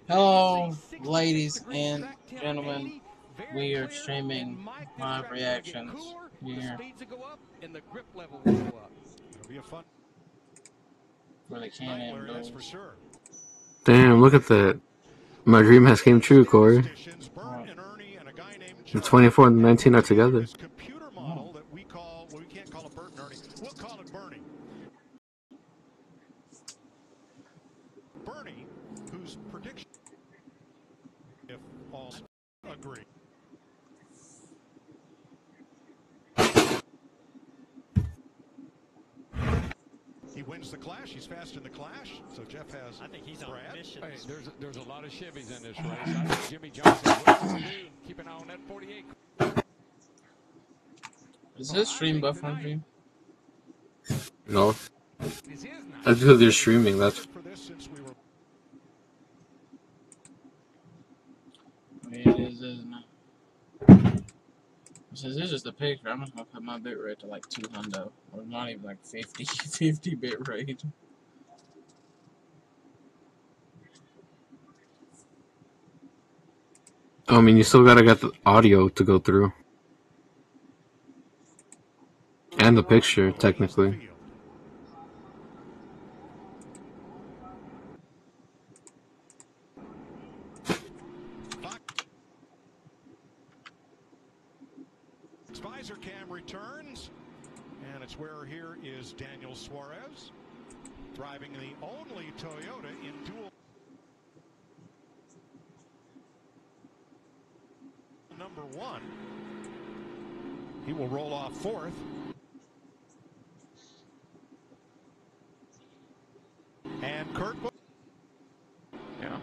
Hello, ladies and gentlemen. We are streaming live reactions here for the Can-Am Duels. Damn, look at that. My dream has came true, Corey. The 24 and the 19 are together. Oh. Bernie, whose prediction, if all agree. He wins the Clash. He's fast in the Clash. So Jeff has. I think he's on Brad. mission. Hey, there's a lot of Chevys in this race. I think Jimmy Johnson. What does he do? Keep an eye on that 48. Is this stream buffering for you? No. That's because you're streaming. That's. It is, isn't it? Since this is the picture, I'm just gonna put my bit rate to like 200, or not even like 50 bit rate. I mean, you still gotta get the audio to go through. And the picture, technically. Visor cam returns, and it's where here is Daniel Suarez driving the only Toyota in dual number 1. He will roll off 4th. And Kurt. Yeah.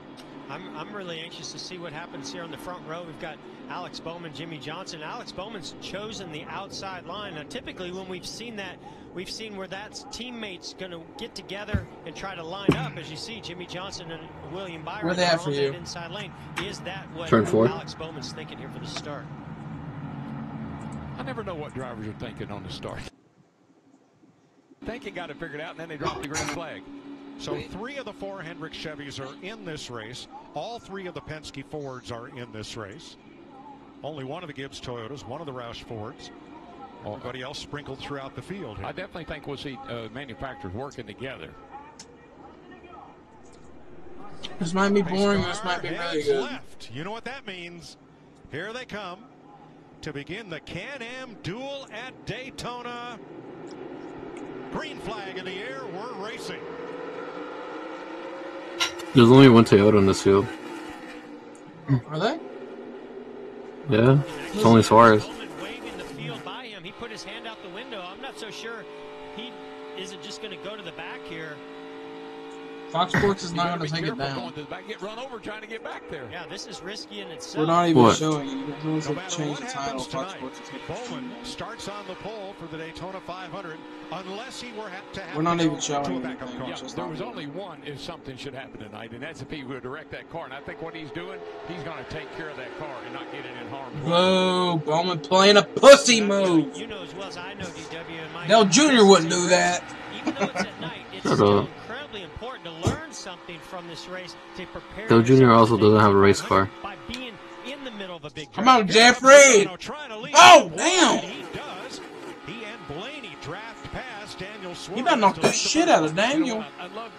I'm really anxious to see what happens here on the front row. We've got Alex Bowman, Jimmy Johnson. Alex Bowman's chosen the outside line. Now, typically when we've seen that, we've seen where that's teammates going to get together and try to line up. As you see, Jimmy Johnson and William Byron Where they at for on you? that inside lane. Is that what Turn 4. Alex Bowman's thinking here for the start? I never know what drivers are thinking on the start. Thinking got it figured out, and then they drop the green flag. So 3 of the 4 Hendrick Chevys are in this race. All 3 of the Penske Fords are in this race. Only 1 of the Gibbs Toyotas, 1 of the Roush Fords. Everybody else sprinkled throughout the field here. I definitely think we'll see manufacturers working together. This might be boring, this might be really good. Left. You know what that means. Here they come to begin the Can-Am Duel at Daytona. Green flag in the air, we're racing. There's only one Toyota in this field. Are they? Yeah. It's only Suarez. Bowman waving the field by him. He put his hand out the window. I'm not so sure he isn't just going to go to the back here. Fox Sports is not going to take it down. Going to the back, get run over trying to get back there. Yeah, this is risky in itself. We're not even What? showing it. You can always No matter change what the title. happens Fox tonight, Sports is taking the Bowman stream down. starts on the pole for the Daytona 500 unless he were to have We're not to even go showing to a backup anything. car. Yeah, Just there not was doing only one if something should happen tonight, and that's if he would direct that car. And I think what he's doing, he's going to take care of that car and not get it in harm's way. Whoa, Bowman playing a pussy move. You know as well as I know, DW, and Mike. Dale Jr. wouldn't do that. Even though it's at night, it's Shut still up. incredibly important to learn something from this race to prepare. Dale Jr. yourself also for doesn't have a the race 500 car. By being in the middle of a big Come track. on, Jeffrey. Oh, And damn. he does. He and Blaney draft past Daniel Suarez. You better knock the shit out of Daniel.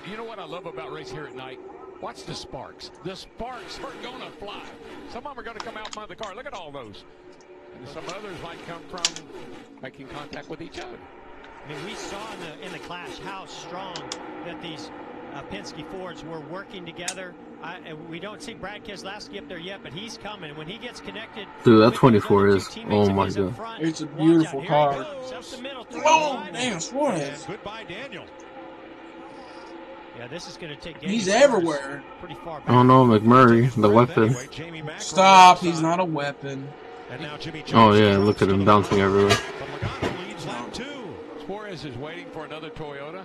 You know what I love about race here at night? Watch the sparks. The sparks are going to fly. Some of them are going to come out from the car. Look at all those. And some others might come from making contact with each other. I mean, we saw in the clash how strong that these Penske Fords were working together. We don't see Brad Keselowski up there yet, but he's coming. When he gets connected, Dude, that with 24 those is. other two teammates Oh of my his up god. front, It's a watch beautiful out. Here car. he goes, up the middle, through the Oh, line. damn, Suarez. And goodbye, Daniel. Yeah, this is going to take. He's Daniel everywhere. Pretty far back. Oh no, McMurray, the weapon. Anyway, Jamie Mack Stop, on the he's outside. not a weapon. And now Jimmy Oh Johnson yeah, drops look at to him the bouncing bottom. everywhere. But Logano leads lap 2. Suarez is waiting for another Toyota.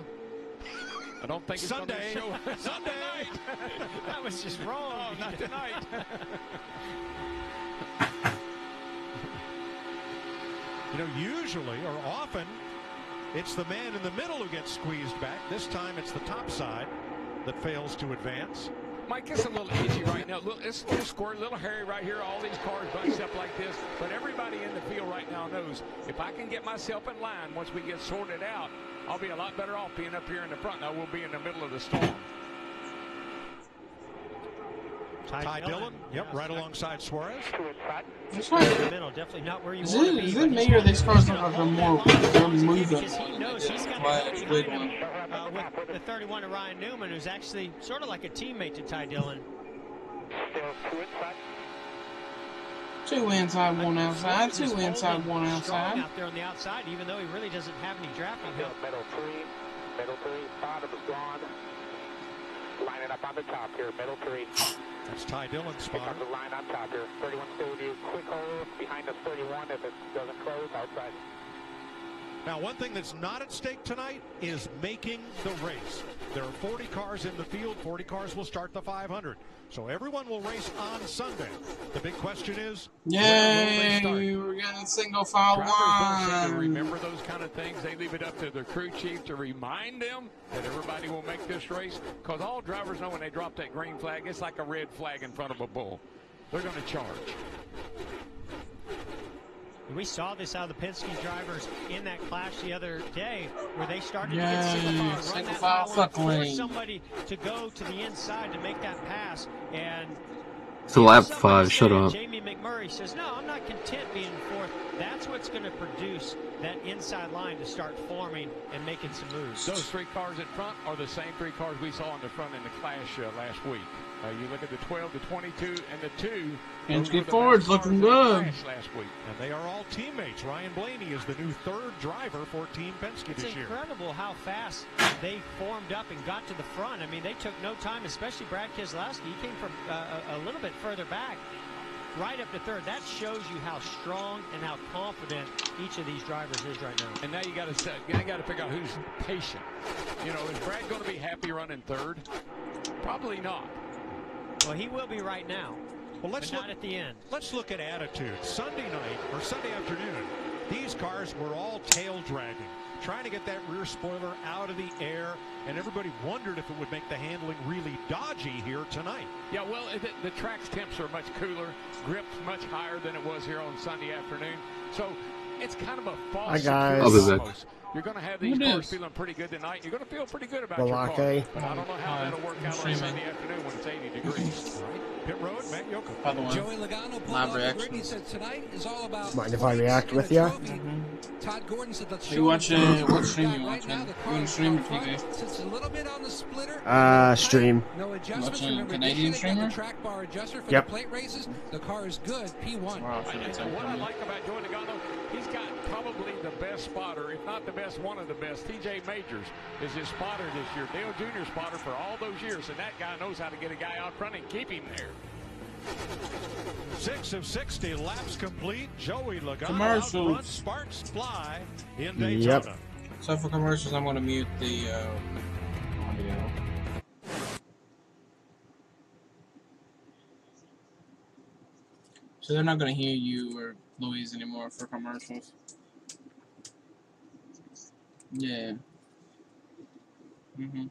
I don't think it's Sunday. going to show. Sunday night. That was just wrong. Oh, not tonight. You know, usually or often, it's the man in the middle who gets squeezed back. This time it's the top side that fails to advance. Mike, it's a little itchy right now. It's a little squirt, a little hairy right here. All these cars bunched up like this. But everybody in the field right now knows if I can get myself in line once we get sorted out, I'll be a lot better off being up here in the front. Now we'll be in the middle of the storm. Ty Dillon, yep, right alongside Suarez. That's right. Definitely not where you Is want to be. it me or these cars look like they're more moving? Because he knows he's got to be behind him with the 31 of Ryan Newman, who's actually sort of like a teammate to Ty Dillon. Two inside, one outside. Two inside, one outside. Out there on the outside, even though he really doesn't have any drafting help. Middle three, bottom is gone. Lining up on the top here, middle three. That's Ty Dillon's spotter. The line on top here. 31 stay with you. Quick hold behind us 31 if it doesn't close outside. Now, one thing that's not at stake tonight is making the race. There are 40 cars in the field. 40 cars will start the 500. So everyone will race on Sunday. The big question is, yay, we're getting single file Drivers don't seem to line. remember those kind of things. They leave it up to the crew chief to remind them that everybody will make this race. Because all drivers know when they drop that green flag, it's like a red flag in front of a bull. They're going to charge. We saw this out of the Penske drivers in that clash the other day, where they started to get single file, force somebody to go to the inside to make that pass. And It's a lap 5, shut up. Jamie McMurray says, no, I'm not content being fourth. That's what's going to produce that inside line to start forming and making some moves. Those 3 cars in front are the same 3 cars we saw in the front in the clash last week. You look at the 12, the 22, and the 2. Penske Ford's looking good. Last week. And they are all teammates. Ryan Blaney is the new 3rd driver for Team Penske this year. It's incredible how fast they formed up and got to the front. I mean, they took no time, especially Brad Keselowski. He came from a little bit further back, right up to 3rd. That shows you how strong and how confident each of these drivers is right now. And now you got to figure out who's patient. You know, is Brad going to be happy running 3rd? Probably not. Well, he will be right now. Well, let's not at the end. Let's look at attitude. Sunday night or Sunday afternoon, these cars were all tail dragging, trying to get that rear spoiler out of the air, and everybody wondered if it would make the handling really dodgy here tonight. Yeah, well, the track's temps are much cooler, grip's much higher than it was here on Sunday afternoon, so it's kind of a false I'll be back. You're going to have these cars feeling pretty good tonight. You're going to feel pretty good about your car. But I don't know how that'll work out on Sunday afternoon when it's 80 degrees. Pit road, Matt Yocum. By the way, Joey Logano pulled live off the grid. He reactions. said tonight is all about. Mind if I react with you? Todd Gordon said let's You show watching? him What stream you right watching? now, the You car on is stream or up front. TV? Sits a little bit on the splitter. Stream. No adjustments. Watching Remember, Canadian this year they got streamer? the track bar adjuster for Yep. the plate races. The car is good. P1. Wow, What I like about Joey Logano, he's got probably the best spotter, if not the best, one of the best. TJ Majors is his spotter this year. Dale Jr. spotter for all those years, and that guy knows how to get a guy out front and keep him there. 6 of 60 laps complete. Joey Logano Commercials. out front. Sparks fly in Daytona. Yep. So for commercials, I'm going to mute the audio. So they're not going to hear you or Louise anymore for commercials. Yeah. Mhm.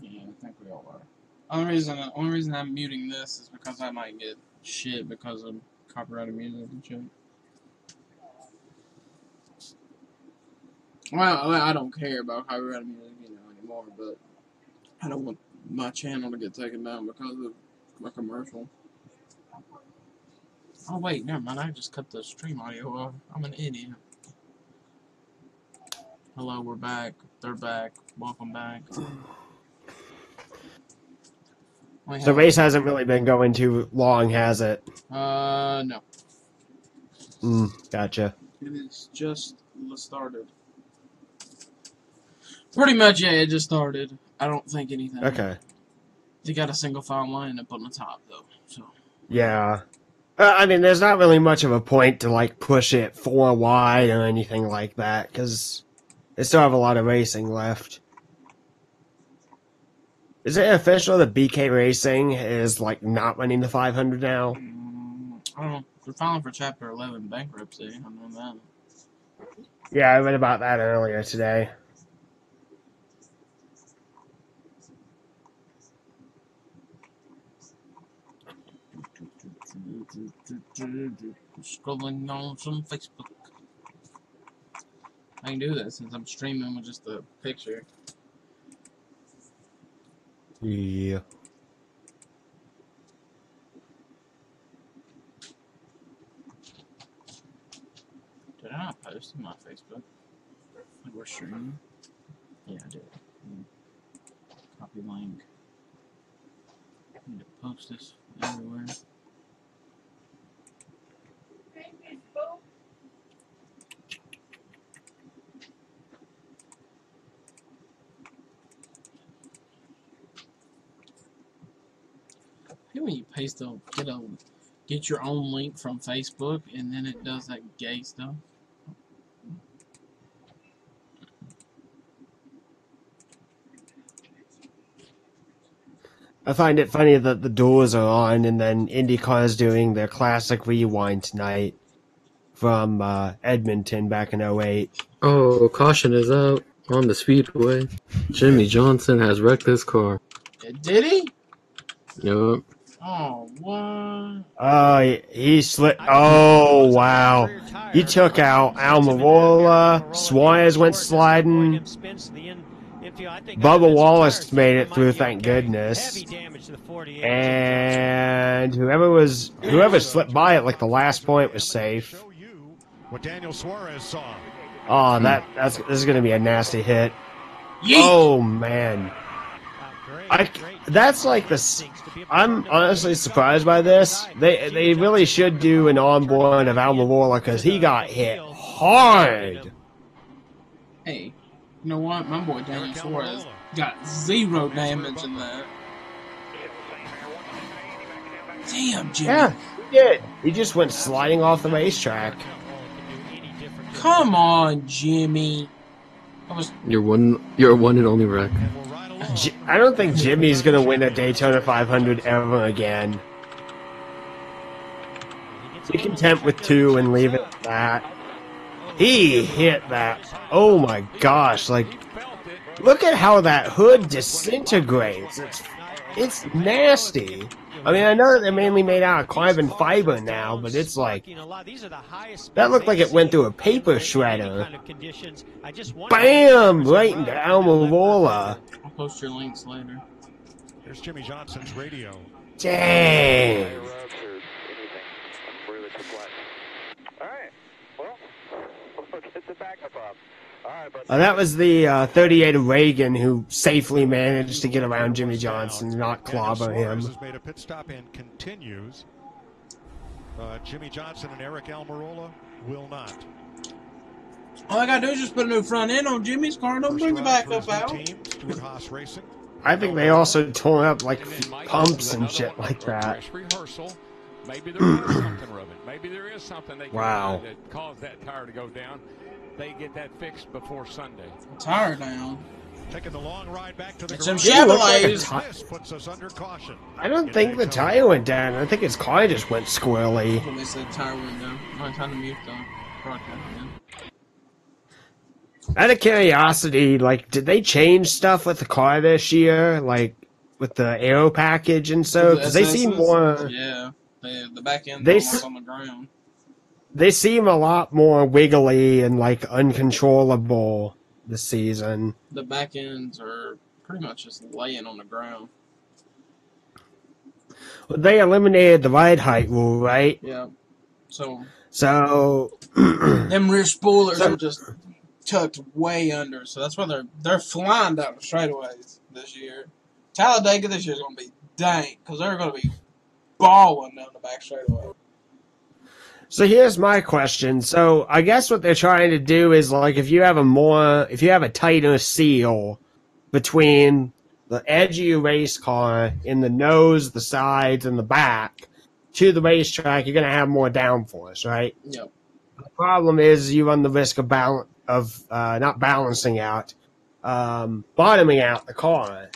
Yeah, I think we all are. Only reason I'm muting this is because I might get shit because of copyrighted music and shit. Well, I don't care about copyrighted music, anymore, but I don't want my channel to get taken down because of my commercial. Oh wait, never mind. I just cut the stream audio off. I'm an idiot. Hello, we're back. They're back. Welcome back. The race hasn't really been going too long, has it? No. Gotcha. It is just started. Pretty much, yeah, it just started. I don't think anything. Okay. They got a single file lineup on the top, though, so. Yeah. I mean, there's not really much of a point to, like, push it 4 wide or anything like that, because they still have a lot of racing left. Is it official that BK Racing is, like, not winning the 500 now? I don't know. They're filing for Chapter 11 bankruptcy. I know that. Yeah, I read about that earlier today. Scrolling on some Facebook. I can do that since I'm streaming with just a picture. Yeah. Did I not post on my Facebook? Like we're streaming? Yeah, I did. Copy link. I need to post this everywhere. I hate when you paste get your own link from Facebook and then it does that gay stuff. I find it funny that the Duels are on and then IndyCar's doing their classic rewind tonight from Edmonton back in 08. Oh, caution is out on the speedway. Jimmy Johnson has wrecked his car. Did he? Yep. Oh, what? Oh, he slipped. Oh, wow. He took out Almirola. Suarez went sliding. Bubba Wallace made it through, thank goodness. And whoever slipped by at like the last point was safe. What Daniel Suarez saw. Oh, this is going to be a nasty hit. Yeet. Oh, man. That's like I'm honestly surprised by this. They really should do an onboard of Almirola because he got hit hard. Hey, you know what? My boy Daniel Suarez got 0 damage in that. Damn, Jimmy. Yeah, he did. He just went sliding off the racetrack. Come on, Jimmy. You're one and only wreck. I don't think Jimmy's going to win a Daytona 500 ever again. Be content with 2 and leave it at that. He hit that. Oh my gosh. Like, look at how that hood disintegrates. It's nasty. I mean, I know that they're mainly made out of carbon fiber now, but it's like, that looked like it went through a paper shredder. Bam! Right into Almirola. I'll post your links later. Here's Jimmy Johnson's radio. Dang. That was the 38 of Reagan who safely managed to get around Jimmy Johnson and not clobber him. Has made a pit stop and continues. Jimmy Johnson and Eric Almirola will not. All I gotta do is just put a new front end on Jimmy's car and don't bring the backup out. I think they also tore up like pumps and shit like that. Maybe there is something rubbing. Maybe there is something they can Wow. that caused that tire to go down. They get that fixed before Sunday. Tire down. Taking the long ride back to the Some Chevrolets. This puts us under caution. I don't think the tire went down. I think his car just went squirrely. That's what they said tire went down. I'm trying to mute the broadcast again. Out of curiosity, like, did they change stuff with the car this year? Like, with the aero package and so? Because they seem more... Yeah. The back end They almost on the ground. They seem a lot more wiggly and, like, uncontrollable this season. The back ends are pretty much just laying on the ground. Well, they eliminated the ride height rule, right? Yeah. So them rear spoilers are just tucked way under, so that's why they're flying down the straightaways this year. Talladega this year is going to be dank because they're going to be balling down the back straightaway. So here's my question. So I guess what they're trying to do is, like, if you have a tighter seal between the edge of your race car in the nose, the sides, and the back to the racetrack, you're going to have more downforce, right? Yep. The problem is you run the risk of not balancing out, bottoming out the car.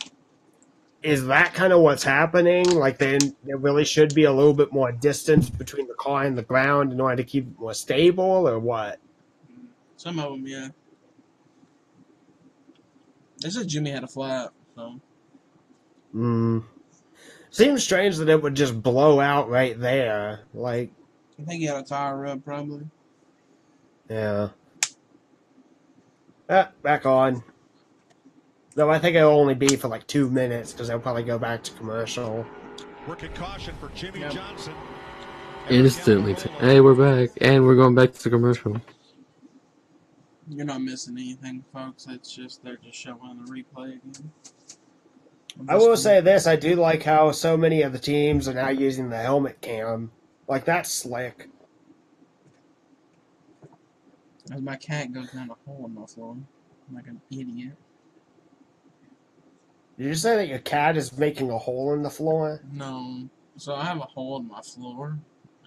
Is that kind of what's happening? Like, there really should be a little bit more distance between the car and the ground in order to keep it more stable, or what? Some of them, yeah. They said Jimmy had a flat, so. Seems strange that it would just blow out right there. Like, I think he had a tire rub, probably. yeah. Ah, back on. Though I think it'll only be for like 2 minutes because they'll probably go back to commercial. Working caution for Jimmy Johnson. Instantly. Hey, we're back. And we're going back to commercial. You're not missing anything, folks. It's just they're just showing the replay again. I will say this, I do like how so many of the teams are now using the helmet cam. Like, that's slick. As my cat goes down a hole in my floor. I'm like an idiot. Did you say that your cat is making a hole in the floor? No. So I have a hole in my floor.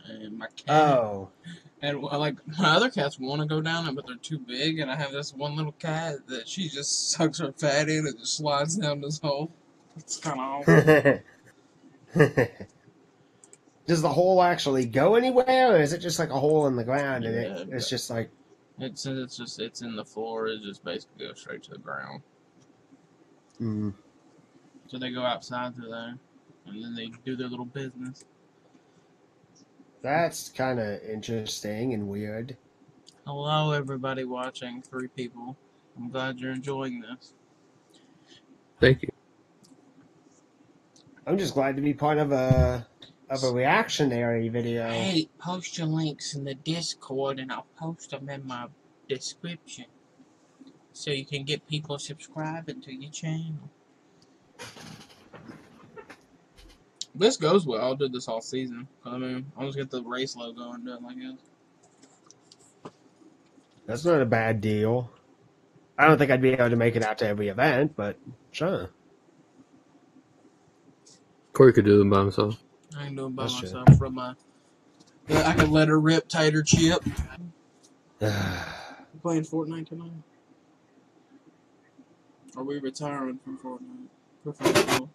And my cat... Oh. And, like, my other cats want to go down it, but they're too big. And I have this one little cat that she just sucks her fat in and just slides down this hole. It's kind of awful. Does the hole actually go anywhere, or is it just like a hole in the ground and Yeah, it's just like... It's in the floor. It just basically goes straight to the ground. Mm. So they go outside through there, and then they do their little business. That's kind of interesting and weird. Hello, everybody watching. 3 people. I'm glad you're enjoying this. Thank you. I'm just glad to be part of a reactionary video. Hey, post your links in the Discord, and I'll post them in my description, so you can get people subscribing to your channel. This goes well. I'll do this all season. I mean, I'll just get the race logo and do it like this. That's not a bad deal. I don't think I'd be able to make it out to every event, but sure. Corey could do them by himself. I ain't doing it by That's myself. true. From my, I can let her rip tater chip. Playing Fortnite tonight? Are we retiring from Fortnite? Professional.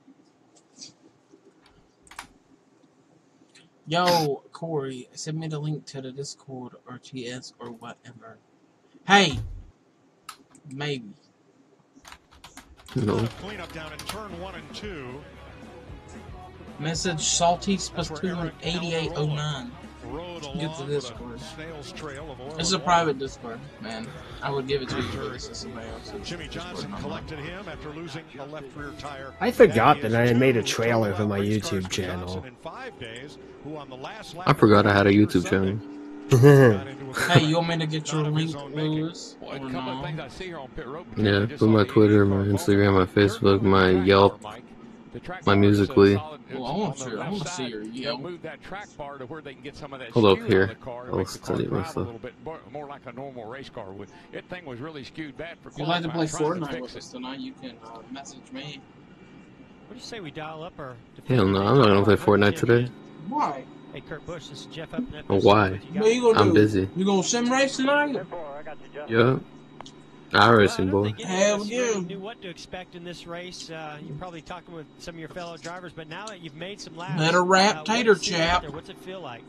Yo, Corey, send me the link to the Discord or TS or whatever. Hey! Maybe. No. Cleanup down in turn 1 and 2. Message Salty Spatoon 8809. Get to Discord. This is a private Discord, man. I would give it to you, but this is somebody else's. Jimmy Johnson collected him after losing a left rear tire. I forgot that I had made a trailer for my YouTube channel. I forgot I had a YouTube channel. Hey, you want me to get your link, Lewis? Or no? Yeah, put my Twitter, my Instagram, my Facebook, my Yelp, my Musically. Well, I want to see your Yelp. Hold up here. I'll study my stuff. More like a normal race car would. That thing was really skewed bad for. If you'd like to play Fortnite with us tonight, you can message me. What do you say we dial up our... Hell no, I'm not gonna play Fortnite today. Why? Hey, Kurt Busch, this is Jeff Upnett. Oh, why? What you gonna do? I'm busy. You gonna sim race tonight? Yeah. iRacing, boy. Hell yeah. Knew what to expect in this race. You're probably talking with some of your fellow drivers, but now that you've made some laps, Let her rap tater chap. What's it feel like?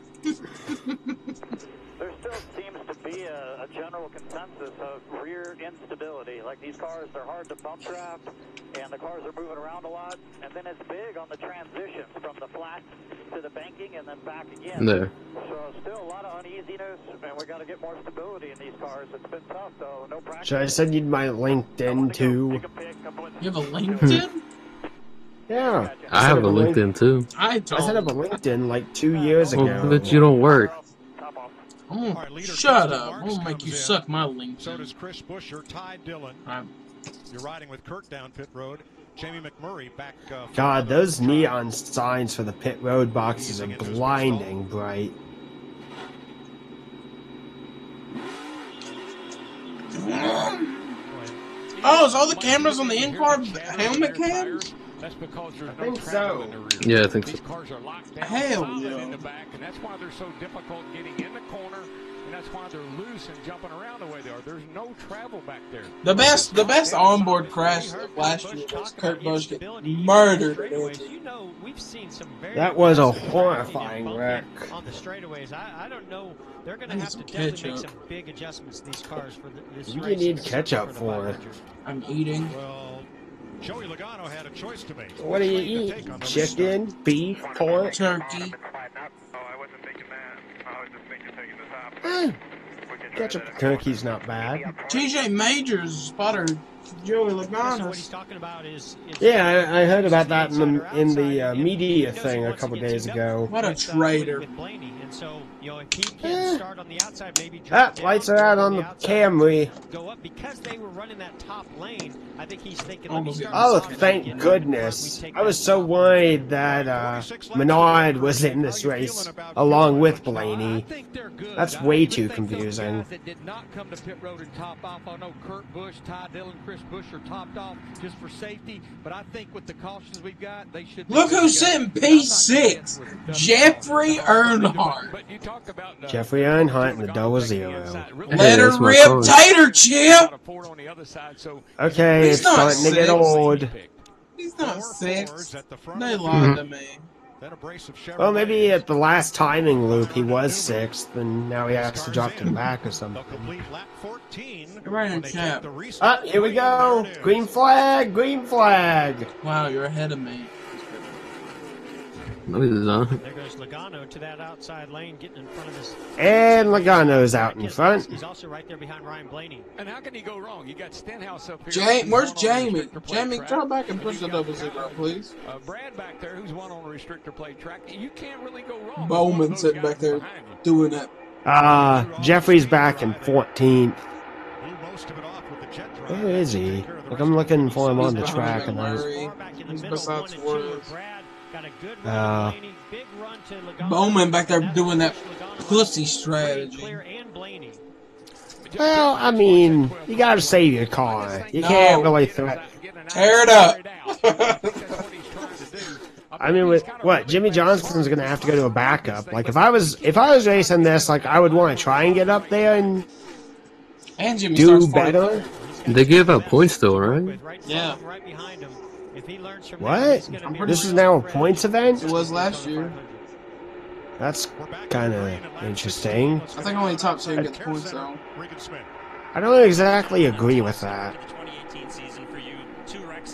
There still seems to be a general consensus of rear instability. Like these cars, they're hard to bump draft, and the cars are moving around a lot. And then it's big on the transitions from the flat to the banking and then back again. There. So still a lot of uneasiness, and we got to get more stability in these cars. It's been tough, though. No practice. Should I send you my LinkedIn too? You have a LinkedIn? Yeah. I have a LinkedIn too. I set up a LinkedIn like 2 years ago. Oh, but you don't work. Shut up. I'm gonna make you suck my LinkedIn. So does Chris Buescher, Ty Dillon. You're riding with Kurt down pit road. Jamie McMurray back. God, those neon signs for the pit road boxes are blinding bright. Oh, is all the cameras on the in-car helmet cams? That's because there's I think so. Yeah, I think so. These cars are locked down Hell solid yeah. in the back, and that's why they're so difficult getting in the corner, and that's why they're loose and jumping around the way they are. There's no travel back there. The best onboard crash last year was Kurt Busch getting murdered. That was a horrifying wreck. On the straightaways, I don't know. They're going to have to definitely make some big adjustments to these cars for this race. What do you need ketchup for? I'm eating. Well, Joey Logano had a choice to make. What do you eat? Chicken, beef, pork? Turkey. Eh, ketchup and turkey's not bad. TJ Majors spotted Joey So what he's Logano. talking about is Yeah, I heard about that in the media thing a couple days ago. What a traitor. And so, you know, if he can start on the outside, maybe Ah, drop lights down, are out go on the outside, Camry. go up because they were running that top lane. I think he's thinking, Oh, let me start Oh, this off thank again. goodness. We take I was that so top worried that Menard was in this race along with Blaney. That's way too confusing. That did not come to pit road and top off. I know Kurt Busch, Ty Dillon, Chris Busch are topped off just for safety, but I think with the cautions we've got, they should. Look who's sitting P6. Jeffrey Earnhardt. But you talk about Jeffrey Earnhardt in the 00. Let her that's my rip, car. Tater Chip. Okay, He's it's not starting to get six. old. He's not 6. They They lied to me. Well, maybe at the last timing loop he was 6th, and now he has to drop to the back or something. You're right in cap. Ah, here we go! Green flag! Green flag! Wow, you're ahead of me. No, he's not. There goes Logano to that outside lane, getting in front of this. And Logano's out in front. He's also right there behind Ryan Blaney. And how can he go wrong? You got Stenhouse up here. Where's Jamie? Jamie, draw back and push the 00, please. Brad back there, who's one on a restrictor plate track. You can't really go wrong. Bowman sitting back there doing that. Jeffrey's back in 14th. Where is he? Like, I'm looking for him on the track, and there's... He's beside Suarez. Uh, Bowman back there doing that pussy strategy. well, I mean, you gotta save your car. You can't really threat... Tear it up. I mean, with what Jimmy Johnson's gonna have to go to a backup. Like, if I was racing this, like, I would want to try and get up there and Jimmy do starts better. They give out points though, right? Yeah. What? This is now a points event? It was last year. That's kind of interesting. I think only top 10 gets points though. I don't exactly agree with that.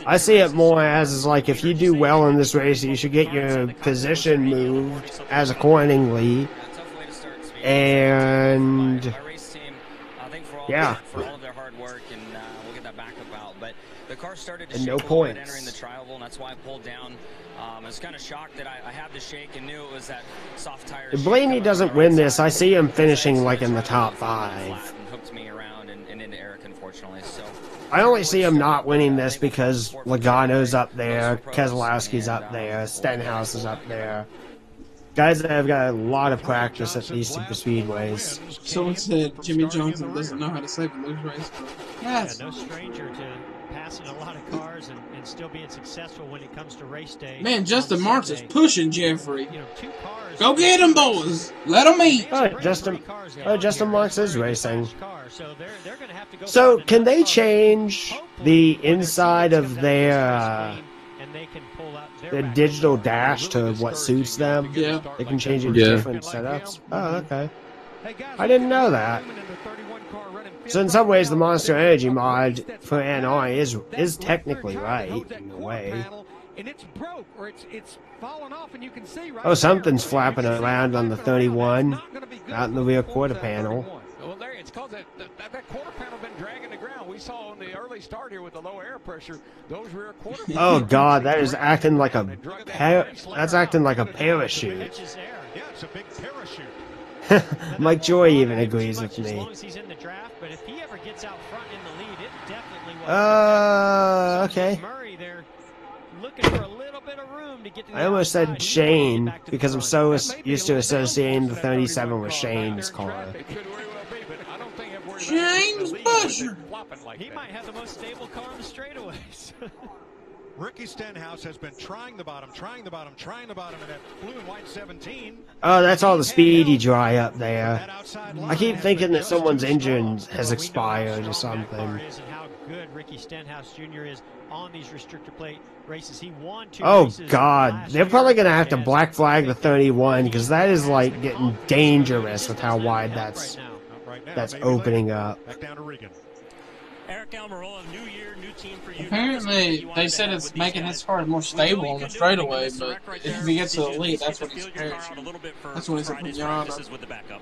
I see it more as like if you do well in this race, you should get your position moved as accordingly. And yeah. And no points. Entering the trial, and that's why I pulled down. I was kind of shocked that I had the shake and knew it was that soft tire. If Blaney doesn't win this, I see him finishing like in the top 5. Hooked me around and into Eric, unfortunately. So I only see him not winning this because Logano's up there, Keselowski's up there, Stenhouse is up there. Guys that have got a lot of practice at these super speedways. Someone said Jimmy Johnson doesn't know how to save a loose race. Yes. Yeah, no stranger to passing a lot of cars and still being successful when it comes to race day. Man, Justin Marks is pushing Jeffrey. You know, 2 cars. Go get him, boys. Let him eat. Justin Marks is racing. So, can they change the inside of their digital dash to what suits them? Yeah. They can change it to different setups? Oh, okay. I didn't know that. So in some ways, the Monster Energy mod for NI is technically right, in a way. Oh, something's flapping around on the 31, out in the rear quarter panel. Well, Larry, it's because that quarter panel been dragging the ground. We saw on the early start here with the low air pressure, those rear quarter panels. Oh God, that is acting like a that's acting like a parachute. Yeah, it's a big parachute. Mike Joy even agrees with me. Okay. I almost said Shane because I'm so used to associating the 37 with Shane's car. James Busher. He might have the most stable car on the straightaways. Ricky Stenhouse has been trying the bottom in that blue and white 17. Oh, that's all the speedy dry up there. I keep thinking that someone's engine has expired or something. How good Ricky Stenhouse Jr. is on these restrictor plate races. He won 2 Oh races God, last they're year. probably gonna have to black flag the 31 because that is like getting dangerous with how wide that's opening up. Back down to Regan. Eric Almirola, new year, new team for you. Apparently, they said it's making his car more stable on the straightaway, but if he gets to the lead, that's when he's paraching. That's when he's a pinata.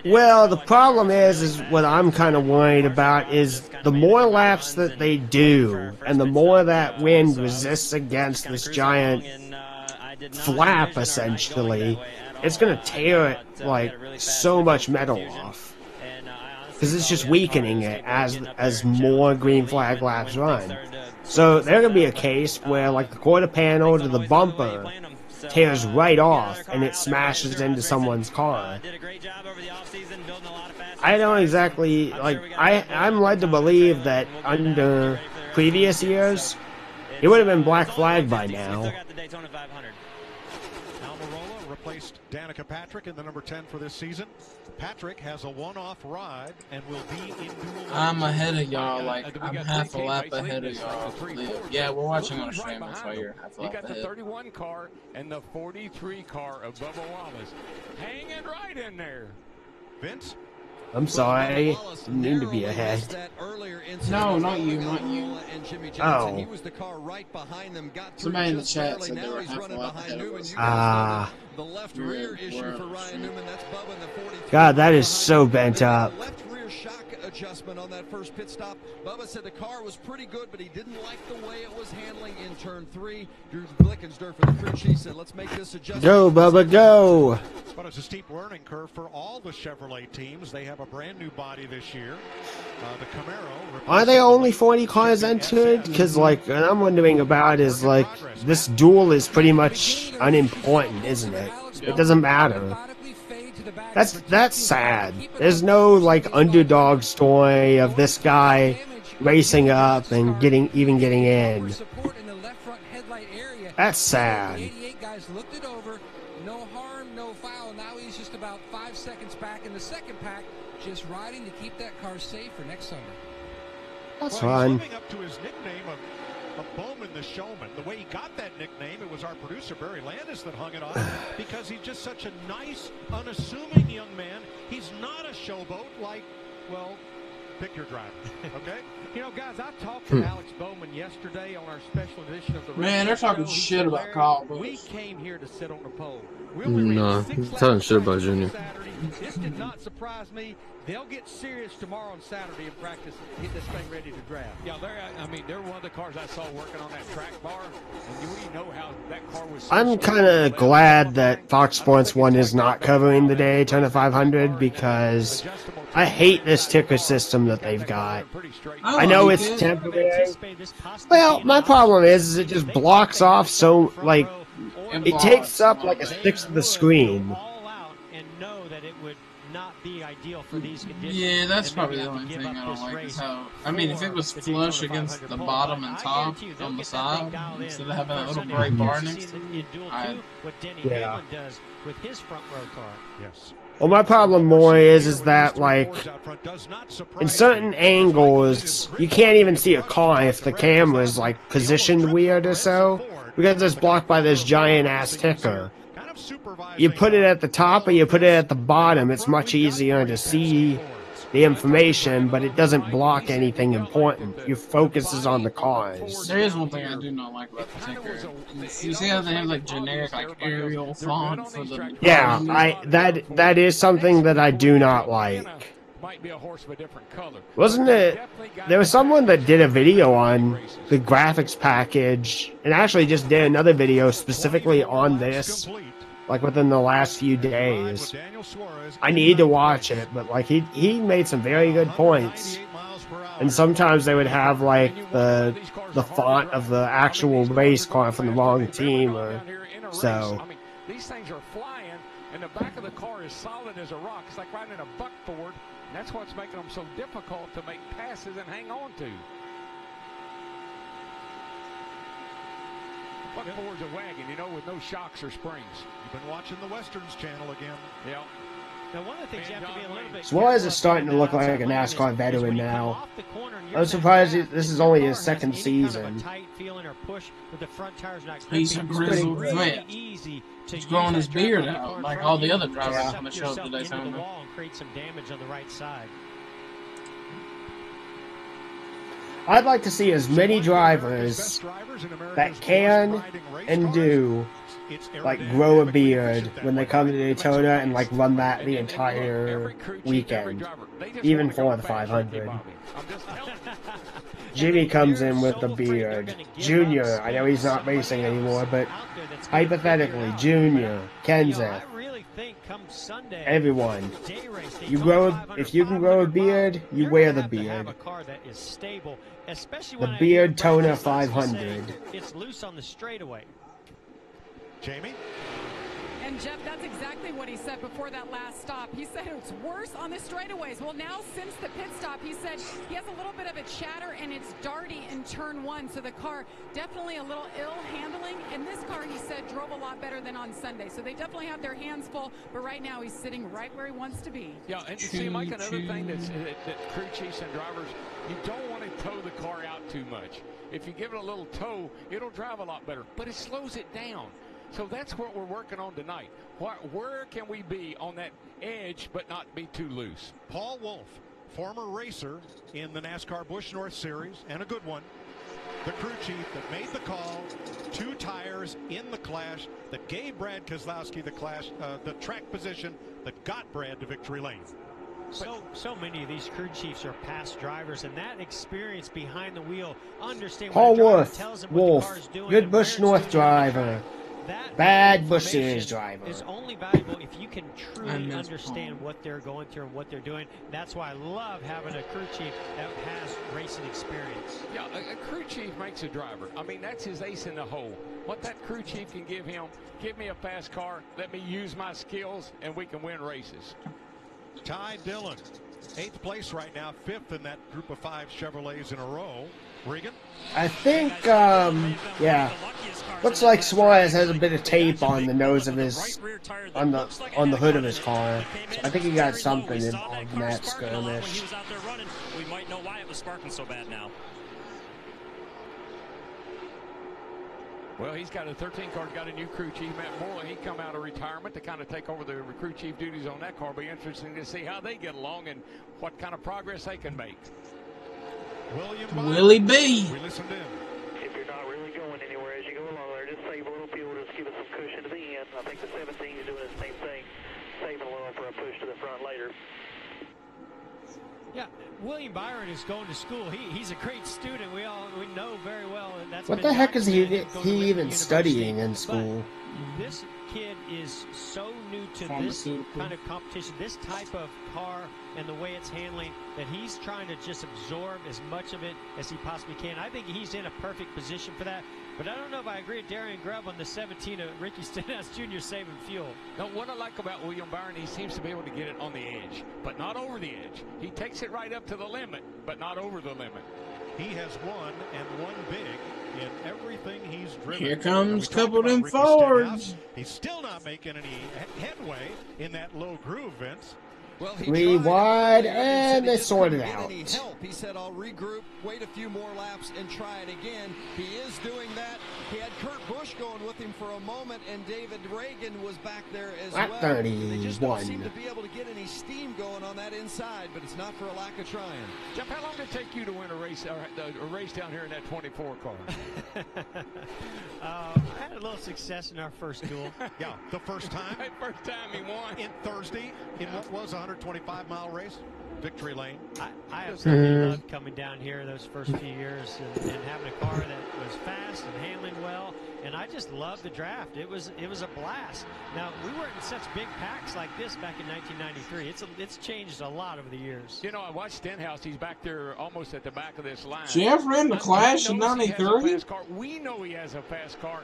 Well, the problem is what I'm kind of worried about is the more laps that they do, and the more that wind resists against this giant flap, essentially, it's going to tear it, like, so much metal off. Because it's just weakening it as more green flag laps run. So there could be a case where, like, the quarter panel to the bumper tears right off and it smashes into someone's car. I don't exactly, like, I'm led to believe that under previous years, it would have been black flag by now. Almirola replaced Danica Patrick in the number 10 for this season. Patrick has a one-off ride and will be in duel. I'm ahead of y'all, like, I'm half a lap ahead of y'all. Yeah, we're watching on a stream, that's why you're half a lap ahead. You got the 31 car and the 43 car of Bubba Wallace hanging right in there. Vince? I'm sorry, I didn't mean to be ahead. No, not you, not you. Oh. Somebody in the chat said they were half a lap ahead of us. Ah. God, that is so bent up. Adjustment on that first pit stop. Bubba said the car was pretty good, but he didn't like the way it was handling in turn 3. Drew Blickensderfer for the crew chief said, let's make this adjustment. Go, Bubba, go. But it's a steep learning curve for all the Chevrolet teams. They have a brand new body this year. The Camaro. Are there only 40 cars entered? Because, like, what I'm wondering about is, like, this duel is pretty much unimportant, isn't it? It doesn't matter. That's sad. There's no, like, underdog story of this guy racing up and getting in. That's sad. 88 guys looked it over. No harm, no foul. Now he's just about 5 seconds back in the second pack, just riding to keep that car safe for next summer. That's fine. He's living up to his nickname of Bowman the Showman. The way he got that nickname, it was our producer Barry Landis that hung it on, because he's just such a nice, unassuming young man. He's not a showboat like, well, pick your driver, okay? You know, guys, I talked to Alex Bowman yesterday on our special edition of the Man, they're talking shit about Kyle Busch. We came here to sit on the pole. No, he's talking shit about Junior. This did not surprise me. They'll get serious tomorrow on Saturday in practice, get this thing ready to draft. Yeah, they're one of the cars I saw working on that track bar, and we know how that car was. I'm kind of glad that Fox Sports 1 is not covering the Daytona 500 because I hate this ticker system that they've got. I know it's temporary. Well, my problem is it just blocks off so, like, it takes up like a sixth of the screen. Yeah, that's probably the only thing I don't like is how, I mean, if it was flush against the bottom and top on the side, instead of having that little gray bar next to it, yeah. Yes. Well, my problem more is that, like, in certain angles, you can't even see a car if the camera's, like, positioned weird or so, because it's blocked by this giant-ass ticker. You put it at the top or you put it at the bottom, it's much easier to see the information, but it doesn't block anything important. Your focus is on the cars. There is one thing I do not like about the ticker. You see how they have like generic like Arial font for the yeah, that is something that I do not like. Might be a horse of a different color. Wasn't it? There was someone that did a video on the graphics package and actually just did another video specifically on this, like within the last few days. I need to watch it, but like he made some very good points. And sometimes they would have like the font of the actual race car from the wrong team or so. I mean, these things are flying, and the back of the car is solid as a rock. It's like riding in a buckboard, and that's what's making them so difficult to make passes and hang on to. Buckboard's a wagon, you know, with no shocks or springs. You've been watching the Westerns channel again. Yeah. Now, one of the things you have to be a little bit Suarez is starting to look like a NASCAR veteran now. I'm surprised this is only his second season. He's a grizzled vet. He's growing his beard out like all the other drivers on the show today. Create some damage on the right side. I'd like to see as many drivers that can and do like grow a beard when they come to Daytona and like run that the entire weekend, even for the 500. Jimmy comes in with the beard. Junior, I know he's not racing anymore, but hypothetically, Junior, Kenseth, everyone. If you can grow a beard, you wear the beard. The Beard Toner 500. It's loose on the straightaway. Jamie? And Jeff, that's exactly what he said before that last stop. He said it's worse on the straightaways. Well, now since the pit stop, he said he has a little bit of a chatter and it's darty in turn 1. So the car definitely a little ill handling. And this car, he said, drove a lot better than on Sunday. So they definitely have their hands full. But right now, he's sitting right where he wants to be. Yeah, and you see, Mike, another thing that crew chiefs and drivers, you don't want to tow the car out too much. If you give it a little tow, it'll drive a lot better. But it slows it down. So that's what we're working on tonight. Where can we be on that edge but not be too loose? Paul Wolf, former racer in the NASCAR Busch North Series, and a good one. The crew chief that made the call, 2 tires in the clash, that gave Brad Keselowski the track position that got Brad to victory lane. So many of these crew chiefs are past drivers, and that experience behind the wheel, understand Paul what a driver tells them what the Wolf, car is doing, good Busch North driver. Bad Busch Series driver. Is only valuable if you can truly understand what they're going through and what they're doing. That's why I love having a crew chief that has racing experience. Yeah, a crew chief makes a driver. I mean, that's his ace in the hole. What that crew chief can give him, give me a fast car, let me use my skills, and we can win races. Ty Dillon, 8th place right now, 5th in that group of 5 Chevrolets in a row. Regan? I think, yeah. Looks like Suarez has a bit of tape on the nose of his, on the hood of his car. I think he got something involved in that skirmish. We might know why it was sparking so bad now. Well, he's got a 13 car, got a new crew chief, Matt Morley. He come out of retirement to kind of take over the crew chief duties on that car. Be interesting to see how they get along and what kind of progress they can make. Willie B. We listened in. If you're not really going anywhere as you go along there, just save a little fuel, just give us some cushion to the end. I think the 17 is doing the same thing, saving a little for a push to the front later. Yeah, William Byron is going to school. He's a great student. We know very well. And that's what the heck is he even studying in school? This kid is so new to this kind of competition, this type of car and the way it's handling, that he's trying to just absorb as much of it as he possibly can. I think he's in a perfect position for that. But I don't know if I agree with Darian Grubb on the 17 of Ricky Stenhouse Jr. saving fuel. Now, what I like about William Byron, he seems to be able to get it on the edge, but not over the edge. He takes it right up to the limit, but not over the limit. He has won and won big in everything he's driven. Here comes coupled in Fords. He's still not making any headway in that low groove, Vince. Well, 3 wide, and they sorted out. He said, I'll regroup, wait a few more laps, and try it again. He is doing that. He had Kurt Busch going with him for a moment, and David Reagan was back there as well. 31. They just don't seem to be able to get any steam going on that inside, but it's not for a lack of trying. Jeff, how long did it take you to win a race down here in that 24 car? I had a little success in our first duel. Yeah, the first time? First time he won. In Thursday, in what was a 125-mile race, victory lane. I absolutely loved coming down here those first few years and having a car that was fast and handling well, and I just loved the draft. It was a blast. Now, we weren't in such big packs like this back in 1993. It's changed a lot over the years. You know, I watched Stenhouse. He's back there almost at the back of this line. Jeff ran the Clash in 93? We know he has a fast car.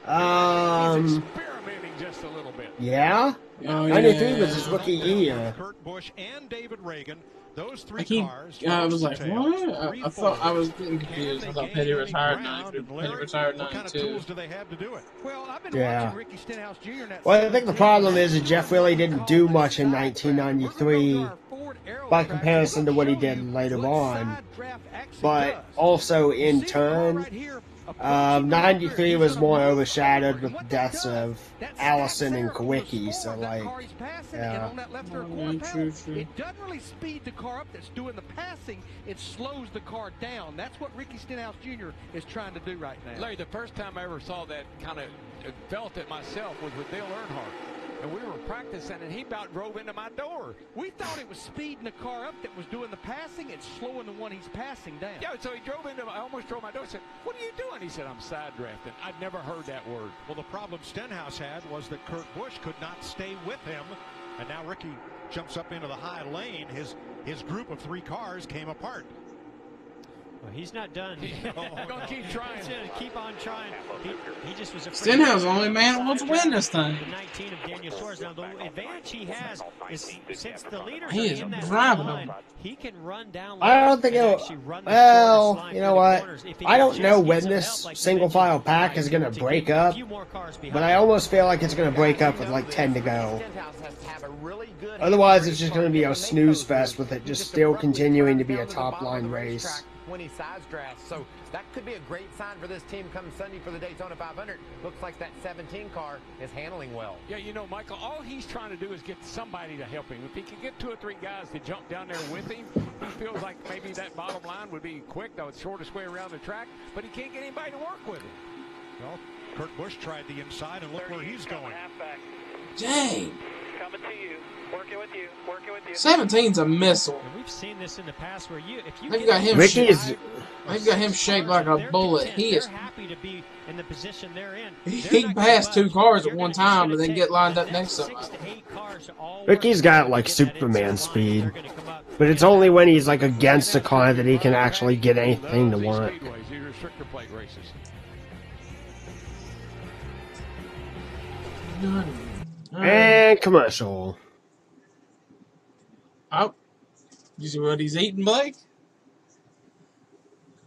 He's experimenting just a little bit. Yeah? Oh, 93 was his rookie year. Kurt Busch and David Reagan. Those 3 cars. I was like, what? I thought I was getting confused. I thought Petty retired 93. Petty retired 92. What kind of tools do they have to do it? Well, I've been watching Ricky Stenhouse Jr. in that. Well, I think the problem is that Jeff really didn't do much in 1993 by comparison to what he did later on. But also in turn, 93 was more overshadowed with the deaths of Allison and Kawicki, so like, yeah. It doesn't really speed the car up that's doing the passing, it slows the car down. That's what Ricky Stenhouse Jr. is trying to do right now. Larry, the first time I ever saw that, kind of felt it myself, was with Dale Earnhardt. And we were practicing, and he about drove into my door. We thought it was speeding the car up that was doing the passing. It's slowing the one he's passing down. Yeah, so he drove into I almost drove my door. I said, what are you doing? He said, I'm side drafting. I'd never heard that word. Well, the problem Stenhouse had was that Kurt Busch could not stay with him. And now Ricky jumps up into the high lane. His group of 3 cars came apart. Well, he's not done. I'm going to keep trying. He's going to keep on trying. He just was afraid. Stenhouse, the only man who wants to win this time. The 19 of Daniel Suarez. Now, the advantage he has is since the leaders he are is in that driving line, him. he can run down. I don't think it'll. Well, you know what? I don't know when this single file pack is going to break up, but I almost feel like it's going to break up with like 10 to go. Otherwise, it's just going to be a snooze fest with it just still continuing to be a top line race. 20 size drafts, so that could be a great sign for this team come Sunday for the Daytona 500. Looks like that 17 car is handling well. Yeah, you know, Michael, all he's trying to do is get somebody to help him. If he can get 2 or 3 guys to jump down there with him, he feels like maybe that bottom line would be quick, though it's shortest way around the track, but he can't get anybody to work with him. Well, Kurt Busch tried the inside, and look where he's going. Dang. Coming to you. Working with you. Working with you. 17's a missile. And we've seen this in the past where if you They've got him shaped like a bullet. He is happy to be in the position they're in. He can pass 2 cars at one time and then get lined up next to somebody. Ricky's got like Superman speed, but it's only when he's like against a car that he can actually get anything to work. And commercial. Oh, you see what he's eating, Blake?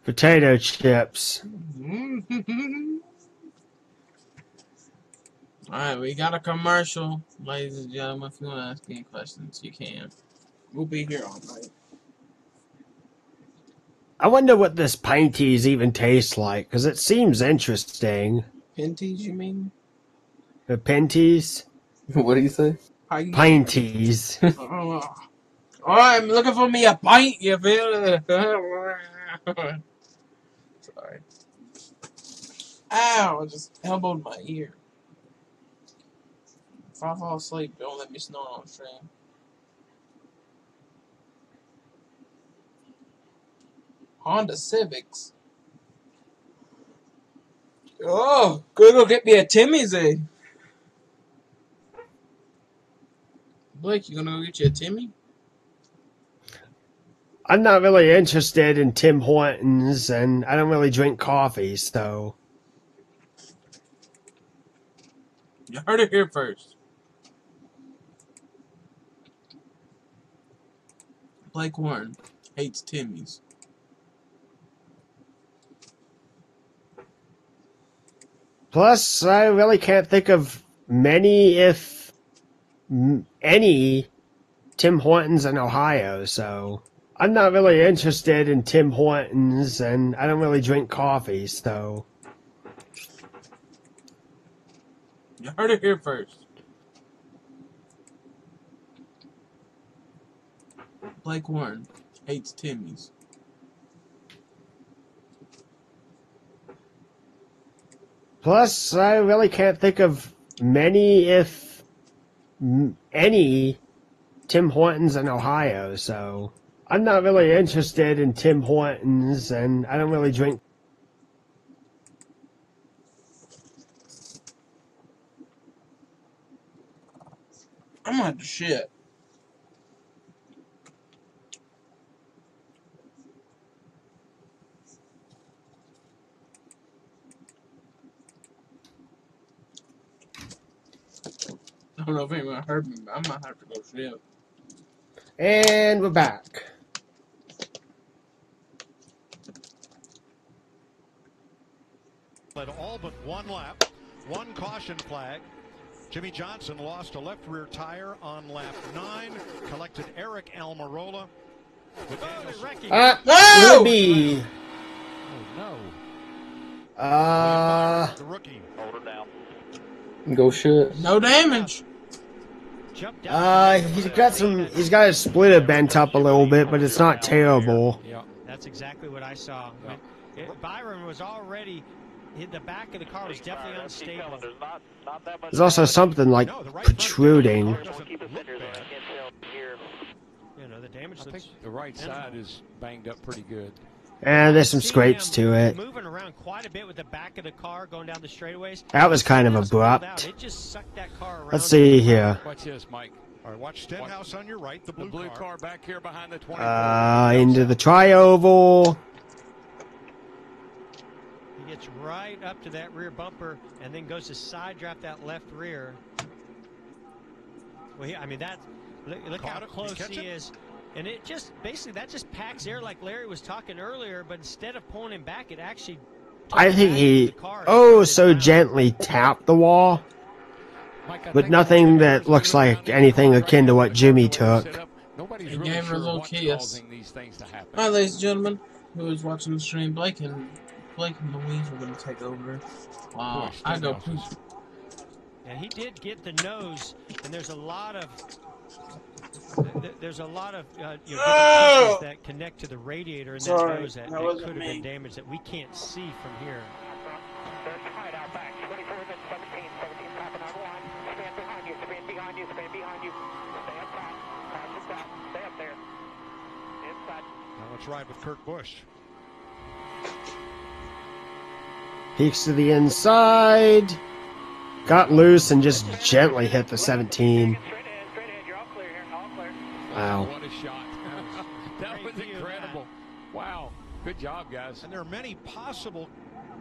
Potato chips. Alright, we got a commercial. Ladies and gentlemen, if you want to ask any questions, you can. We'll be here all night. I wonder what this pinties even tastes like, because it seems interesting. Pinties, you mean? The pinties? What do you say? Pinties. Alright, I'm looking for me a pint, you feel? Sorry. Ow, I just elbowed my ear. If I fall asleep, don't let me snore on stream. Honda Civics. Oh, go get me a Timmy's, eh? Blake, you gonna go get you a Timmy? I'm not really interested in Tim Hortons, and I don't really drink coffee, so... You heard it here first. Blake Warren hates Timmy's. Plus, I really can't think of many, if any, Tim Hortons in Ohio, so... I'm not really interested in Tim Hortons, and I don't really drink coffee, so... You heard it here first. Blake Warren hates Timmy's. Plus, I really can't think of many, if any, Tim Hortons in Ohio, so... I'm not really interested in Tim Hortons, and I don't really drink... I'm on the shit. I don't know if anyone heard me, but I might have to go shit. And we're back. Led all but one lap, one caution flag. Jimmy Johnson lost a left rear tire on lap 9, collected Eric Almirola. Ruby! Oh, no. The rookie. Hold her down. Go shit. No damage. He's got his splitter bent up a little bit, but it's not terrible. Yeah, that's exactly what I saw. Byron was already, the back of the car was definitely unstable. There's also something like protruding. You know, the damage. I think the right side is banged up pretty good. And there's some scrapes to it. Moving around quite a bit with the back of the car going down the straightaways. That was kind of abrupt. It just sucked that car around. Let's see here. Watch this, Mike. All right, watch Stenhouse on your right. The blue car back here behind the 20. Into the tri-oval. He gets right up to that rear bumper and then goes to side draft that left rear. Well, I mean, look how close he is. And it just, basically, that just packs air like Larry was talking earlier, but instead of pulling him back, it actually... I think he, so gently tapped the wall. But nothing that looks like anything akin to what Jimmy took. He gave her a little kiss. Alright, ladies and gentlemen, who is watching the stream, Blake and Louise are going to take over. I go poop. And he did get the nose, and there's a lot of... There's a lot of pieces that connect to the radiator in that nose that could have been damaged that we can't see from here. They're tied out back. 24 minutes, 17 popping on one. Stand behind you, stand behind you, stand behind you. Stay up top. Caution top. Stay up there. Inside. Now let's ride with Kurt Busch. Peeks to the inside. Got loose and just gently hit the 17. Wow. What a shot. That was incredible. Wow. Good job, guys. And there are many possible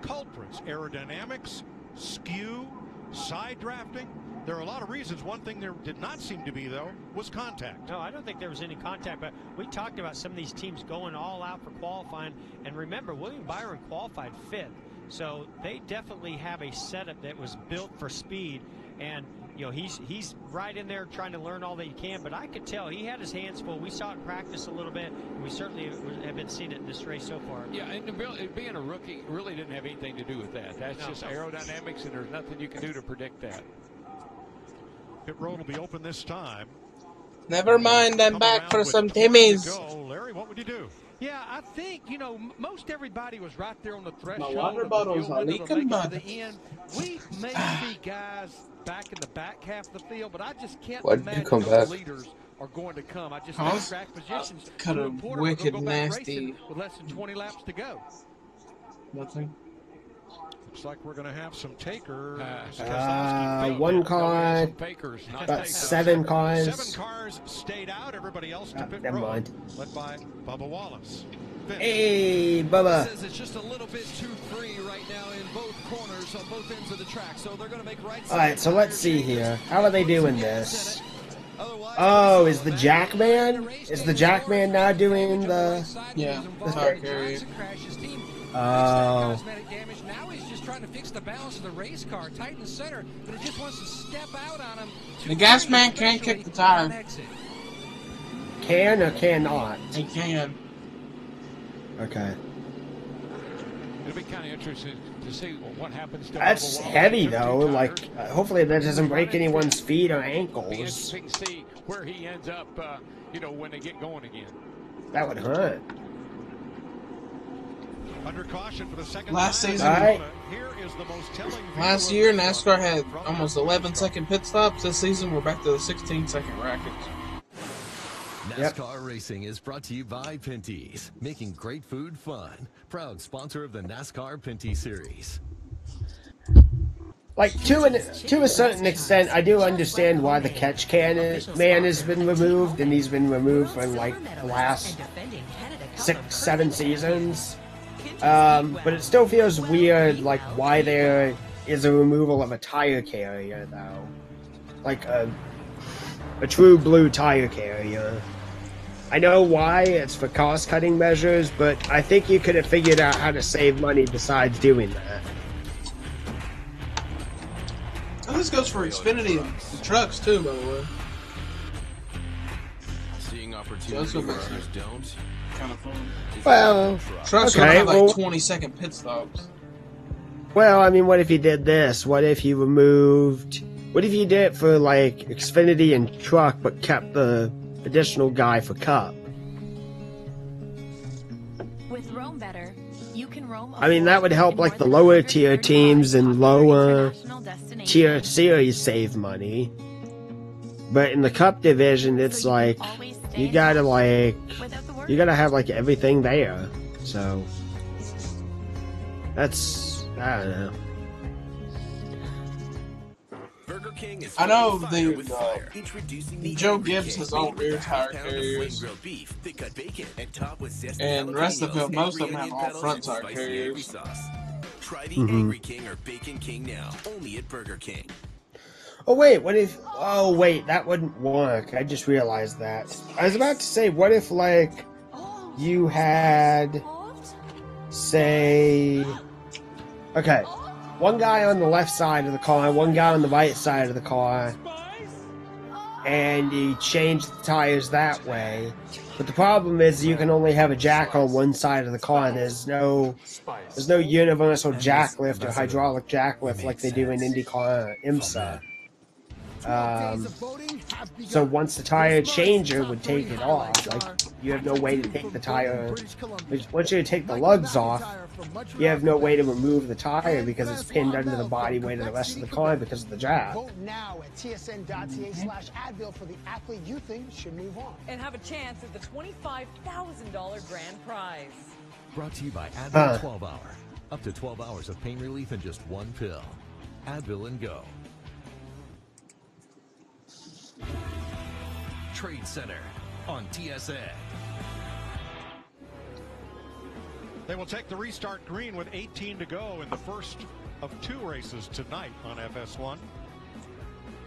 culprits. Aerodynamics, skew, side drafting. There are a lot of reasons. One thing there did not seem to be, though, was contact. No, I don't think there was any contact, but we talked about some of these teams going all out for qualifying. And remember, William Byron qualified 5th. So they definitely have a setup that was built for speed. And you know, he's right in there trying to learn all that he can, but I could tell he had his hands full. We saw it in practice a little bit, and we certainly have been seeing it in this race so far. Yeah, and being a rookie really didn't have anything to do with that. That's just aerodynamics, and there's nothing you can do to predict that. Pit road will be open this time. Never mind, I'm back for some Timmys. Larry, what would you do? Yeah, I think, you know, most everybody was right there on the threshold. My water bottle's on the end. We may see guys back in the back half of the field, but I just can't imagine the leaders are going to come. I just think track positions kind of wicked nasty with less than 20 laps to go. Nothing. Looks like we're going to have some takers. One car, about 7 cars. 7 cars stayed out. Everybody else to pit never road. mind. Led by Bubba Wallace. Hey, Bubba. Says it's just a little bit too free right now in both corners on both ends of the track, so they're going to make right. All right, so let's see here. How are they doing this? Oh, is the Jackman? Is the Jackman now doing the? Yeah, the tire carrier. Oh. Now he's just trying to fix the balance of the race car, tight in center, but it just wants to step out on him. The gas man can't kick the tire. Can or cannot? He can. Okay. It'll be kind of interesting to see what happens. That's heavy though. Like, hopefully that doesn't break anyone's feet or ankles. Be interesting to see where he ends up. You know, when they get going again. That would hurt. Under caution for the second last season, here is the most telling last year NASCAR had almost 11-second pit stops. This season we're back to the 16-second rackets. NASCAR Racing is brought to you by Pinty's, making great food fun. Proud sponsor of the NASCAR Pinty Series. Like, to a certain extent, I do understand why the catch can man has been removed, and he's been removed for like the last 6-7 seasons. But it still feels weird, like, why there is a removal of a tire carrier, though. Like, a true blue tire carrier. I know why, it's for cost-cutting measures, but I think you could have figured out how to save money besides doing that. And this goes for Xfinity and trucks, too, by the way. Seeing opportunity where others don't. Kind of fun. Well, trucks okay, have like 20-second pit stops. Well, I mean, what if you did this? What if you removed... What if you did it for, like, Xfinity and Truck, but kept the additional guy for Cup? With Roam Better, you can roam. I mean, that would help, like, the lower tier teams and lower tier series save money. But in the Cup division, it's like, you gotta, like, you gotta have, like, everything there. So, that's, I don't know. I know Joe Gibbs has all rear tire carriers, and the rest of them, most of them have all front tire carriers. Try the Angry King or Bacon King now, only at Burger King. Oh wait, what if... Oh wait, that wouldn't work. I just realized that. I was about to say, what if, like, you had, say... Okay, one guy on the left side of the car, one guy on the right side of the car, and you change the tires that way. But the problem is you can only have a jack on one side of the car. There's no universal jack lift or hydraulic jack lift like they do in IndyCar or IMSA. So once the tire changer would take it off, like, you have no way to take the tire. Once you take the lugs off, you have no way to remove the tire because it's pinned under the body weight of the rest of the car because of the jack. Vote now at tsn.ca/Advil for the athlete you think should move on. And have a chance at the $25,000 grand prize. Brought to you by Advil 12 Hour. Up to 12 hours of pain relief in just one pill. Advil and Go. Trade Center on TSN. They will take the restart green with 18 to go in the first of 2 races tonight on FS1.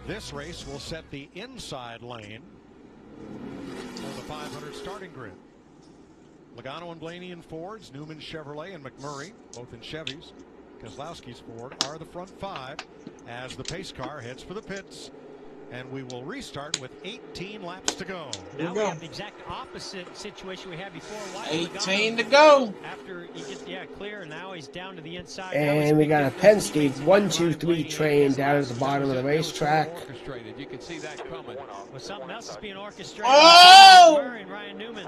This race will set the inside lane for the 500 starting grid. Logano and Blaney in Fords, Newman Chevrolet and McMurray, both in Chevys. Keselowski's Ford are the front 5 as the pace car heads for the pits. And we will restart with 18 laps to go. Now we have the exact opposite situation we had before. 18 to go. After he gets clear, and now he's down to the inside. And we got a Penske 1-2-3 train down at the bottom of the racetrack. You can see that coming. Well, something else is being orchestrated. Oh! And Ryan Newman.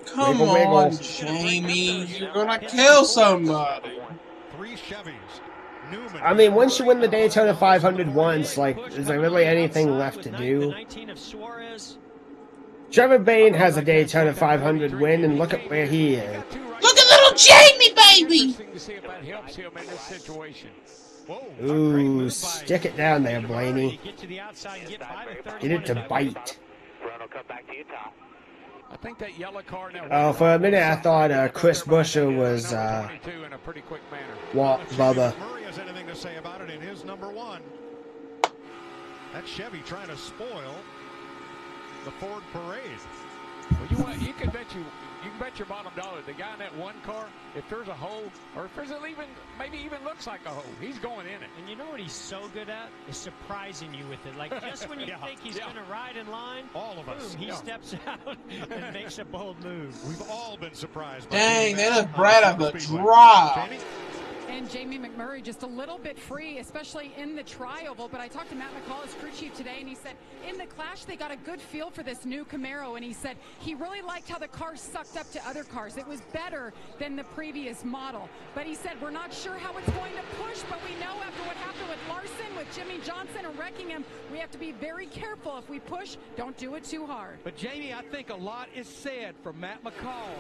Come on, Jamie. You're gonna kill somebody. 3 Chevys. I mean, once you win the Daytona 500 once, like, is there really anything left to do? Trevor Bayne has a Daytona 500 win, and look at where he is. Look at little Jamie, baby! Ooh, stick it down there, Blaney. Get it to bite. I think that yellow car now. Oh, for a minute I thought Chris Buescher was Bubba. Murray has anything to say about it in his number 1. That Chevy trying to spoil the Ford parade. Well, you can bet your bottom dollar the guy in that one car, if there's a hole, or if there's maybe even looks like a hole, he's going in it. And you know what he's so good at? Is surprising you with it. Like, just when you think he's going to ride in line, all of us, boom, he steps out and makes a bold move. We've all been surprised. Dang, they let Brad have a drop. And Jamie McMurray just a little bit free, especially in the tri-oval. But I talked to Matt McCall, his crew chief, today, and he said in the clash they got a good feel for this new Camaro. And he said he really liked how the car sucked up to other cars. It was better than the previous model. But he said we're not sure how it's going to push, but we know after what happened with Larson, with Jimmy Johnson and wrecking him, we have to be very careful. If we push, don't do it too hard. But Jamie, I think a lot is said for Matt McCall.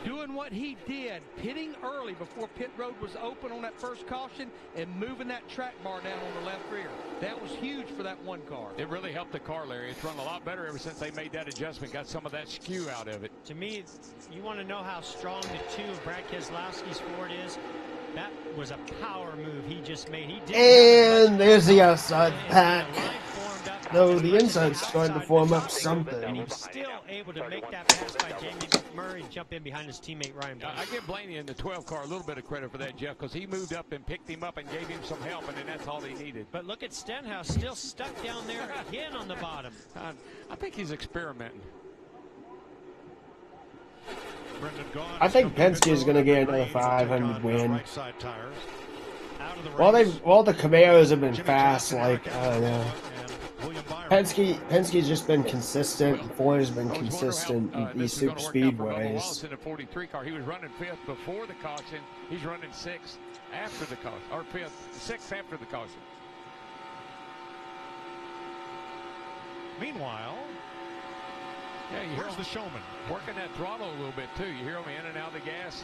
Doing what he did, pitting early before pit road was open on that first caution and moving that track bar down on the left rear. That was huge for that one car. It really helped the car, Larry. It's run a lot better ever since they made that adjustment, got some of that skew out of it. To me, you want to know how strong the 2 of Brad Keselowski's Ford is? That was a power move he just made. And there's the outside pack. No, the inside's starting to form up something. And he's still able to make that pass by Jamie McMurray and jump in behind his teammate Ryan Blaney. I give Blaney in the 12 car a little bit of credit for that, Jeff, because he moved up and picked him up and gave him some help, and then that's all he needed. But look at Stenhouse still stuck down there again on the bottom. I think he's experimenting. I think Penske is going to get another 500 win. Well, the Camaros have been fast. Like, I don't know. Penske's just been consistent. Ford has been consistent in these super speedways. In the 43 car, he was running 5th before the caution. He's running 6th after the caution, or 6th after the caution. Meanwhile, here's the showman working that throttle a little bit too. You hear him in and out of the gas.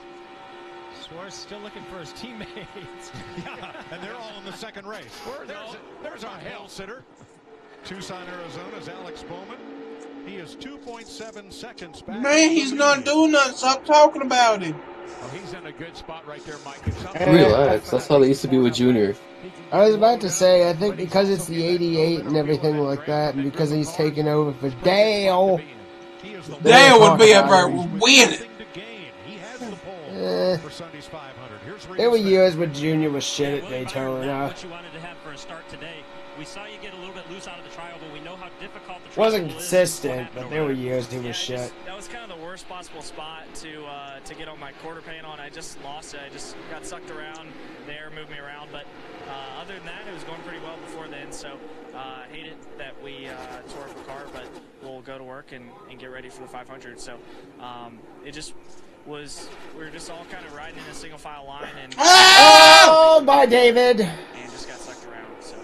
Suarez still looking for his teammates. Yeah, and they're all in the second race. There's our hell sitter. Tucson, Arizona's Alex Bowman. He is 2.7 seconds back. Man, he's not doing nothing. Stop talking about him. Oh, he's in a good spot right there, Mike. Relax. That's how they used to be with Junior. I was about to say, I think because it's the 88 and everything like that, and because he's taking over for Dale. Dale would be up there winning. There were years when Junior was shit at Daytona. What you wanted to have for a start today. We saw you get a little bit loose out of the trial, but we know how difficult the trial Wasn't consistent, but there were years he was shit. That was kind of the worst possible spot to get on my quarter panel, and I just lost it. I just got sucked around. The air moved me around, but other than that, it was going pretty well before then. So I hate it that we tore up the car, but we'll go to work and get ready for the 500. So it just was, we were just all kind of riding in a single file line, and oh, bye, David. And just got sucked around. So.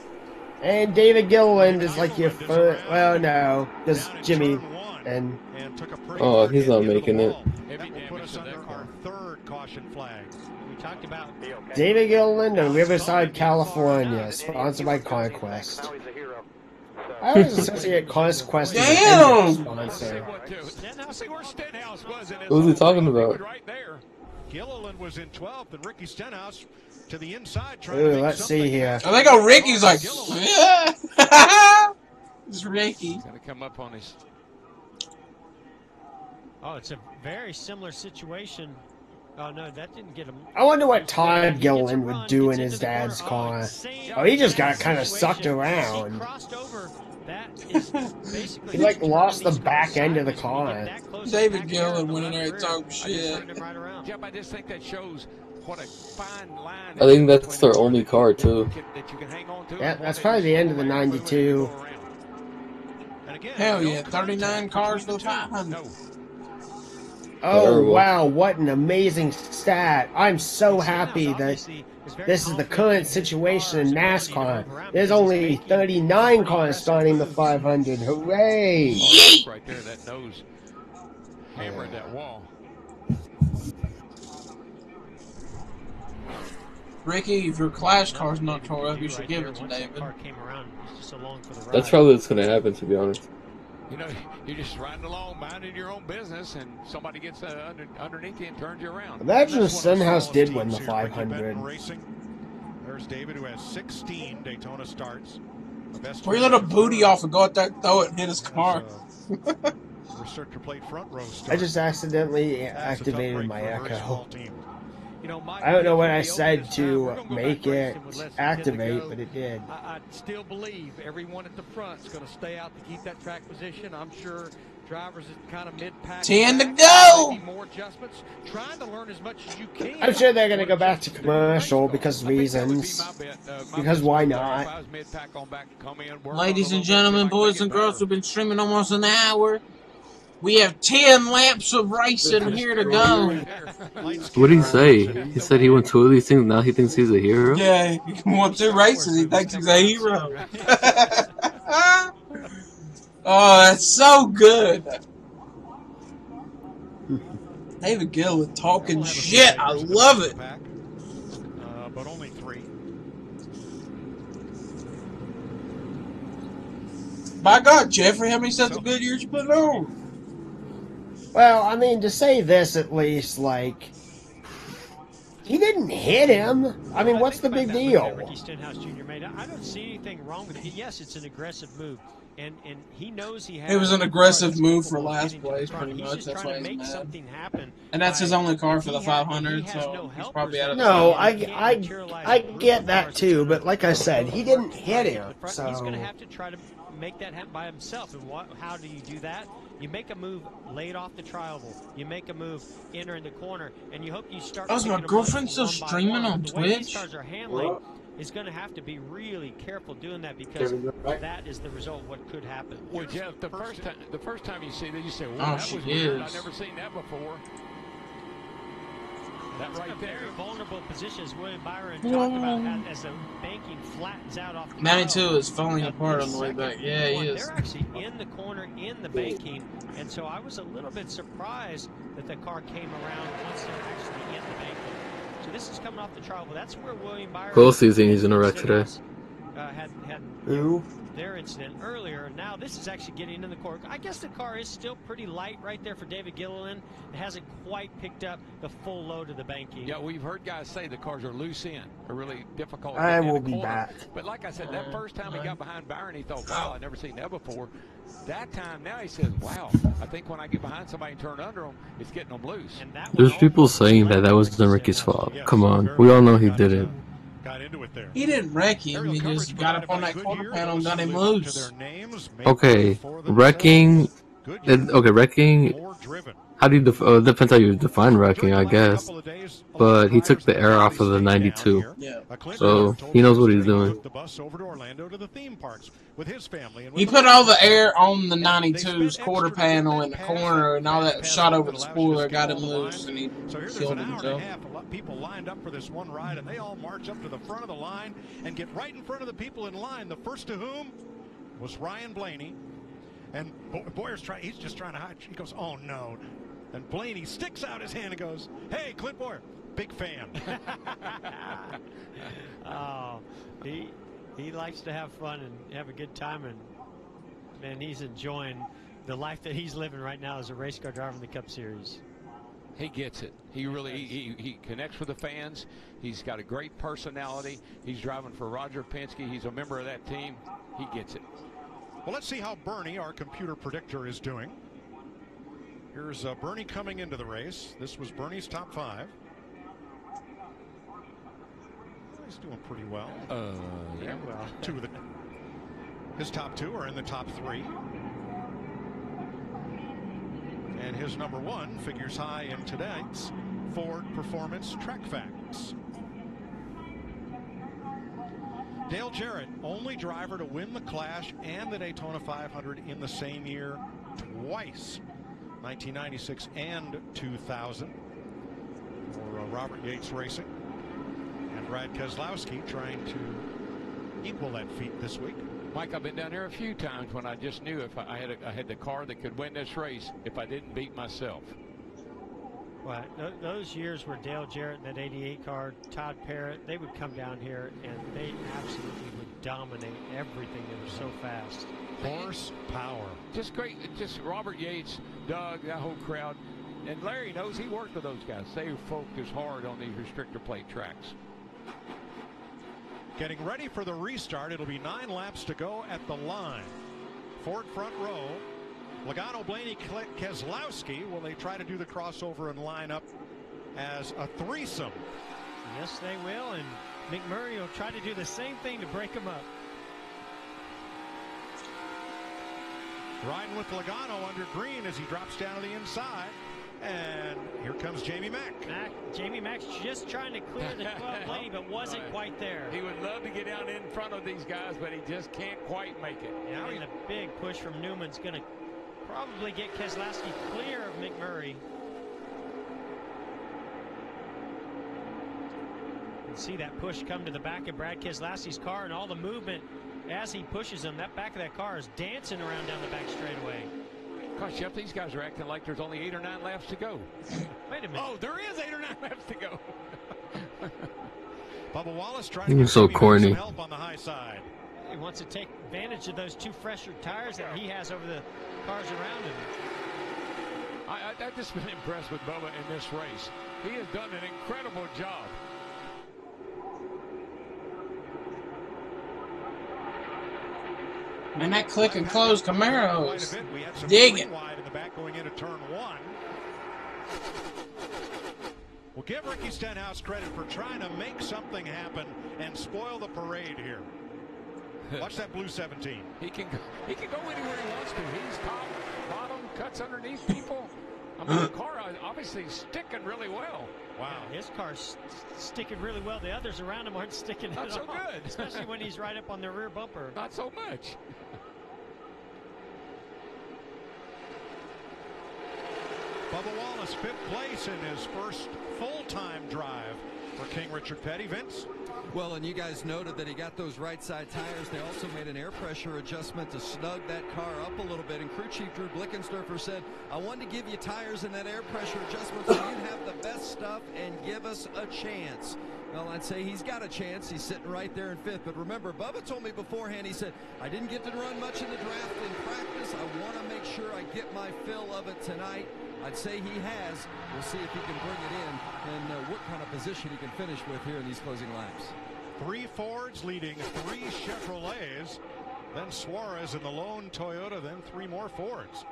And David Gilliland is like your first. Well, no, because Jimmy and. Oh, he's not making it. We talked about David Gilliland of Riverside, California, sponsored by Conquest. I always associate Conquest as a sponsor. What was he talking about? Gilliland was in 12th, and Ricky Stenhouse to the inside. Ooh, let's see here. I think Ricky's like, yeah. It's Ricky. He's gonna come up on his. Oh, it's a very similar situation. Oh no, that didn't get him. I wonder what Todd Gilliland would do in his dad's car. Oh, he just got kind of sucked around. He like lost the back end of the car. David Gilliland went in there and talked shit. Jeff, I just think that shows what a fine line. I think that's their only car too. Yeah, that's probably the end of the 92. Hell yeah, 39 cars for the 500. Oh, wow, what an amazing stat. I'm so happy that this is the current situation in NASCAR. There's only 39 cars starting the 500. Hooray! Right there, that nose hammered that wall. Ricky, if your Clash car's not tore up, you should give it to David. That's probably what's going to happen, to be honest. You know, you're just riding along, minding your own business, and somebody gets underneath you and turns you around. Imagine if Stenhouse did win the 500. There's David, who has 16 Daytona starts. Or you let a booty off and go out there, throw it, and hit his car. Researcher plate front row start. I just accidentally activated my echo. You know, I don't know what I said to make it activate, but it did. I still believe everyone at the front is going to stay out to keep that track position. I'm sure drivers at kind of mid-pack. 10 to go! More adjustments, trying to learn as much as you can. I'm sure they're going to go back to commercial because reasons. Because why not? Ladies and gentlemen, boys and girls, we've been streaming almost an hour. We have 10 laps of racing here to go. What did he say? He said he won 2 of these things, now he thinks he's a hero? Yeah, he won 2 races, he thinks he's a hero. Oh, that's so good. David Gilliland talking shit, I love it. But only 3. By God, Jeffrey, how many sets of good years you putting on? Well, I mean, to say this at least, like, he didn't hit him. I mean, what's the big deal? Ricky Stenhouse Jr. made. I don't see anything wrong with it. Yes, it's an aggressive move, and he knows he has. It was an aggressive move for last place, pretty much. That's why he's mad. And that's his only car for the 500, so he's probably out of the No, I get that too, but like I said, he didn't hit him. So he's going to have to try to make that happen by himself. And how do you do that? You make a move late off the trioval. You make a move entering the corner, and you hope you start. Oh, is my girlfriend still streaming on the way these Twitch? cars are handling is going to have to be really careful doing that, because that is the result of what could happen. Well, Jeff, the first time you see that, you say, "Well, Oh, that she was weird. is. I've never seen that before." That That's right a there. very vulnerable position, as William Byron talked about, as the banking flattens out off the 92 trail. is falling apart on the way Second back. Yeah, he one, is. They're actually in the corner in the banking, and so I was a little bit surprised that the car came around once they're actually in the banking. So this is coming off the trial, but that's where William Byron. Both season he's in a wreck today. Had Who? their incident earlier. Now this is actually getting in the corner. I guess the car is still pretty light right there for David Gilliland. It hasn't quite picked up the full load of the banking. Yeah, we've heard guys say the cars are loose in, are really difficult. I in will the be corner. back. But like I said, that first time he got behind Byron, he thought, "Wow, I've never seen that before." That time, now he says, "Wow, I think when I get behind somebody and turn under them, it's getting them loose." And that There's people saying that wasn't Ricky's fault. Come on, we all know he did it. Got into it there. He didn't wreck him. He just got up on that quarter panel and got him loose. Okay, wrecking. Okay, wrecking. How do you depends how you define wrecking, I guess. But he took the air off of the 92, so he knows what he's doing. He put all the air on the 92's quarter panel in the corner, and all that shot over the spoiler got him loose, and he killed himself. People lined up for this one ride, and they all march up to the front of the line and get right in front of the people in line. The first to whom was Ryan Blaney, and Boyer's he's just trying to hide. He goes, "Oh no!" And Blaney sticks out his hand and goes, "Hey, Clint Boyer, big fan." Oh, he likes to have fun and have a good time, and man, he's enjoying the life that he's living right now as a race car driver in the Cup Series. He gets it. He really he connects with the fans. He's got a great personality. He's driving for Roger Penske. He's a member of that team. He gets it. Well, let's see how Bernie, our computer predictor, is doing. Here's Bernie coming into the race. This was Bernie's top 5. He's doing pretty well. Yeah, well, his top 2 are in the top 3. And his number 1 figures high in tonight's Ford Performance Track Facts. Dale Jarrett, only driver to win the Clash and the Daytona 500 in the same year twice, 1996 and 2000, for Robert Yates Racing. And Brad Keselowski trying to equal that feat this week. Mike, I've been down here a few times when I just knew if I had the car that could win this race if I didn't beat myself. Well, those years where Dale Jarrett in that 88 car, Todd Parrott, they would come down here and they absolutely would dominate everything. They were so fast. Horsepower. Just great. Just Robert Yates, Doug, that whole crowd. And Larry knows he worked with those guys. They focus hard on these restrictor plate tracks. Getting ready for the restart. It'll be 9 laps to go at the line. Ford front row. Logano, Blaney, Keselowski. Will they try to do the crossover and line up as a threesome? Yes, they will. And McMurray will try to do the same thing to break them up. Riding with Logano under green as he drops down to the inside. And here comes Jamie Mack. Jamie Mack's just trying to clear the 12 Blaney, but wasn't quite there. He would love to get down in front of these guys, but he just can't quite make it. Now a big push from Newman's going to probably get Keselowski clear of McMurray. You can see that push come to the back of Brad Keselowski's car, and all the movement as he pushes him. That back of that car is dancing around down the back straightaway. Gosh, Jeff, these guys are acting like there's only 8 or 9 laps to go. Wait a minute. Oh, there is 8 or 9 laps to go. Bubba Wallace trying He to was so get corny. some help on the high side. He wants to take advantage of those 2 fresher tires that he has over the cars around him. I've just been impressed with Bubba in this race. He has done an incredible job. Man, that click and close Camaro is digging. Wide in the back going into turn 1. We'll give Ricky Stenhouse credit for trying to make something happen and spoil the parade here. Watch that blue 17. He can go anywhere he wants to. He's top, bottom, cuts underneath people. I mean, the car obviously sticking really well. Wow, his car's sticking really well. The others around him aren't sticking Not at so all, good. especially when he's right up on the rear bumper. Not so much. Bubba Wallace, 5th place in his first full-time drive for King Richard Petty. Vince? Well, and you guys noted that he got those right side tires. They also made an air pressure adjustment to snug that car up a little bit. And crew chief Drew Blickensderfer said, I wanted to give you tires and that air pressure adjustment so you have the best stuff and give us a chance. Well, I'd say he's got a chance. He's sitting right there in 5th. But remember, Bubba told me beforehand, he said, I didn't get to run much in the draft in practice. I want to make sure I get my fill of it tonight. I'd say he has. We'll see if he can bring it in and what kind of position he can finish with here in these closing laps. 3 Fords leading 3 Chevrolets. Then Suarez in the lone Toyota, then 3 more Fords.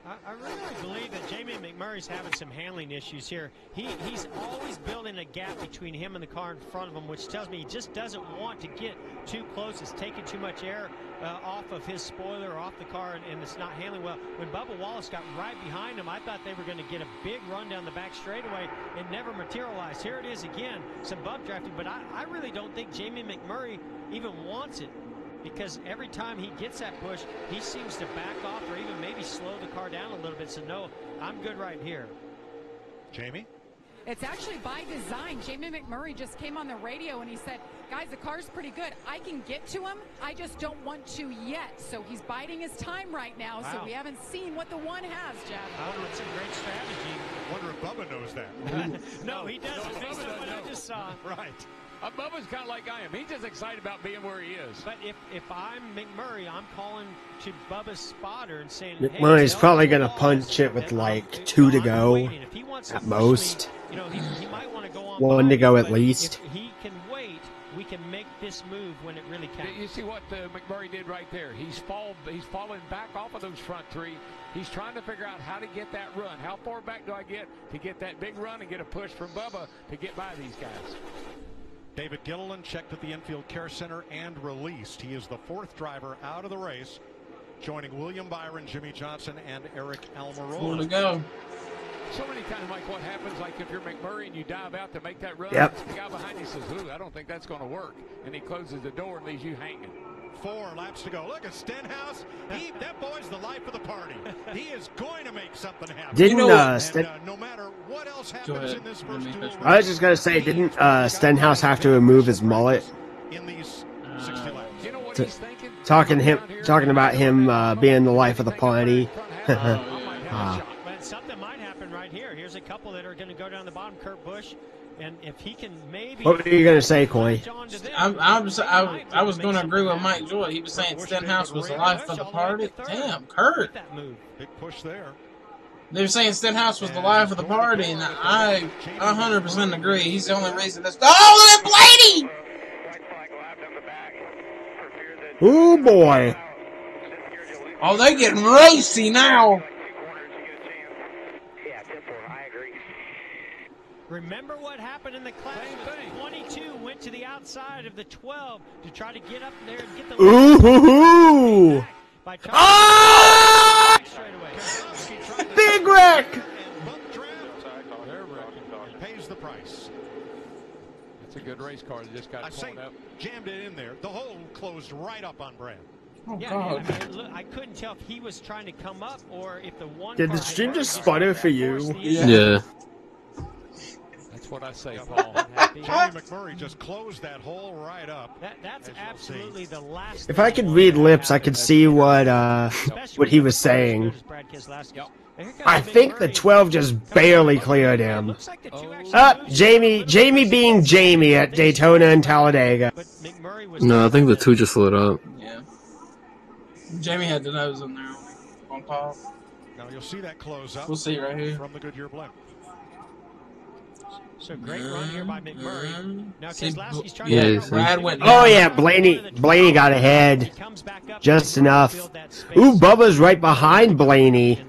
I really believe that Jamie McMurray's having some handling issues here. He's always building a gap between him and the car in front of him, which tells me he just doesn't want to get too close. It's taking too much air off of his spoiler or off the car, and it's not handling well. When Bubba Wallace got right behind him, I thought they were going to get a big run down the back straightaway. It never materialized. Here it is again, some bump drafting, but I really don't think Jamie McMurray even wants it, because every time he gets that push, he seems to back off or even maybe slow the car down a little bit. So, no, I'm good right here. Jamie? It's actually by design. Jamie McMurray just came on the radio and he said, guys, the car's pretty good. I can get to him. I just don't want to yet. So he's biding his time right now. Wow. So we haven't seen what the one has, Jeff. Oh, it's a great strategy. Wonder if Bubba knows that. No, he doesn't. Based on what I just saw. Right. Bubba's kind of like I am. He's just excited about being where he is. But if I'm McMurray, I'm calling to Bubba's spotter and saying, McMurray's probably going to punch it with like 2 to go at most. You know, he might want to go on 1 to go at least. If he can wait, we can make this move when it really counts. You see what McMurray did right there? He's fallen back off of those front 3. He's trying to figure out how to get that run. How far back do I get to get that big run and get a push from Bubba to get by these guys? David Gilliland checked at the infield care center and released. He is the 4th driver out of the race, joining William Byron, Jimmy Johnson, and Eric Almirola. 4 to go. So many times, Mike, what happens, like if you're McMurray and you dive out to make that run, the guy behind you says, ooh, I don't think that's going to work. And he closes the door and leaves you hanging. 4 laps to go. Look at Stenhouse. That boy's the life of the party. He is going to make something happen. Didn't no matter what else happens in this first duel, I was just going to say, didn't Stenhouse have to remove his mullet? In these 60 laps. You know what he's thinking? Talking about him being the life of the party. Something might happen right here. Here's a couple that are going to go down the bottom. Kurt Busch. And if he can maybe... What were you going to say, Coy? I was going to agree with Mike Joy. He was saying Stenhouse was the life of the party. Damn, Kurt. Big push there. They were saying Stenhouse was the life of the party, and I 100% agree. He's the only reason that's... Oh, look at Blaney! Ooh, boy. Oh, they getting racy now. Remember what happened in the class? 22 went to the outside of the 12 to try to get up there and get the... Ooh! Ah! Big wreck! Pays the price. That's a good race car that just got pulled up. Jammed it in there. The hole closed right up on Brad. Oh, yeah, God. I mean, look, I couldn't tell if he was trying to come up or if the one... Did the stream just sputter for you? Yeah. That's what I say, Paul. Jamie McMurray just closed that hole right up. That's absolutely the last... If I could read lips, I could see what he was saying. I think the 12 just barely cleared him. Jamie being Jamie at Daytona and Talladega. No, I think the 2 just lit up. Yeah. Jamie had the nose in there on top. Now you'll see that close up. We'll see right here. From the Goodyear blend. So great run here by McMurray. Now Keselowski's trying to Brad went Oh yeah, Blaney got ahead. Just enough. Ooh, Bubba's right behind Blaney.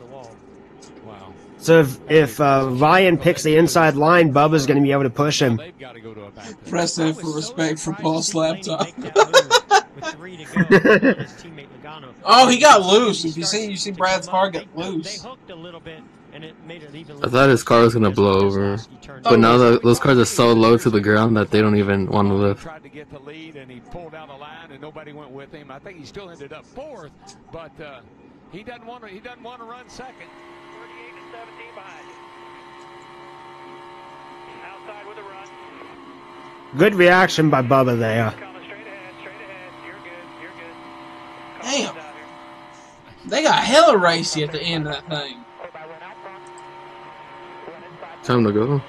Wow. So if Ryan picks the inside line, Bubba's going to be able to push him. Precedent for respect for Paul's laptop. With 3 to go, his teammate Logano Oh, he got loose. If you see Brad's car get loose. They hooked a little bit, and it made it even. I thought his car was gonna blow over, but now those cars are so low to the ground that they don't even want to lift. Tried to get the lead, and he pulled down the line, and nobody went with him. I think he still ended up fourth, but he doesn't want to. He doesn't want to run second. 38 to 17 behind you. Outside with a run. Good reaction by Bubba there. Coming straight ahead, straight ahead. You're good, you're good. Damn. They got hella racy at the end of that thing. Time to go.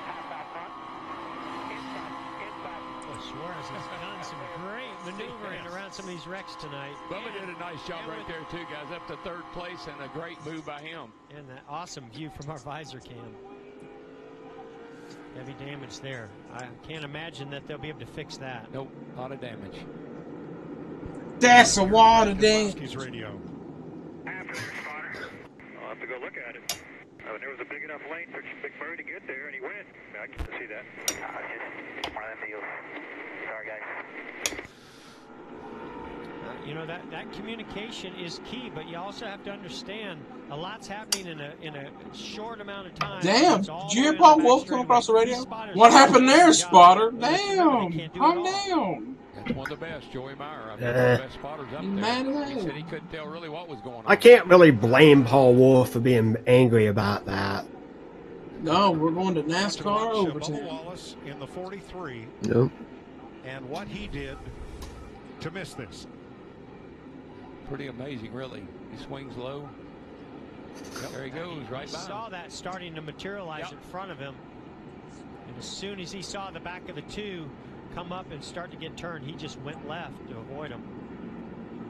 Suarez has done some great maneuvering around some of these wrecks tonight. Bubba did a nice job right there too, guys. Up to third place, and a great move by him. And that awesome view from our visor cam. Heavy damage there. I can't imagine that they'll be able to fix that. Nope, a lot of damage. That's a water damage. Radio. After there, spotter. I'll have to go look at it. There was a big enough lane for Big Murray to get there, and he went. I can see that. Just one of them deals. Sorry, guys. You know, that communication is key, but you also have to understand a lot's happening in a short amount of time. Damn, did you hear Paul Wolf come across the radio? What happened there, spotter? Damn, calm down. That's one of the best, Joey Meyer. I think one of the best spotters up there. He said he couldn't tell really what was going on. I can't really blame Paul Wolf for being angry about that. No, we're going to NASCAR Bubba overtime. Wallace in the 43. Yep. And what he did to miss this. Pretty amazing, really. He swings low. Yep. There he goes, right by him. Saw that starting to materialize in front of him. And as soon as he saw the back of the two come up and start to get turned, he just went left to avoid them.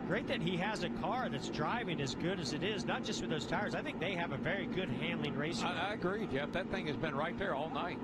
Great that he has a car that's driving as good as it is, not just with those tires. I think they have a very good handling racing. I agree, Jeff. That thing has been right there all night.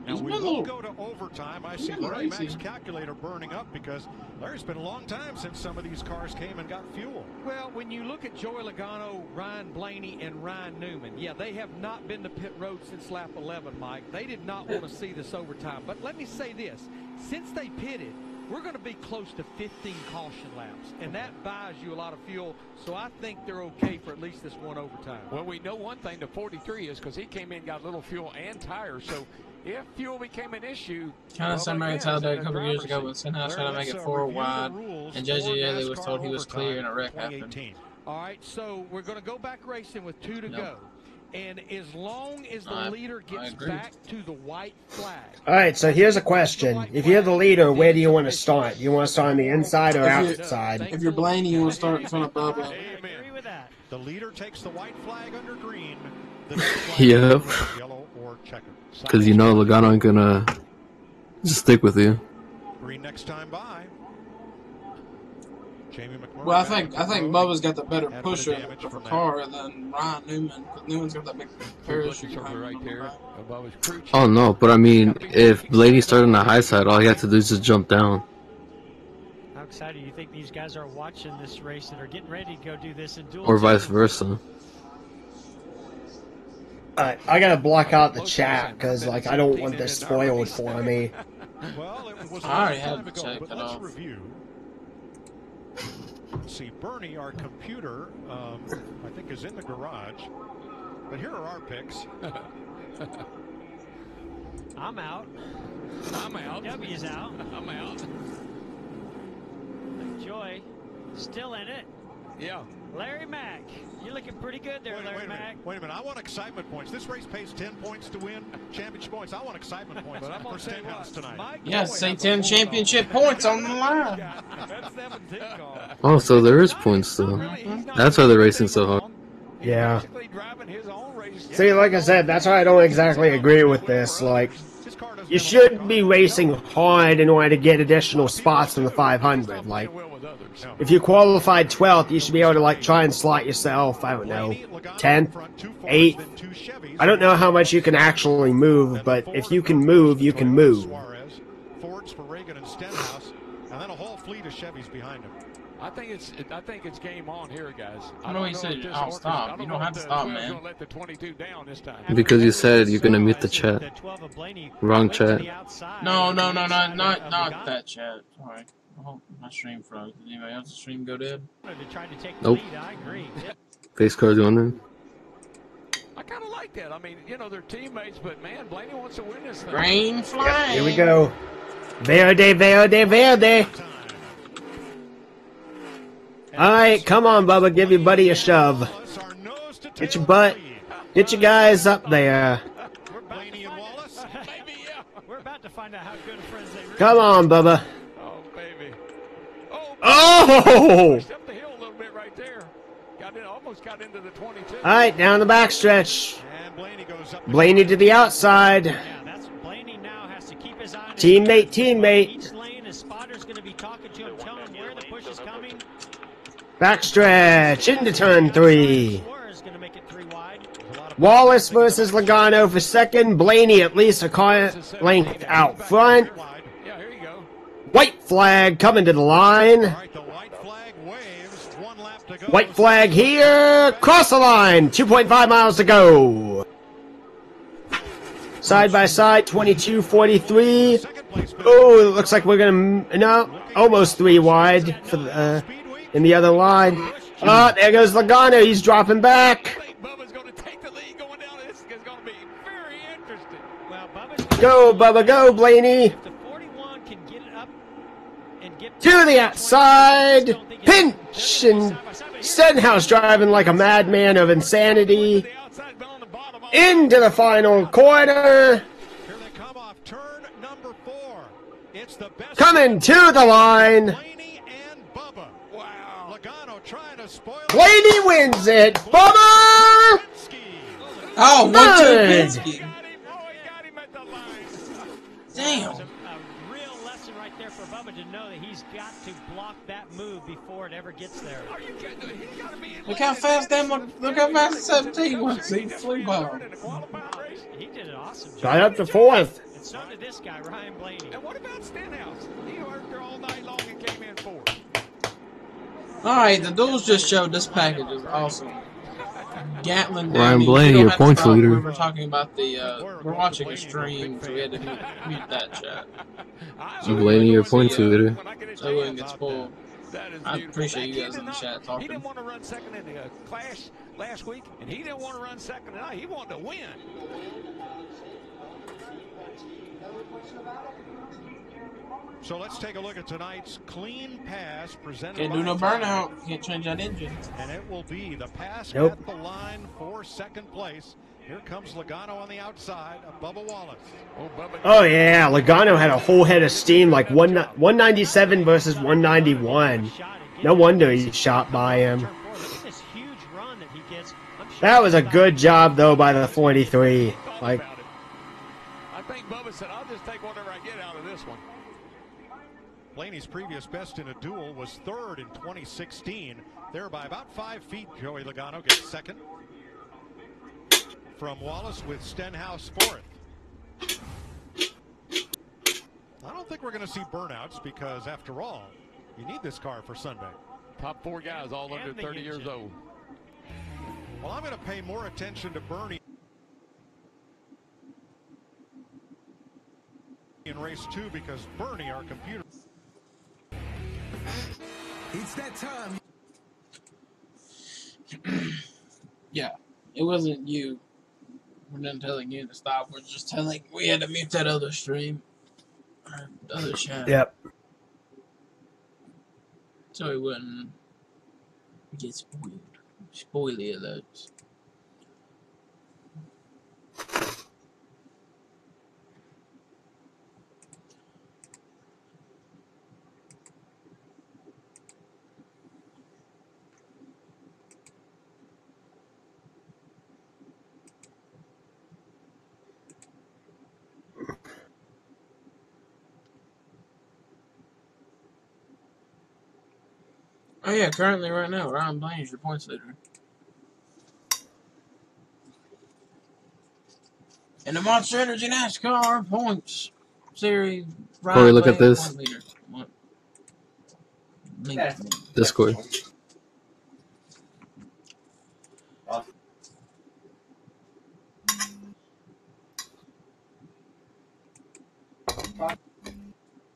And we will go to overtime. I see Larry Mack's calculator burning up because Larry's been a long time since some of these cars came and got fuel. Well, when you look at Joey Logano, Ryan Blaney, and Ryan Newman, yeah, they have not been to pit road since lap 11, Mike. They did not want to see this overtime. But let me say this. Since they pitted, we're going to be close to 15 caution laps, and that buys you a lot of fuel, so I think they're okay for at least this one overtime. Well, we know one thing, the 43 is because he came in, got little fuel and tires, so if fuel became an issue... Kind of similar to Talladega a couple years ago when Stenhouse tried to make it 4 wide, and J.J. Yeley was told he was clear and a wreck happened. All right, so we're going to go back racing with 2 to go. And as long as the leader gets back to the white flag. All right, so here's a question. If you're the leader, where do you want to start? Do you want to start on the inside or outside? If you're Blaney, you want to start in front of Bubba. I agree with that. The leader takes the white flag under green. Yep. Yellow or checker. Because you know Logano ain't gonna just stick with you. Green next time by. Jamie McMurray. Well, I think Bubba's got the better pusher of a car than Ryan Newman. Because Newman's got that big parachute right there. Oh no, but I mean, if Blaney started on the high side, all he had to do is just jump down. How excited do you think these guys are watching this race and are getting ready to go do this in dual? Or vice versa. I gotta block out the chat because, like, I don't want this spoiled for me. Well, it was I already had to check but it let's off. review. Let's see, Bernie, our computer, I think is in the garage. But here are our picks. I'm out. I'm out. W's out. I'm out. Joy, still in it. Yeah. Larry Mack, you're looking pretty good there, Larry Mack. Wait a minute, I want excitement points. This race pays 10 points to win championship points. I want excitement points for Stenhouse tonight. Yeah, say 10 championship points on the line. Oh, so there is points still. That's why they're racing so hard. Yeah. See, like I said, that's why I don't exactly agree with this. Like, you should be racing hard in order to get additional spots in the 500. Like, if you qualified 12th, you should be able to, like, try and slot yourself, I don't know, 10th, 8th. I don't know how much you can actually move, but if you can move, you can move. Fords for Reagan and Stenhouse, and then a whole fleet of Chevys behind him. I think it's game on here, guys. I know he said I'll stop. You don't have to stop, man. Let the 22 down this time. Because you said you're gonna mute the chat. Wrong chat. No, not that chat. Sorry. Oh, my stream froze. Did anybody else's stream go dead? Nope. I agree. Face cards on there. I kind of like that. I mean, you know, they're teammates, but man, Blaney wants to win this thing. Green flag. Here we go. Verde, verde, verde. All right, come on, Bubba. Give your buddy a shove. Get your butt. Get your guys up there. We're about to find out how good of friends they really Come on, Bubba. Oh, baby. Oh! Pushed up the hill a little bit right there. Almost got into the 22. All right, down the backstretch. Blaney to the outside. Teammate, teammate. Backstretch into turn 3. Wallace versus Logano for second. Blaney at least a car length out front. White flag coming to the line. White flag here. Cross the line. 2.5 miles to go. Side by side, 22:43. Oh, it looks like we're gonna almost 3 wide for the, in the other line. Oh, there goes Logano. He's dropping back. Go, Bubba, go, Blaney. To the outside. Pinch, and Stenhouse driving like a madman of insanity. Into the final corner. Coming to the line. Blaney wins it. Bubba! Oh, Good. 1-2 Damn. A real lesson right there for Bubba to know that he's got to block that move before it ever gets there. Look how fast look how fast 17 was. He flew by. He did an awesome job. Got up to 4th. And so did this guy, Ryan Blaney. And what about Stenhouse? He worked there all night long and came in 4th. Alright, the Duels just showed this package is awesome. Gatlin Ryan Danny, Blaney, you don't your have to points talk. leader. We were talking about the, we're watching a stream, so we had to mute that chat. So Blaney, your points leader. So we wouldn't get spoiled. I appreciate you guys in the chat He talking. didn't want to run second in the Clash last week, and he didn't want to run second tonight. He wanted to win. So let's take a look at tonight's clean pass presented Can't by do no Tire. burnout. Can't change that engine. And it will be the pass Nope. at the line for second place. Here comes Logano on the outside of Bubba Wallace. Oh, yeah. Logano had a whole head of steam, like 197 versus 191. No wonder he shot by him. That was a good job, though, by the 43. Like, I think Bubba said, I'll just take whatever I get out of this one. Blaney's previous best in a duel was 3rd in 2016. There by about 5 feet, Joey Logano gets second. From Wallace with Stenhouse 4th. I don't think we're going to see burnouts because, after all, you need this car for Sunday. Top 4 guys all under 30 years old. Well, I'm going to pay more attention to Bernie in race 2 because Bernie, our computer. It's that time. Yeah, it wasn't you. We're not telling you to stop. We're just telling we had to mute that other stream. Or the other chat. yep. So we wouldn't get spoiled. Spoiler alerts. Oh yeah, currently right now, Ryan Blaney is your points leader. And the Monster Energy NASCAR points series, Ryan Corey, look Blaney, at this. point leader. What? Discord.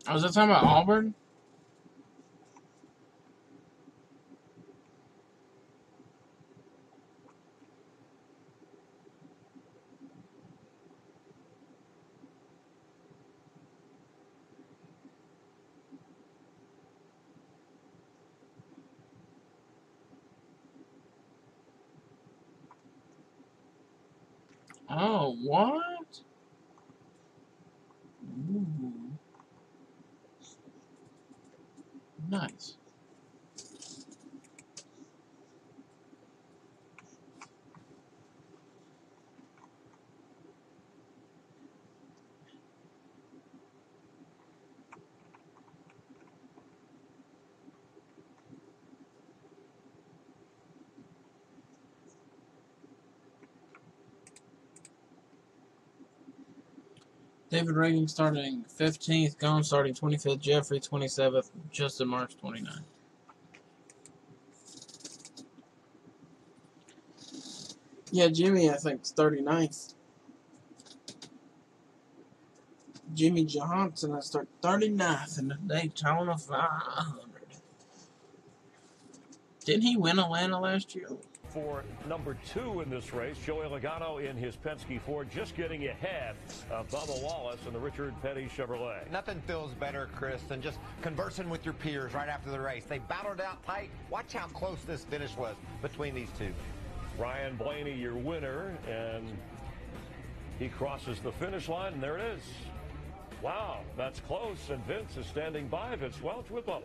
I was talking about Auburn? Oh, what? Ooh. Nice. David Reagan starting 15th, Gone starting 25th, Jeffrey 27th, Justin Marks 29th. Yeah, Jimmy, I think, is 39th. Jimmy Johnson, I start 39th in the Daytona 500. Didn't he win Atlanta last year? For number 2 in this race, Joey Logano in his Penske Ford, just getting ahead of Bubba Wallace in the Richard Petty Chevrolet. Nothing feels better, Chris, than just conversing with your peers right after the race. They battled out tight. Watch how close this finish was between these two. Ryan Blaney, your winner, and he crosses the finish line, and there it is. Wow, that's close, and Vince is standing by. Vince Welch with Bubba.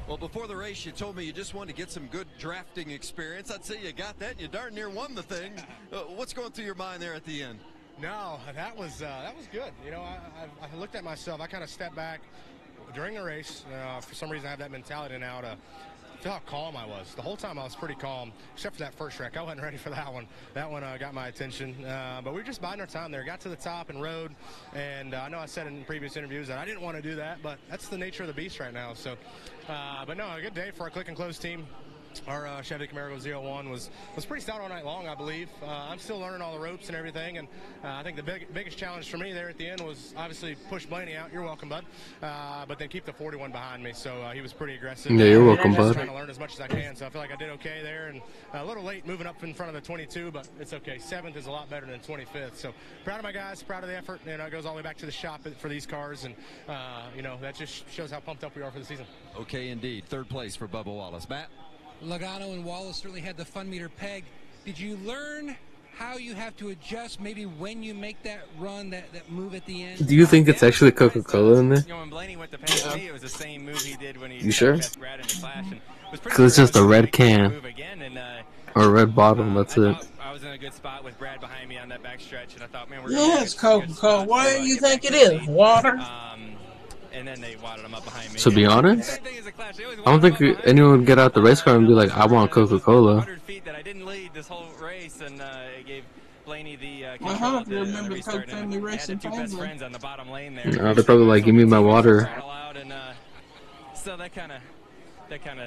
Well, before the race, you told me you just wanted to get some good drafting experience. I'd say you got that, and you darn near won the thing. What's going through your mind there at the end? No, that was good. You know, I looked at myself. I kind of stepped back during the race. For some reason, I have that mentality now to feel how calm I was. The whole time I was pretty calm, except for that first wreck. I wasn't ready for that one. That one got my attention. But we were just biding our time there. Got to the top and rode. And I know I said in previous interviews that I didn't want to do that, but that's the nature of the beast right now. So, but no, a good day for our click and close team. Our Chevy Camaro 01 was pretty stout all night long, I believe. I'm still learning all the ropes and everything, and I think the biggest challenge for me there at the end was obviously push Blaney out. You're welcome, bud. But then keep the 41 behind me, so he was pretty aggressive. Yeah, you're welcome, I'm bud. trying to learn as much as I can, so I feel like I did okay there, and a little late moving up in front of the 22, but it's okay. 7th is a lot better than 25th, so proud of my guys, proud of the effort. You know, it goes all the way back to the shop for these cars, and you know, that just shows how pumped up we are for the season. Okay, indeed. 3rd place for Bubba Wallace. Matt? Logano and Wallace certainly had the fun meter pegged. Did you learn how you have to adjust maybe when you make that run, that move at the end? Do you think it's actually Coca-Cola in there? You know, when Blaney went to pass me, it was the same move he did when he You sure? passed Brad in the clash. And it was pretty Because it's just a red can. move again, and, or a red bottle, that's it. I was in a good spot with Brad behind me on that back stretch, and I thought, man, we're Yeah, it's Coca-Cola. What do you think it is? Water? And then they wadded him up behind me. To be honest, I don't think anyone would get out the race car and be like, I want Coca-Cola. 100 feet that I didn't lead this whole race, and it gave Blaney the control to remember restart. Coke Family And Racing had the two best friends on the bottom lane there. No, they're probably like, give me my water. And, so that kind of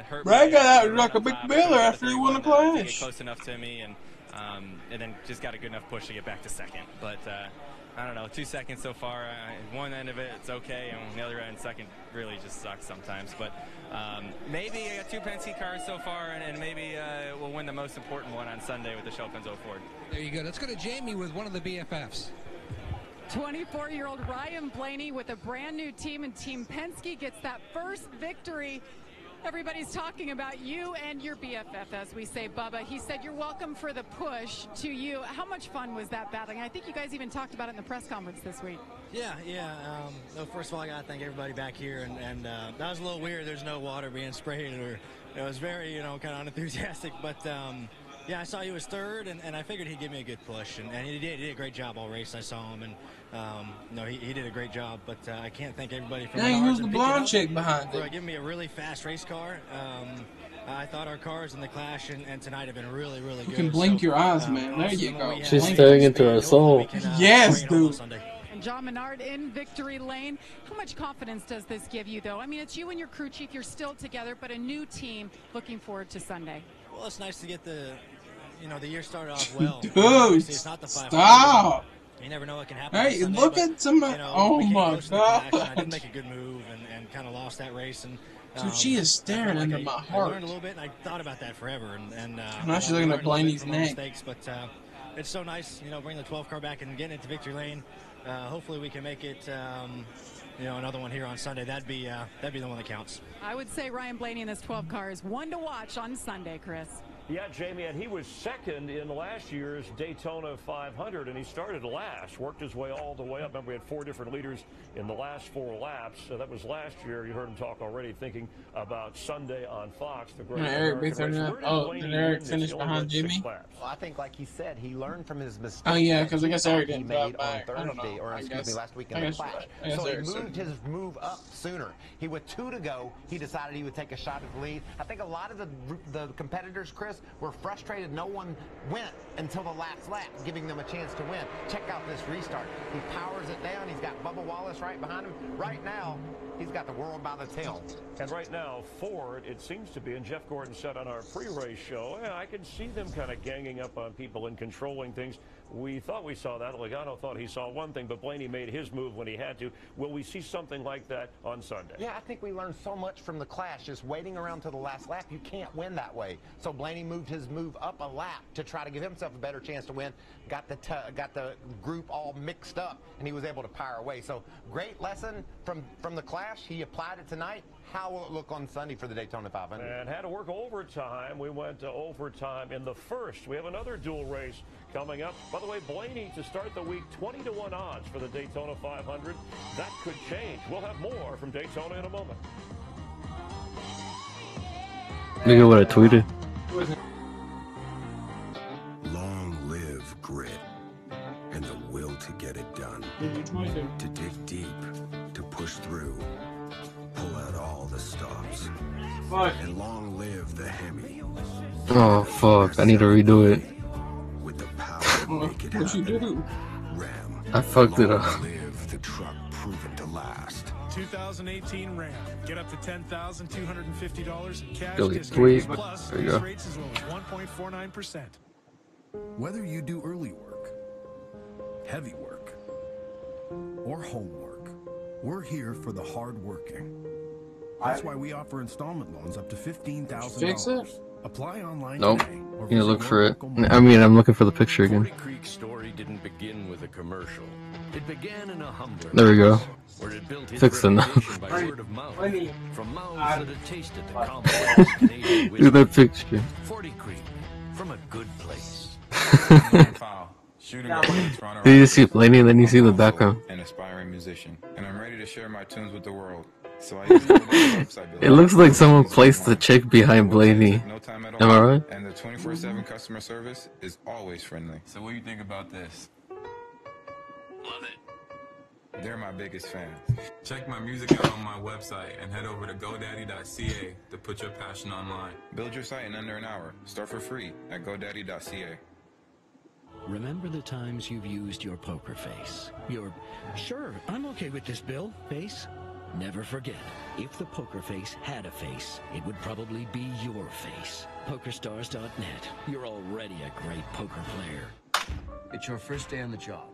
hurt Brad me. got out like a big Miller after he won the To get clash. close enough to me, and then just got a good enough push to get back to 2nd. But I don't know, 2 seconds so far. One end of it, it's okay, and the other end, 2nd, really just sucks sometimes. But maybe I got 2 Penske cars so far, and maybe we'll win the most important one on Sunday with the Shell Penzo Ford. There you go. Let's go to Jamie with one of the BFFs. 24-year-old Ryan Blaney with a brand new team, and Team Penske gets that first victory. Everybody's talking about you and your BFF, as we say, Bubba. He said you're welcome for the push to you. How much fun was that battling? I think you guys even talked about it in the press conference this week. Yeah. No, first of all, I got to thank everybody back here. And that was a little weird. There's no water being sprayed. It was very, kind of unenthusiastic. But, yeah, I saw he was 3rd, and I figured he'd give me a good push. And he did. He did a great job all race. I saw him. And, no, he did a great job. But I can't thank everybody for Dang, who's the blonde chick behind for it? giving me a really fast race car. I thought our cars in the clash and tonight have been really, really good. You can blink your eyes, man. There you go. She's staring into her soul. Yes, dude. And John Menard in victory lane. How much confidence does this give you, though? I mean, it's you and your crew chief. You're still together, but a new team looking forward to Sunday. Well, it's nice to get the year started off well. Dude, it's not the stop. You never know what can happen. Hey, Sunday, look but, at somebody. Oh, my God. I did make a good move and kind of lost that race. And Dude, she is staring into my heart. I learned a little bit, and I thought about that forever. And now she's looking at Blaney's neck. Mistakes, but it's so nice, bring the 12 car back and getting it to victory lane. Hopefully we can make it, another one here on Sunday. That'd be the one that counts. I would say Ryan Blaney in this 12 car is one to watch on Sunday, Chris. Yeah, Jamie, and he was second in last year's Daytona 500, and he started last, worked his way all the way up. Remember, we had 4 different leaders in the last 4 laps. So that was last year. You heard him talk already, thinking about Sunday on Fox, the great Eric American race. Where did Eric finish behind Jimmy? Well, I think, like he said, he learned from his mistakes. Oh yeah, because I guess Eric he didn't made drop on back. Thursday, or excuse me, last week in the Clash. So he moved his move up sooner. He with 2 to go, he decided he would take a shot at the lead. I think a lot of the competitors, Chris, were frustrated. No one went until the last lap, giving them a chance to win. Check out this restart. He powers it down. He's got Bubba Wallace right behind him. Right now, he's got the world by the tail. And right now, Ford, it seems to be, and Jeff Gordon said on our pre-race show, yeah, I can see them kind of ganging up on people and controlling things. We thought we saw that. Logano thought he saw one thing, but Blaney made his move when he had to. Will we see something like that on Sunday? Yeah, I think we learned so much from the Clash. Just waiting around to the last lap, you can't win that way. So Blaney moved his move up a lap to try to give himself a better chance to win. Got the group all mixed up, and he was able to power away. So great lesson from the Clash. He applied it tonight. How will it look on Sunday for the Daytona 500? And had to work overtime. We went to overtime in the first. We have another dual race coming up. By the way, Blaney to start the week, 20-1 odds for the Daytona 500. That could change. We'll have more from Daytona in a moment. Look at what I tweeted. Long live grit and the will to get it done. To dig deep, to push through, pull out all the stops. And long live the Hemi. Oh fuck! I need to redo it. With the power to make it happen. What'd you do? Ram. I fucked it up. Live the truck proven to last. 2018 Ram. Get up to $10,250 in cash Delete discount. tweet. Plus, There you base go. rates as low as 1.49%. Whether you do early work, heavy work, or homework, we're here for the hard-working. That's why we offer installment loans up to $15,000. Fix it? Apply online Nope. today. Or You visit look your for it. local mall. I mean, I'm looking for the picture again. Creek's story didn't begin with a commercial. It began in a humbler There we go. where it built its Fix it now. reputation by word of mouth, from mouths that had tasted the complex Canadian Look at that picture. 40 Creek, from a good place. Did you see Blaney and then you see the background? An aspiring musician, and I'm ready to share my tunes with the world. So I use the website. It looks like someone placed the chick behind Blaney. No time at Am I all. right? And the 24/7 customer service is always friendly. So what do you think about this? Love it. They're my biggest fans. Check my music out on my website and head over to GoDaddy.ca to put your passion online. Build your site in under an hour. Start for free at GoDaddy.ca. Remember the times you've used your poker face. Your, sure, I'm okay with this, Bill, face. Never forget, if the poker face had a face, it would probably be your face. PokerStars.net. You're already a great poker player. It's your first day on the job.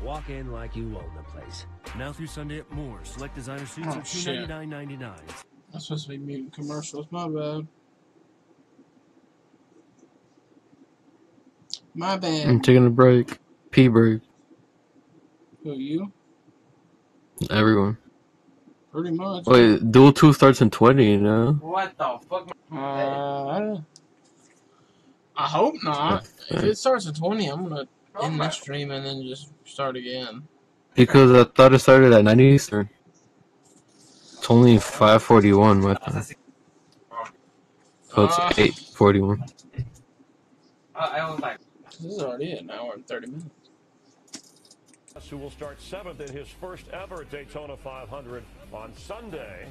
Walk in like you own the place. Now through Sunday at Moore's. Select designer suits Oh, at shit. $299.99. I'm supposed to be muting commercials. My bad. My bad. I'm taking a break. Pee break. Who, you? Everyone. Pretty much. Wait, Duel 2 starts in 20, you know? What the fuck? I hope not. If it starts at 20, I'm gonna end the stream and then just start again. Because I thought it started at 9 Eastern. It's only 5:41 my time. So it's 8:41. This is already an hour and 30 minutes. Who will start 7th in his first ever Daytona 500 on Sunday.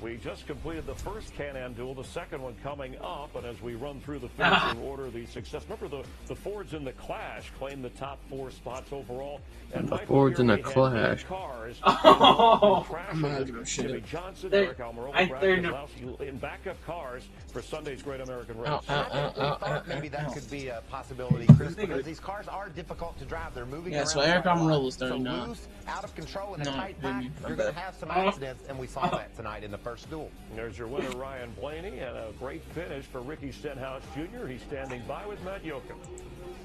We just completed the first Can-Am duel, the second one coming up, and as we run through the finishing order, the success. Remember, the Fords in the Clash claimed the top 4 spots overall. And The Fords in the Clash. Cars. I'm gonna give a shit. Jimmy Johnson, Eric Almirola, Brad Keselowski in backup cars for Sunday's Great American Race. Maybe that could be a possibility, Chris, because these cars are difficult to drive. They're moving Yeah, around. so Eric Almirola's So 39. loose, out of control in a No, tight pack, Jimmy. you're going to have some accidents, and we saw that tonight in the first duel. There's your winner, Ryan Blaney, and a great finish for Ricky Stenhouse Jr. He's standing by with Matt Yoakum.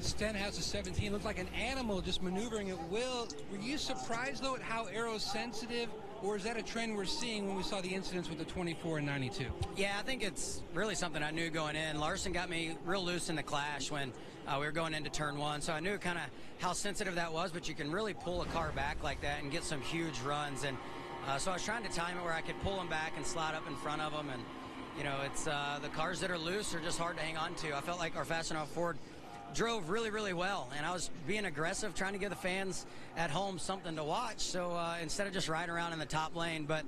Stenhouse is 17, looked like an animal just maneuvering at will. Were you surprised, though, at how aero-sensitive or is that a trend we're seeing when we saw the incidents with the 24 and 92? Yeah, I think it's really something I knew going in. Larson got me real loose in the clash when we were going into turn one, so I knew kind of how sensitive that was, but you can really pull a car back like that and get some huge runs. And so I was trying to time it where I could pull them back and slide up in front of them. And, you know, it's the cars that are loose are just hard to hang on to. I felt like our Fast Enough Ford drove really, really well, and I was being aggressive, trying to give the fans at home something to watch. So instead of just riding around in the top lane, but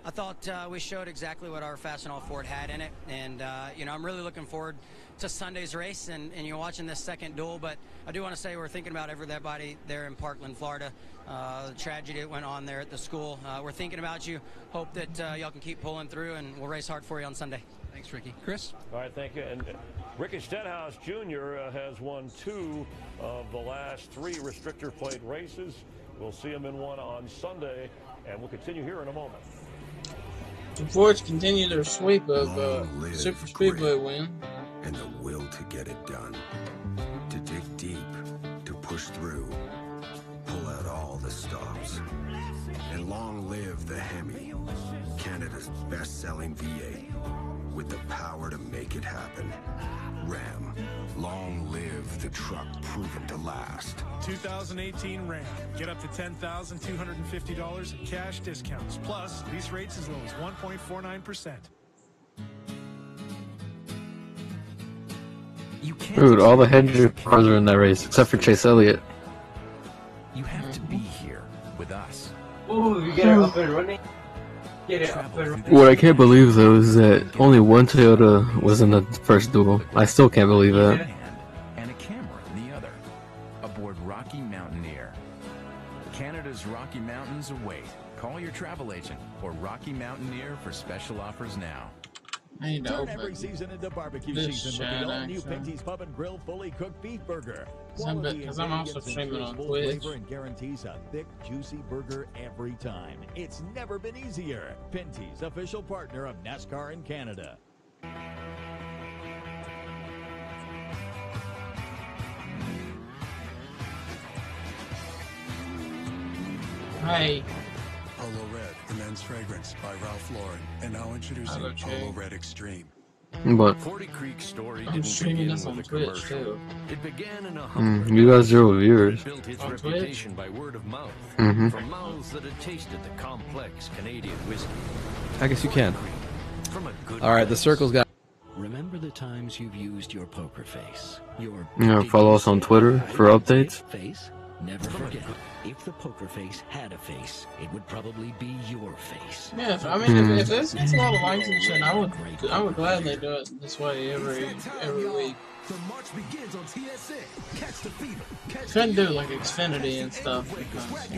I thought we showed exactly what our Fastenal Ford had in it, and you know, I'm really looking forward to Sunday's race and you're watching this second duel. But I do want to say we're thinking about everybody there in Parkland, Florida. The tragedy that went on there at the school. We're thinking about you. Hope that y'all can keep pulling through, and we'll race hard for you on Sunday. Thanks, Ricky. Chris? All right, thank you. And Ricky Stenhouse Jr. Has won 2 of the last 3 restrictor plate races. We'll see him in one on Sunday, and we'll continue here in a moment. The Fords continue their sweep of Super Speedway win. And the will to get it done. To dig deep, to push through, pull out all the stops. And long live the Hemi, Canada's best-selling V8, with the power to make it happen. Ram, long live the truck proven to last. 2018 Ram. Get up to $10,250 in cash discounts, plus lease rates as low as 1.49%. Dude, all the Hendrick cars are in that race, except for Chase Elliott. You have to be here with us. Ooh, you get it up and running? Get it up and running. What I can't believe, though, is that only one Toyota was in the first duel. I still can't believe that. And a camera in the other. Aboard Rocky Mountaineer. Canada's Rocky Mountains await. Call your travel agent or Rocky Mountaineer for special offers now. Turn every season into barbecue season with the all-new Pinty's Pub and Grill fully cooked beef burger. Because I'm also streaming on Twitch. Flavor and guarantees a thick, juicy burger every time. It's never been easier. Pinty's, official partner of NASCAR in Canada. Hey. Polo Red, the men's fragrance by Ralph Lauren, and now introducing Polo Red Extreme. What? 40 Creek story I'm didn't streaming begin this with on a Twitch commercial. too. It began in a You guys are viewers. built its On reputation by word of mouth. Mhm. From mouths that had tasted the complex Canadian whiskey. I guess you can. From a good All right, the circle's got. Remember the times you've used your poker face? Your Follow us on Twitter for updates. face? Never forget. If the poker face had a face, it would probably be your face. Yeah, I mean, if this gets a lot of likes and shit, I would gladly do it this way every week. The march begins on TSN. Catch the fever. Couldn't do like Xfinity and stuff because Because what?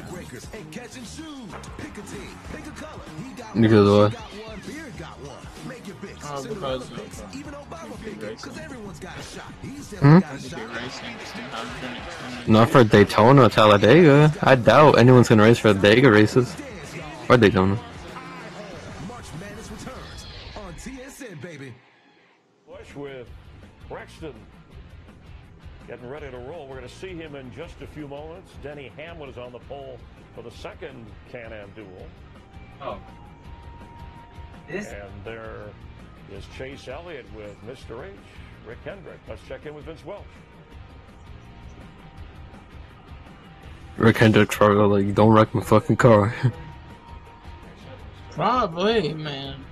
because Not for Daytona or Talladega. I doubt anyone's gonna race for Daytona races. Or Daytona. March Madness returns on TSN, baby. Bush with Brexton getting ready to roll. We're going to see him in just a few moments. Denny Hamlin is on the pole for the second Can-Am duel. Oh. And there is Chase Elliott with Mr. H, Rick Hendrick. Let's check in with Vince Welch. Rick Hendrick's probably like, don't wreck my fucking car. probably, man.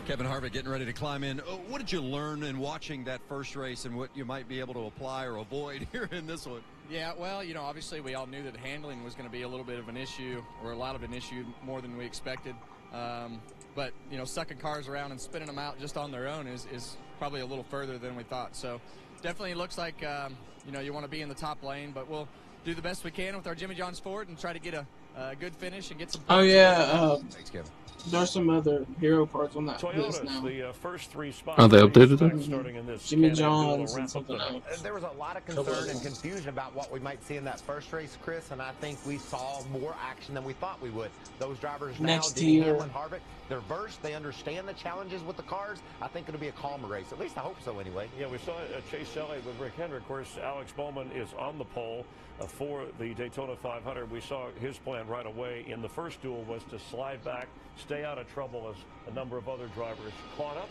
Kevin Harvick getting ready to climb in. What did you learn in watching that first race and what you might be able to apply or avoid here in this one? Yeah, well, you know, obviously we all knew that handling was going to be a little bit of an issue, or a lot of an issue, more than we expected. But, you know, sucking cars around and spinning them out just on their own is probably a little further than we thought. So definitely looks like, you know, you want to be in the top lane, but we'll do the best we can with our Jimmy John's Ford and try to get a good finish and get some points. Oh, yeah. Thanks, Kevin. There's some other hero cards on that list now. The first three spots Oh, they updated it? starting in this Jimmy Can-Am duel Johns to and wrap up something the night. else. There was a lot of concern and confusion about what we might see in that first race, Chris, and I think we saw more action than we thought we would. Those drivers now, Next Denny tier. Hamlin, Harvick, they're versed. They understand the challenges with the cars. I think it'll be a calmer race. At least I hope so anyway. Yeah, we saw Chase Elliott with Rick Hendrick. Of course, Alex Bowman is on the pole for the Daytona 500. We saw his plan right away in the first duel was to slide back, stay out of trouble as a number of other drivers caught up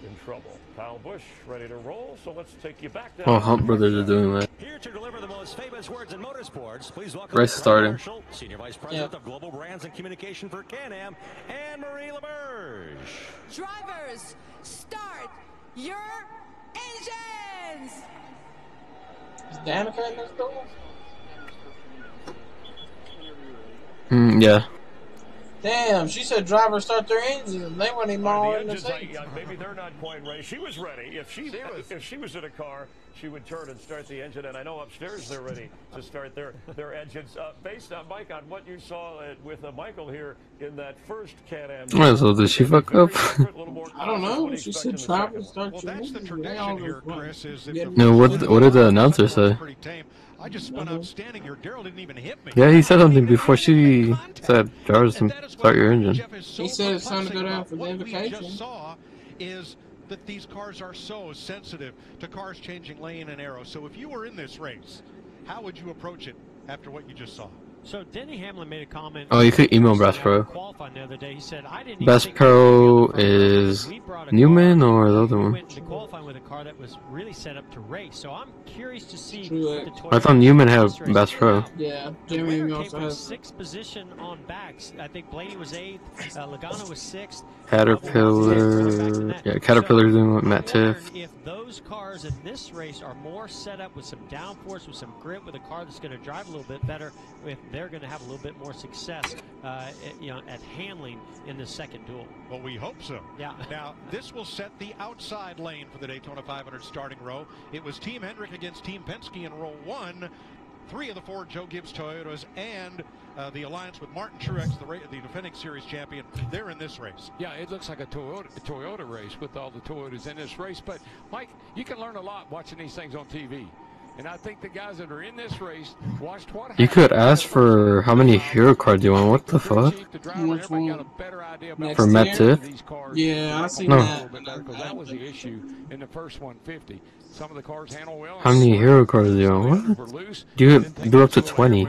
in trouble. Kyle Busch ready to roll, so let's take you back down. Oh, Hunt Brothers are doing that. Here to deliver the most famous words in motorsports, please welcome Race starting. Marshall, Senior Vice President of Global Brands and Communication for Can-Am, and Marie LaBerge. Drivers, start your engines! Is Danica in this duel? Yeah. Damn, she said drivers start their engines and they weren't even all in the seats. Maybe they're not quite ready. She was ready. If she was in a car, she would turn and start the engine. And I know upstairs they're ready to start their engines. Based on Mike, on what you saw with Michael here in that first Can-Am. So did she fuck up? I don't know. She said drivers start your engines. That's the tradition here, Chris. Is if No, what did the announcer say? I just spun outstanding here. Daryl didn't even hit me. Yeah, he said something before she said, "Drivers, start your engine." He said it's time to go down for the invocation. What we just saw is that these cars are so sensitive to cars changing lane and arrow. So if you were in this race, how would you approach it after what you just saw? So Denny Hamlin made a comment. Oh, you could email Bass Pro. Qualifying the other day. He said, I didn't Bass Pro is Newman or the other one? went to qualifying with a car that was really set up to race. So I'm curious to see what the Toyota I thought Newman had Bass Pro. Yeah, the Jimmy winner also came from has. 6th position on backs. I think Blaney was 8th. Logano was 6th. Caterpillar. Yeah, Caterpillar's doing with Matt Tiff. If those cars in this race are more set up with some downforce, with some grip, with a car that's going to drive a little bit better, if they're going to have a little bit more success, at handling in the second duel. Well, we hope so. Yeah. Now, this will set the outside lane for the Daytona 500 starting row. It was Team Hendrick against Team Penske in row 1. 3 of the 4 Joe Gibbs Toyotas and the alliance with Martin Truex, the defending series champion, they're in this race. Yeah, it looks like a Toyota race with all the Toyotas in this race. But, Mike, you can learn a lot watching these things on TV. And I think the guys that are in this race watched what happened. You could ask for how many hero cards you want. What the fuck? Which one? For Matt Tiff? Yeah, I see No. that. That was the issue in the first 150. Some of the cars handle well. How many hero cards do you want? What? You could do up to 20.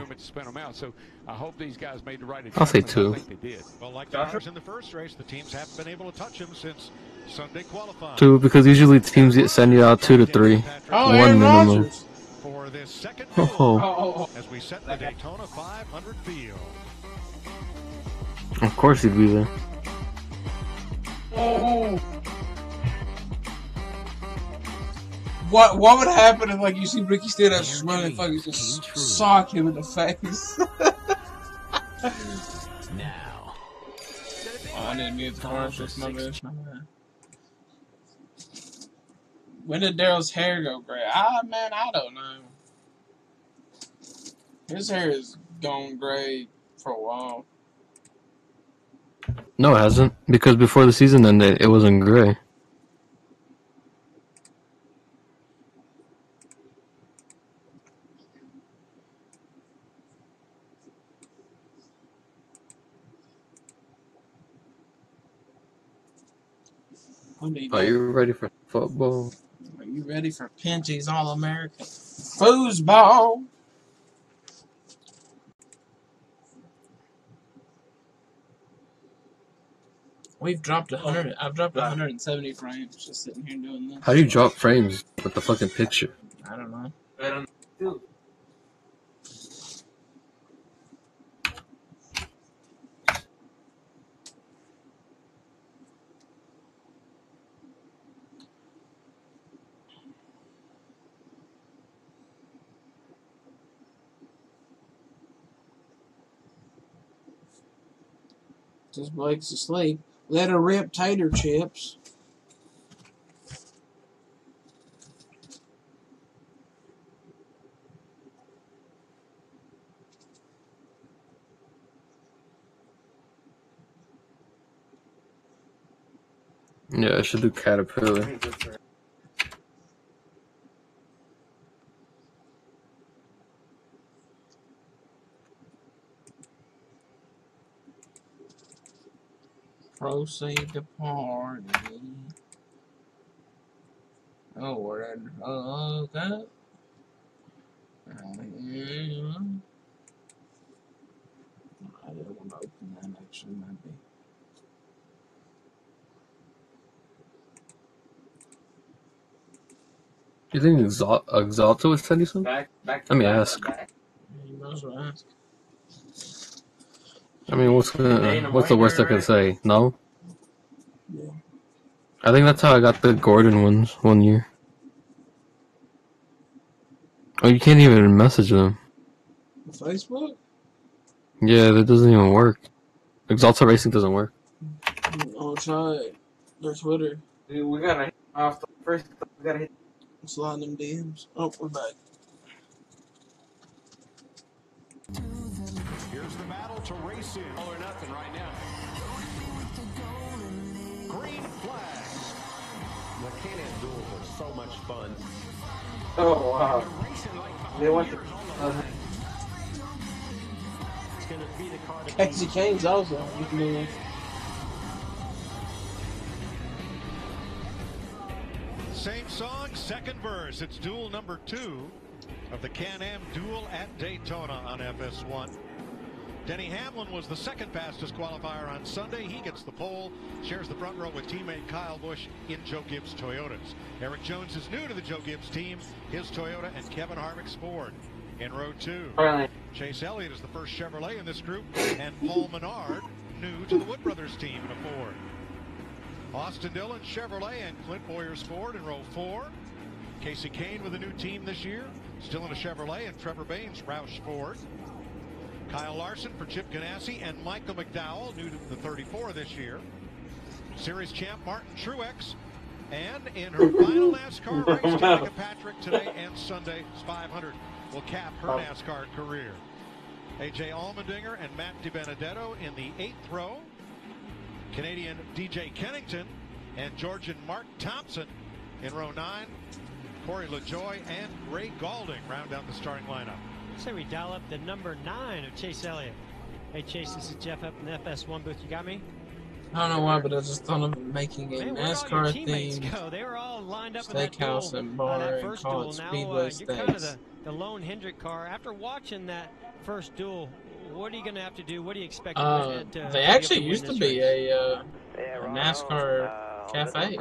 So I hope these guys made the right I'll say adjustments. 2. I think they did. Well, like the cars in the first race, the teams haven't been able to touch him since Sunday qualifying. 2, because usually teams send you out 2 to 3. Oh, 1 Aaron minimum. Rodgers. For this second Oh. as we set the Daytona 500 field. Of course he'd be there. Oh. What would happen if like you see Ricky Stenhouse just running fucking just sock him in the face? Now. Oh, I didn't mute the commercials. My bad. When did Daryl's hair go gray? Man, I don't know. His hair is gone gray for a while. No, it hasn't. Because before the season ended, it wasn't gray. Are you ready for football? Are you ready for Pinchy's All-American Foosball? We've dropped 100. I've dropped 170 frames just sitting here doing this. How do you drop frames with the fucking picture? I don't know. Just Blake's asleep. Let her rip tater chips. Yeah, I should do Caterpillar. Proceed to party. Oh, we're at hook up. I didn't want to open that actually, maybe. You think Exalta would send you some? Let me ask. You might as well ask. I mean, what's the worst I could say? No? Yeah. I think that's how I got the Gordon ones one year. Oh, you can't even message them. Facebook? Yeah, that doesn't even work. Exalta Racing doesn't work. I'll try their Twitter. Dude, we gotta hit off the first. We gotta hit. Slide them DMs. Oh, we're back. Here's the battle to race in. All or nothing right now. Green flag. The Can-Am duels are so much fun. Oh wow. They want to. It's going to be the car. Casey Kane's also. You can do that. Same song, second verse. It's duel number 2 of the Can-Am Duel at Daytona on FS1. Denny Hamlin was the second fastest qualifier on Sunday. He gets the pole, shares the front row with teammate Kyle Busch in Joe Gibbs Toyotas. Eric Jones is new to the Joe Gibbs team, his Toyota, and Kevin Harvick's Ford in row 2. Chase Elliott is the first Chevrolet in this group, and Paul Menard, new to the Wood Brothers team in a Ford. Austin Dillon Chevrolet and Clint Boyer's Ford in row 4. Casey Kane with a new team this year, still in a Chevrolet, and Trevor Baines Roush Ford. Kyle Larson for Chip Ganassi and Michael McDowell, new to the 34 this year. Series champ Martin Truex, and in her final NASCAR race, Danica Patrick today and Sunday's 500 will cap her NASCAR career. AJ Allmendinger and Matt DiBenedetto in the 8th row. Canadian DJ Kennington and Georgian Mark Thompson in row 9. Corey LaJoie and Ray Galding round out the starting lineup. Say we dial up the number 9 of Chase Elliott. Hey Chase, this is Jeff up in the FS1 booth. You got me? I don't know why, but I just thought of making a NASCAR theme. They were all lined up steakhouse in and bar that and first call duel. it Now Speedway you're kind of Steaks. the lone Hendrick car. After watching that first duel, what are you going to have to do? What do you expect? They actually used to be a NASCAR cafe.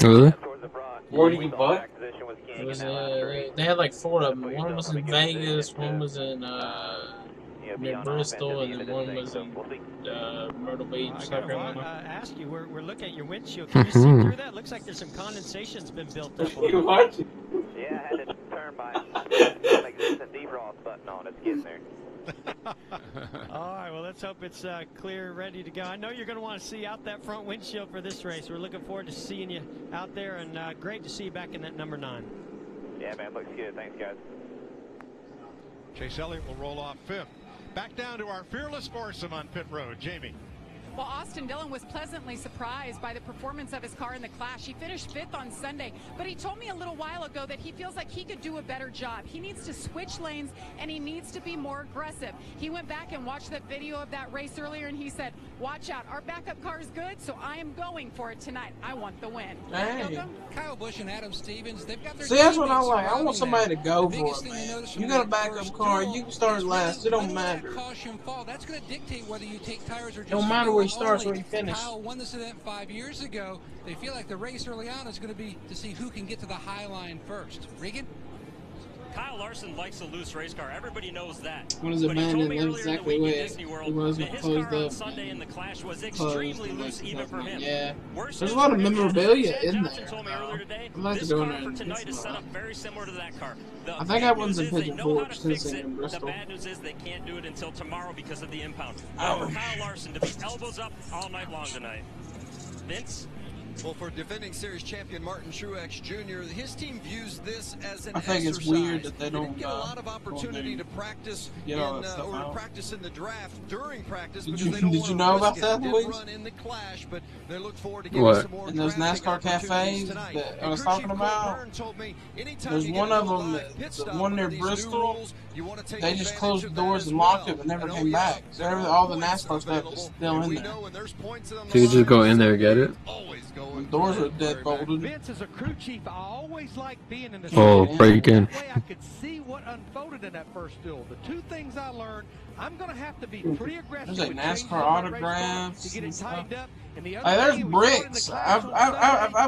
Really? Where do you buy? It was, they had like 4 of them. One was in Vegas, one was in near Bristol, and then one was in Myrtle Beach, South Carolina. Ask you, we're looking at your windshield. Can you see through that? Looks like there's some condensation's been built up. You watch it? Yeah, I had to turn my existing defrost button on. It's getting there. All right, well, let's hope it's clear, ready to go. I know you're going to want to see out that front windshield for this race. We're looking forward to seeing you out there, and great to see you back in that number 9. Yeah, man, looks good. Thanks, guys. Chase Elliott will roll off 5th. Back down to our fearless foursome on pit road. Jamie. Well, Austin Dillon was pleasantly surprised by the performance of his car in the Clash. He finished 5th on Sunday, but he told me a little while ago that he feels like he could do a better job. He needs to switch lanes, and he needs to be more aggressive. He went back and watched that video of that race earlier, and he said, watch out, our backup car is good, so I am going for it tonight. I want the win. Hey. Kyle Busch and Adam Stevens, they've got their See, that's what I like. I want somebody to go for it, man. You got a backup car, you can start last. It don't matter. That's going to dictate whether you take tires or just don't matter where he starts, where he finishes. Kyle won this event 5 years ago. They feel like the race early on is going to be to see who can get to the high line first. Regan? Kyle Larson likes a loose race car. Everybody knows that. When is a man that lives exactly where he was closed up? Sunday in the Clash was extremely loose even for him. Yeah. There's a lot of memorabilia in there. I'd like to go in there and tonight is set up very similar to that car. I think that one's in Pigeon Forge, Tennessee, and The Bristol. bad news is they can't do it until tomorrow because of the impound. For Kyle Larson to be elbows up all night long tonight. Vince? Well, for defending series champion Martin Truex Jr., his team views this as an I think exercise. it's weird that they don't get a lot of opportunity to practice or practice in the draft during practice because they don't did you know about that, Luis? run in the clash, but they look forward to getting some more in those NASCAR cafes that I was talking about? There's one of them, the one near Bristol. They just closed the doors and locked it, but never came back. So all the NASCAR stuff is still in there. So you just go in there and get it? The doors are dead bolted. Vince, as a crew chief, I always liked being in the break in. That way I could see what unfolded in that first duel. The two things I learned, I'm going to have to be pretty aggressive. There's like NASCAR autographs to get it tightened up. And the other there's bricks. I've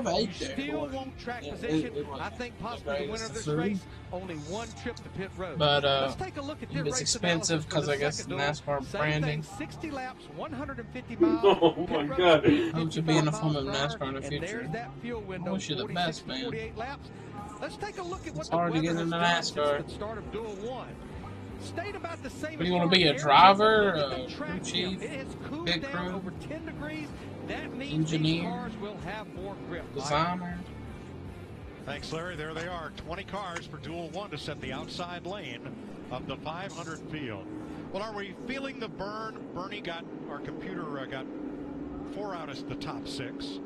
ate there. Still won't track position. I think possibly the winner of this race, only one trip to pit road. But let's take a look at it's expensive because I guess NASCAR branding. 60 laps, 150 miles. Oh my God! I hope to be in a form of NASCAR in the future. I wish you the best, man. Let's take a look at what it's hard to get into NASCAR. At the start of Duel 1. Stayed about the same. What do you want to be, a driver, crew chief, pit crew, over 10 degrees? That means engineer, cars will have more grip. Designer. Thanks, Larry. There they are. 20 cars for Duel 1 to set the outside lane of the 500 field. Well, are we feeling the burn? Bernie our computer got 4 out of the top 6.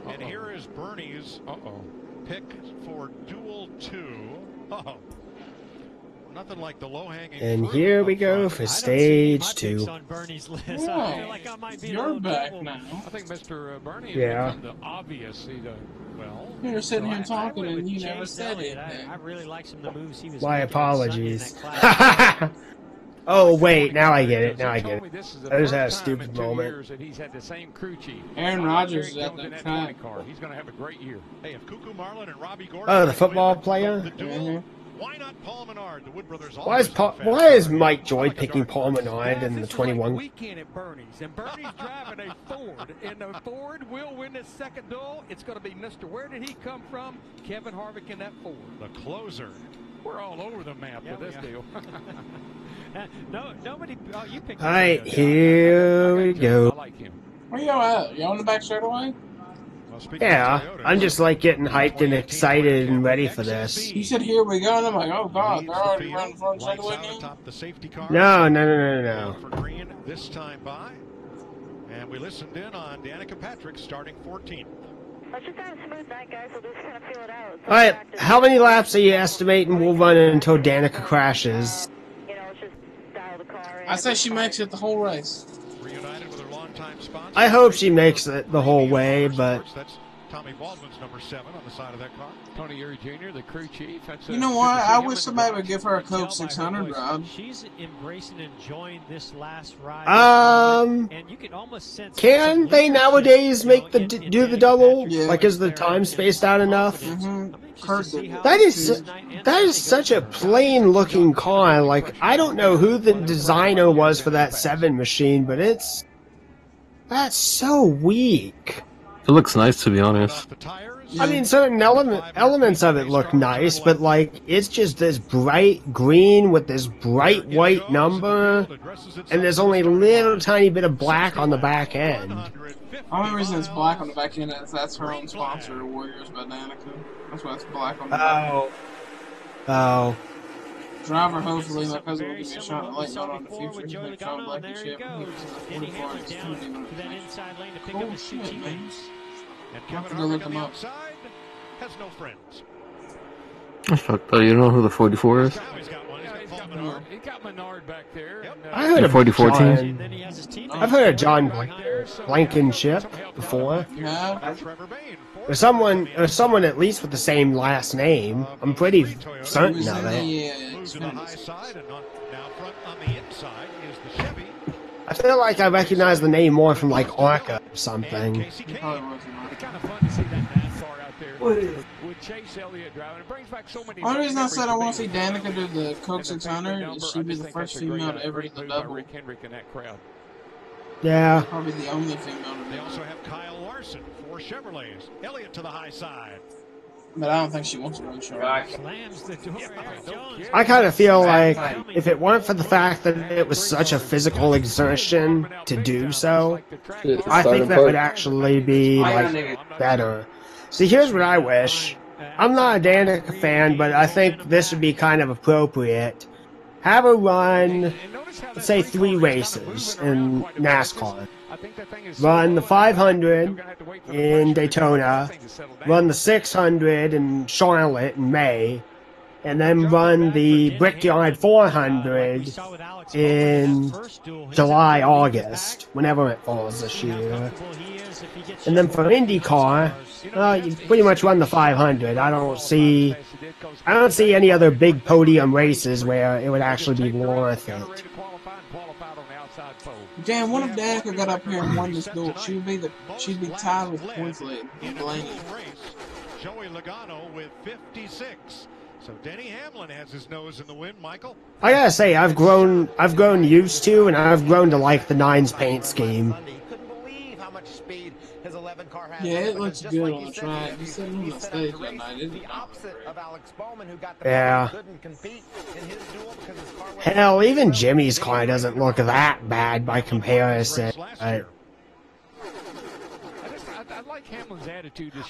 And here is Bernie's pick for Duel 2. Nothing like the low-hanging And here we go for stage 2. On Bernie's list. Yeah. I feel like I might be You're back now. I think Mr. Bernie has become the obvious. You're sitting here talking and you never said it. I really like some of the moves he was My making apologies. Oh, wait, now I get it. Now I get it. I just had a stupid moment. He's had the same crew chief. Aaron Rodgers is at the track. He's going to have a great year. Hey, if Cuckoo Marlin and Robbie Gordon Oh, the football player? Why not Paul Menard, the Wood Brothers? Why is Mike Joy picking Paul Menard in the 21? Weekend at Bernie's, and Bernie's driving a Ford, and the Ford will win this second duel. It's going to be Mr. Where did he come from? Kevin Harvick in that Ford. The closer. We're all over the map with this deal. Nobody. Oh, you picked. All right, here we go. I like him. Where you at? You on the back straightaway? Yeah, I'm just like getting hyped and excited and ready for this. You said here we go, and I'm like, oh God, they're already running front straightaway No. now? No. For green this time by. And we listened in on Danica Patrick starting 14th. Let's just have a smooth night, guys. We'll just kind of feel it out. All right, how many laps are you estimating we'll run until Danica crashes? You know, let's just dial the car in. I say she makes it the whole race. Reunited with her longtime sponsor. I hope she makes it the whole way, but... That's Tommy Baldwin's number 7 on the side of that car. Tony Erie Jr., the crew chief. You know what? I wish somebody would give her a Coke 600 ride. She's embracing and enjoying this last ride. And you can almost sense. Can they nowadays make do the double? Yeah. Like, is the time spaced out enough? That is such a plain looking car. Like, I don't know who the designer was for that 7 machine, but that's so weak. It looks nice, to be honest. I mean, certain elements of it look nice, but like, it's just this bright green with this bright white number, and there's only a little tiny bit of black on the back end. The only reason it's black on the back end is that's her own sponsor, Warriors by Danica. That's why it's black on the back. Oh. Driver, hopefully, my cousin will give me a shot at late on in the future. He's been shot like the shit. Cool shit, man. And Kevin Harvick on the outside has no friends. That's fucked up. You don't know who the 44 is? He got Menard back there. I heard of 4014. I've heard of John Blankenship before. Yeah. There's someone at least with the same last name. I'm pretty certain of it. I feel like I recognize the name more from like Orca or something. It's kind of fun to see that NASCAR out there with Chase Elliott driving. It brings back so many. The only reason I said I want to see Danica do the Coke 600 is she'd be the first female to ever do the double. Rick Hendrick in that crowd. Yeah. Probably the only female to do it. They also have Kyle Larson for Chevrolets. Elliott to the high side. But I don't think she wants to run short. Slams the door. Eric Jones. I kind of feel like if it weren't for the fact that it was such a physical exertion to do so, I think that would actually be like better. See, here's what I wish. I'm not a Danica fan, but I think this would be kind of appropriate. Have her run, let's say 3 races in NASCAR. Run the 500 in Daytona, run the 600 in Charlotte in May, and then run the Brickyard 400 in July, August, whenever it falls this year. And then for IndyCar, you pretty much run the 500. I don't see any other big podium races where it would actually be worth it. Damn, what if Danica got up here and won this duel? She'd be tied with points lead. Blaney. Joey Logano with 56. So Denny Hamlin has his nose in the wind, Michael. I gotta say, I've grown used to, and I've grown to like the Nines paint scheme. Yeah, it looks good on the track. He's sitting on the stage that night, isn't he? Yeah. Hell, even Jimmy's car doesn't look that bad by comparison. I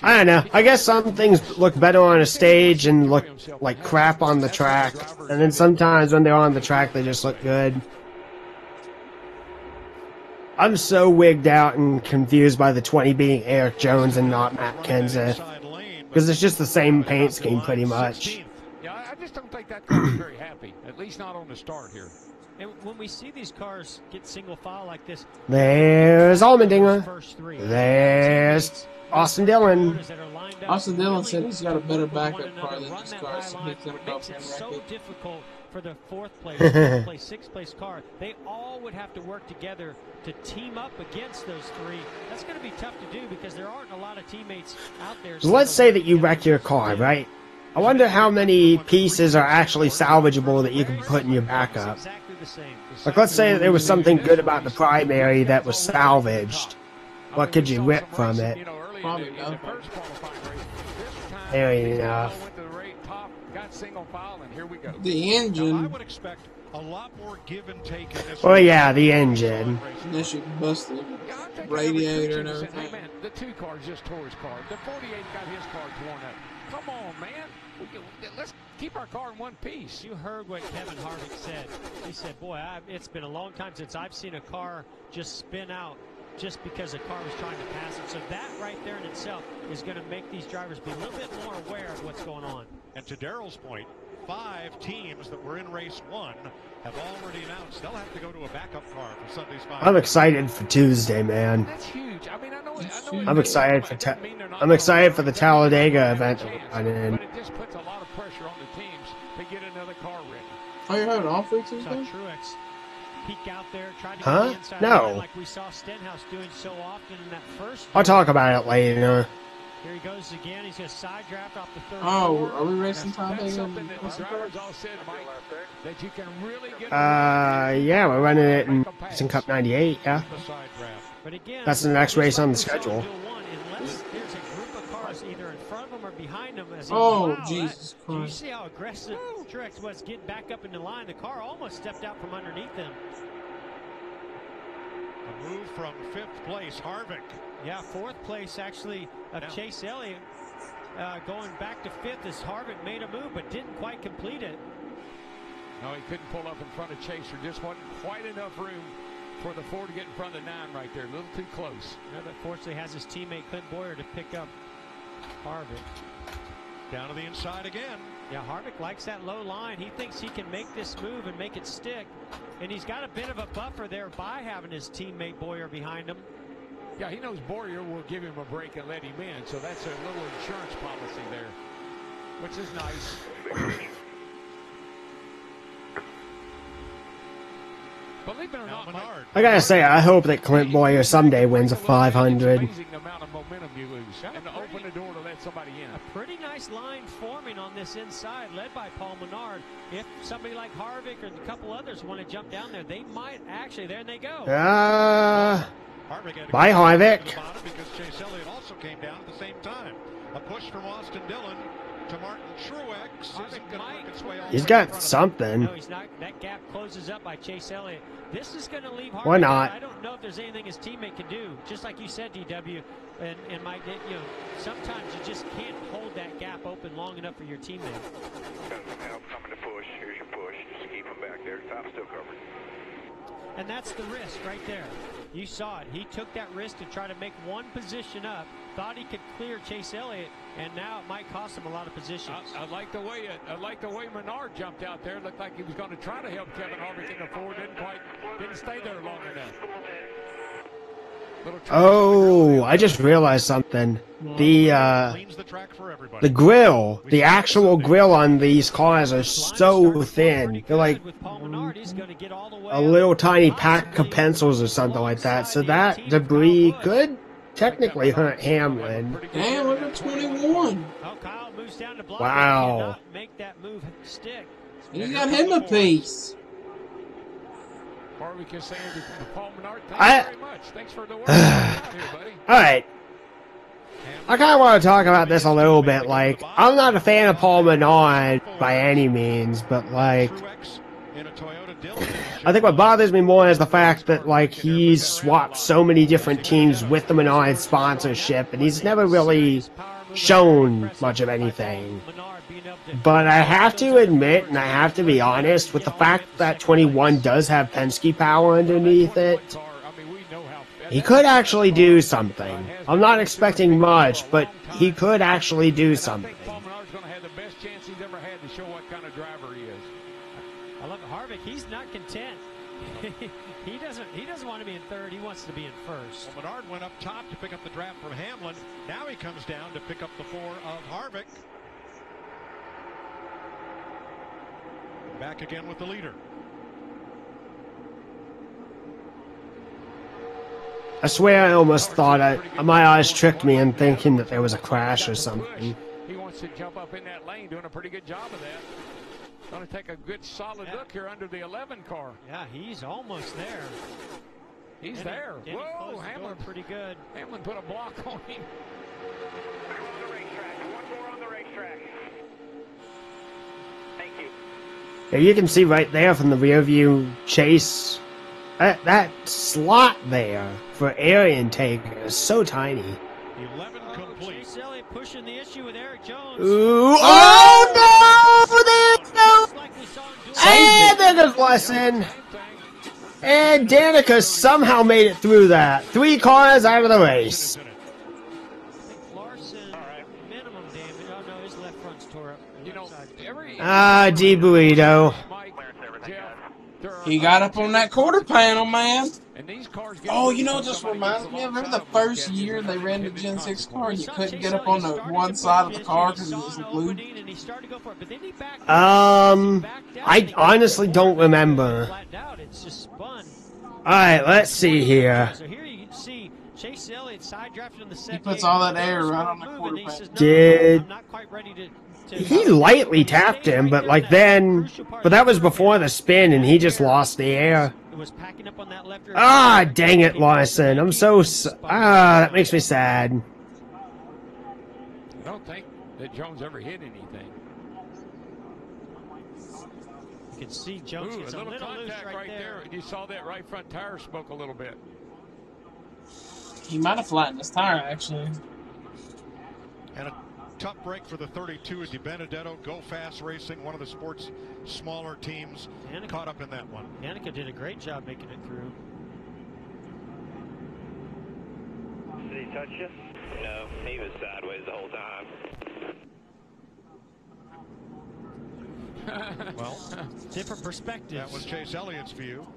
don't know. I guess some things look better on a stage and look like crap on the track. And then sometimes when they're on the track, they just look good. I'm so wigged out and confused by the 20 being Eric Jones and not Matt Kenseth. Because it's just the same paint scheme pretty much. Yeah, I just don't think that car is very happy. At least not on the start here. And when we see these cars get single file like this, There's Allmendinger. There's Austin Dillon. Austin Dillon said he's got a better backup car than this car, so he's going to go for so difficult for the 4th place, 5th place, 6th place car. They all would have to work together to team up against those 3. That's going to be tough to do because there aren't a lot of teammates out there. So let's say that you wreck your car, right? I wonder how many pieces are actually salvageable that you can put in your backup. Like, let's say that there was something good about the primary that was salvaged. What could you rip from it? Probably nothing. Fair enough. The engine. I would expect a lot more give and take in this. Well, yeah, the engine. Unless you bust the radiator and everything. Hey, man, the 2 cars just tore his car. The 48 got his car torn up. Come on, man. Let's keep our car in one piece. You heard what Kevin Harvick said. He said, boy, it's been a long time since I've seen a car just spin out just because a car was trying to pass it. So that right there in itself is going to make these drivers be a little bit more aware of what's going on. And to Darrell's point, 5 teams that were in race 1 have already announced they'll have to go to a backup car for Sunday's final. I'm excited for Tuesday, man. That's huge. I mean, I know I'm excited for the Talladega event to run in. But it just puts a lot of pressure on the teams to get another car ready. Oh, you're having off week Tuesday? Truex peek out there, tried to Huh? get the inside No. line like we saw Stenhouse doing so often in that first. I'll talk about it later. Here he goes again. He's going to side draft off the 3rd. Oh, are we racing Talladega? That's something that the drivers all said, Mike, that you can really get. Yeah, we're running it in Racing Cup 98, yeah. But again, That's the next race on the schedule. Unless there's a group of cars either in front of him or behind him. As he, Oh, wow, Jesus do you Christ. see how aggressive Truex was getting back up in the line? The car almost stepped out from underneath him. A move from 5th place, Harvick. Yeah, 4th place actually of Chase Elliott. Going back to 5th as Harvick made a move but didn't quite complete it. No, he couldn't pull up in front of Chase. There just wasn't quite enough room for the 4 to get in front of the 9 right there. A little too close. Yeah, but fortunately has his teammate Clint Boyer to pick up Harvick. Down to the inside again. Yeah, Harvick likes that low line. He thinks he can make this move and make it stick. And he's got a bit of a buffer there by having his teammate Boyer behind him. Yeah, he knows Boyer will give him a break and let him in. So that's a little insurance policy there, which is nice. Believe it or not, I gotta say, I hope that Clint Boyer someday wins a 500. amazing the amount of momentum you lose and to open the door to let somebody in. A pretty nice line forming on this inside, led by Paul Menard. If somebody like Harvick or a couple others want to jump down there, they might actually. There they go. Bye, Harvick. Because Chase Elliott also came down at the same time. A push from Austin Dillon to Martin Truex isn't going to work its way all He's the way got in front of him. something. No, he's not. That gap closes up by Chase Elliott. This is going to leave Harvick. Why not? I don't know if there's anything his teammate can do. Just like you said, DW, and Mike, you know, sometimes you just can't hold that gap open long enough for your teammate. Now coming to push. Here's your push. Just keep him back there. Top's still covered. And that's the risk right there. You saw it. He took that risk to try to make one position up, thought he could clear Chase Elliott, and now it might cost him a lot of positions. I like the way Menard jumped out there. Looked like he was going to try to help Kevin Harvick in the forward. Didn't stay there long enough. Oh, I just realized something. The grill, the actual grill on these cars are so thin. They're like a little tiny pack of pencils or something like that. So that debris could technically hurt Hamlin. Damn, look at 21. Wow. You got him a piece. Harvick is saying to Paul Menard, thank you very much. Thanks for the work out here, buddy. Alright. I kind of want to talk about this a little bit. Like, I'm not a fan of Paul Menard by any means, but like, I think what bothers me more is the fact that like he's swapped so many different teams with the Menard sponsorship, and he's never really shown much of anything. But I have to admit, and I have to be honest, with the fact that 21 does have Penske power underneath it, he could actually do something. I'm not expecting much, but he could actually do something. Paul Menard's going to have the best chance he's ever had to show what kind of driver he is. I love it. Harvick, he's not content. He doesn't want to be in third. He wants to be in first. Well, Menard went up top to pick up the draft from Hamlin. Now he comes down to pick up the 4 of Harvick. Back again with the leader. I swear I almost thought my eyes tricked me in thinking that there was a crash or something. He wants to jump up in that lane, doing a pretty good job of that. Going to take a good solid look here under the 11 car. Yeah, he's almost there. He's there. Whoa, Hamlin pretty good. Hamlin put a block on him. On the racetrack. One more on the racetrack. Thank you. Yeah, you can see right there from the rear view Chase, that slot there for air intake is so tiny. 11 complete. Chase Elliott pushing the issue with Eric Jones. Ooh, oh no! There's no. And then there's Lesson. And Danica somehow made it through that. 3 cars out of the race. Larson, minimum damage. Oh no, his left front's tore up. You know, D Burrito. He got up on that quarter panel, man. Oh, you know, it just reminds me of, remember the first year they ran the Gen 6 car and you couldn't get up on the one side of the car because it was glued? I honestly don't remember. Alright, let's see here. So here you can see Chase Elliott side drafted on the He second. puts all that air right on the quarter panel. Did he lightly tapped him, but like then, but that was before the spin and he just lost the air. Ah, dang it, Larson. I'm so, that makes me sad. I don't think that Jones ever hit anything. You can see Jones gets a little contact loose right there. You saw that right front tire spoke a little bit. He might have flattened his tire, actually. And a tough break for the 32 Di Benedetto. Go Fast Racing, one of the sport's smaller teams, caught up in that one. Danica did a great job making it through. Did he touch you? No, he was sideways the whole time. Well, different perspective. That was Chase Elliott's view.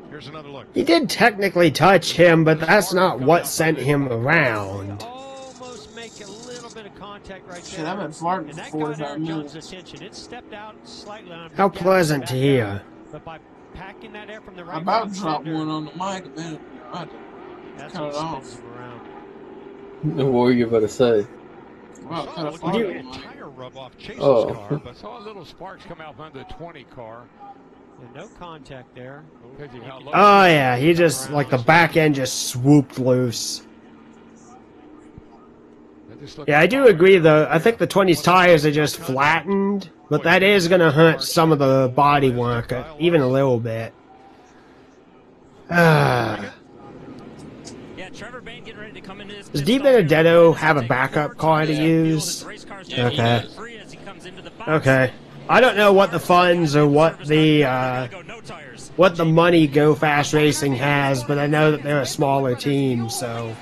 Here's another look. He did technically touch him, but that's not what sent him around. Almost make a little bit of contact right there. Shit, I've been farting for 45 minutes. Attention. It stepped out slightly on How pleasant to hear. But by packing that air from the right, I about dropped one on the mic a minute. That's cut it off. What were you about to say? Well, cut a tire rub off Chase's car, but saw a little sparks come out behind the 20 car. And no contact there. Oh yeah, he just like the back end just swooped loose. Yeah, I do agree though. I think the 20s tires are just flattened, but that is going to hurt some of the body work, even a little bit. Yeah, Trevor Bayne getting ready to come into this. Does Di Benedetto have a backup car to use? Okay. Okay. I don't know what the funds or what the money Go Fast Racing has, but I know that they're a smaller team, so.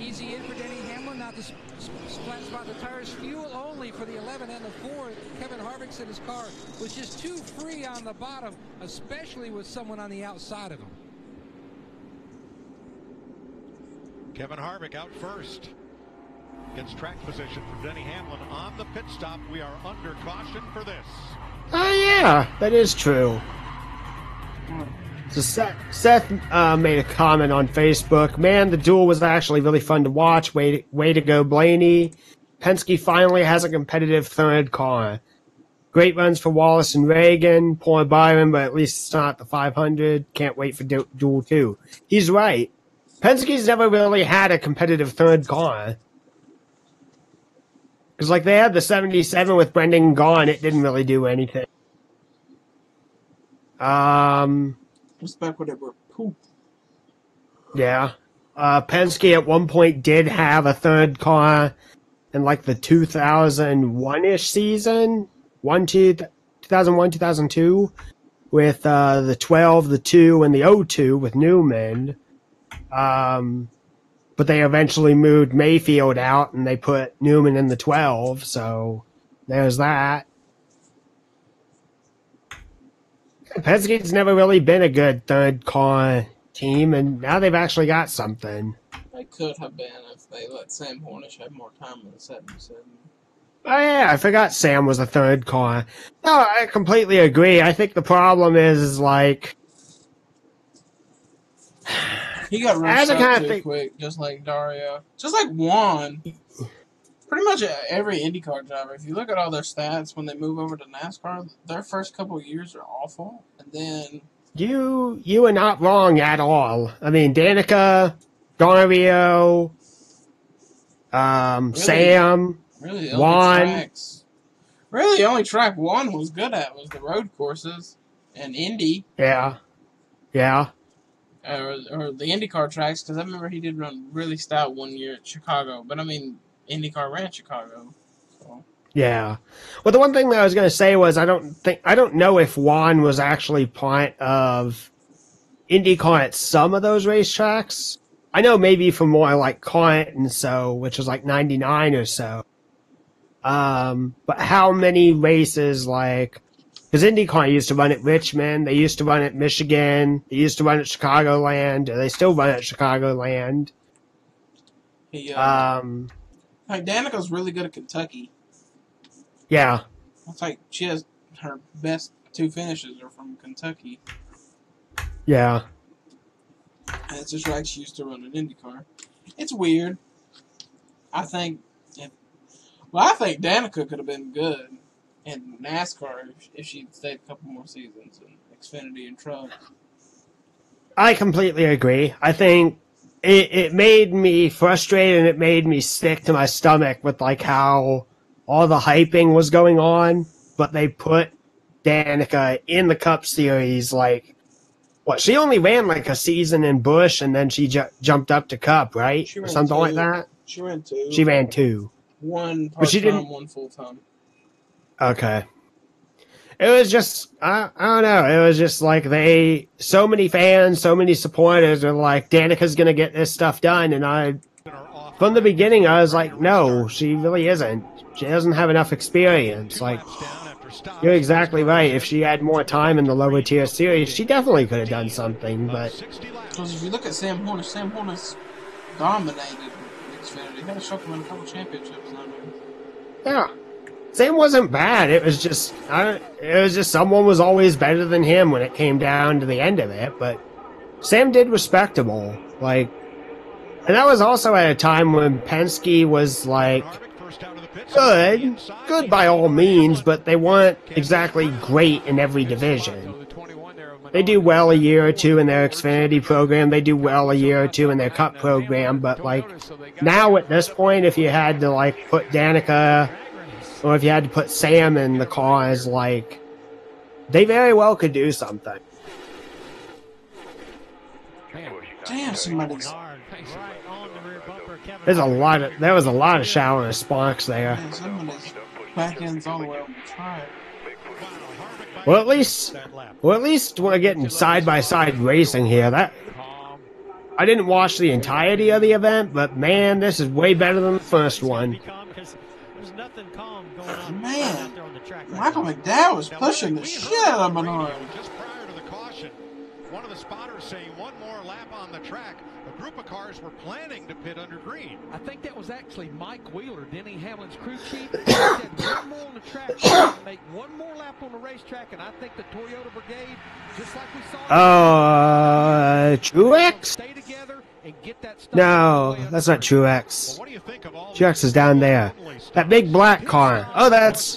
Easy in for Denny Hamlin, not the flat spot the tires, fuel only for the 11 and the 4. Kevin Harvick said his car was just too free on the bottom, especially with someone on the outside of him. Kevin Harvick out first. Gets track position from Denny Hamlin on the pit stop. We are under caution for this. Oh yeah, that is true. So Seth made a comment on Facebook. Man, the duel was actually really fun to watch. Way to go, Blaney. Penske finally has a competitive third car. Great runs for Wallace and Reagan. Poor Byron, but at least it's not the 500. Can't wait for Duel 2. He's right. Penske's never really had a competitive third car. Because, like, they had the 77 with Brendan gone. It didn't really do anything. Just back when they were poop. Yeah. Penske at one point did have a third car in, like, the 2001-ish season. 2001, 2002. With the 12, the 2, and the 02 with Newman. But they eventually moved Mayfield out and they put Newman in the 12, so there's that. Penske's never really been a good third car team, and now they've actually got something. They could have been if they let Sam Hornish have more time in the 77. Oh yeah, I forgot Sam was a third car. No, I completely agree. I think the problem is like... He got rushed up too quick, just like Dario. Just like Juan. Pretty much every IndyCar driver, if you look at all their stats when they move over to NASCAR, their first couple of years are awful. And then... You are not wrong at all. I mean, Danica, Dario, Sam, really Juan. The only track Juan was good at was the road courses and Indy. Yeah. Yeah. Or the IndyCar tracks, because I remember he did run really stout one year at Chicago. But I mean, IndyCar ran Chicago. So. Yeah. Well, the one thing that I was going to say was I don't know if Juan was actually part of IndyCar at some of those racetracks. I know maybe for more like Kant and so, which was like 99 or so. But how many races like... Because IndyCar used to run at Richmond, they used to run at Michigan, they used to run at Chicagoland, or they still run at Chicagoland. Like Danica's really good at Kentucky. Yeah. It's like she has her best 2 finishes are from Kentucky. Yeah. And it's just like she used to run an IndyCar. It's weird. I think Danica could have been good in NASCAR if she'd stayed a couple more seasons in Xfinity and trucks. I completely agree. I think it made me frustrated and it made me sick to my stomach with like how all the hyping was going on, but they put Danica in the Cup Series like, what, she only ran like a season in Busch and then she jumped up to Cup, right? Or something 2. like that? She ran 2. She ran 2. One but she part-time, didn't... one full-time. Okay. It was just, I don't know, it was just like so many fans, so many supporters are like, Danica's gonna get this stuff done, and from the beginning I was like, no, she really isn't. She doesn't have enough experience. Like, you're exactly right, if she had more time in the lower tier series, she definitely could have done something, but... Because if you look at Sam Hornish dominated Xfinity. He had a show in a couple championships now. Yeah. Sam wasn't bad. It was just someone was always better than him when it came down to the end of it. But Sam did respectable. Like, and that was also at a time when Penske was like good. Good by all means, but they weren't exactly great in every division. They do well a year or two in their Xfinity program. They do well a year or two in their Cup program. But, like, now at this point, if you had to, like, put Danica or if you had to put Sam in the cars, like, they very well could do something. Damn, somebody's... There was a lot of shower and sparks there. Man, somebody's back end's all the way on the tire. Well, at least we're getting side-by-side racing here. I didn't watch the entirety of the event, but man, this is way better than the first one. Man, Michael McDowell was pushing the shit out of Menard. Just prior to the caution, one of the spotters saying one more lap on the track. A group of cars were planning to pit under green. I think that was actually Mike Wheeler, Denny Hamlin's crew chief. He said one more on the track, make one more lap on the racetrack, and I think the Toyota Brigade, just like we saw... Truex? Stay together and get that stuff. No, that's not Truex. Truex is down there. That big black car. Oh, that's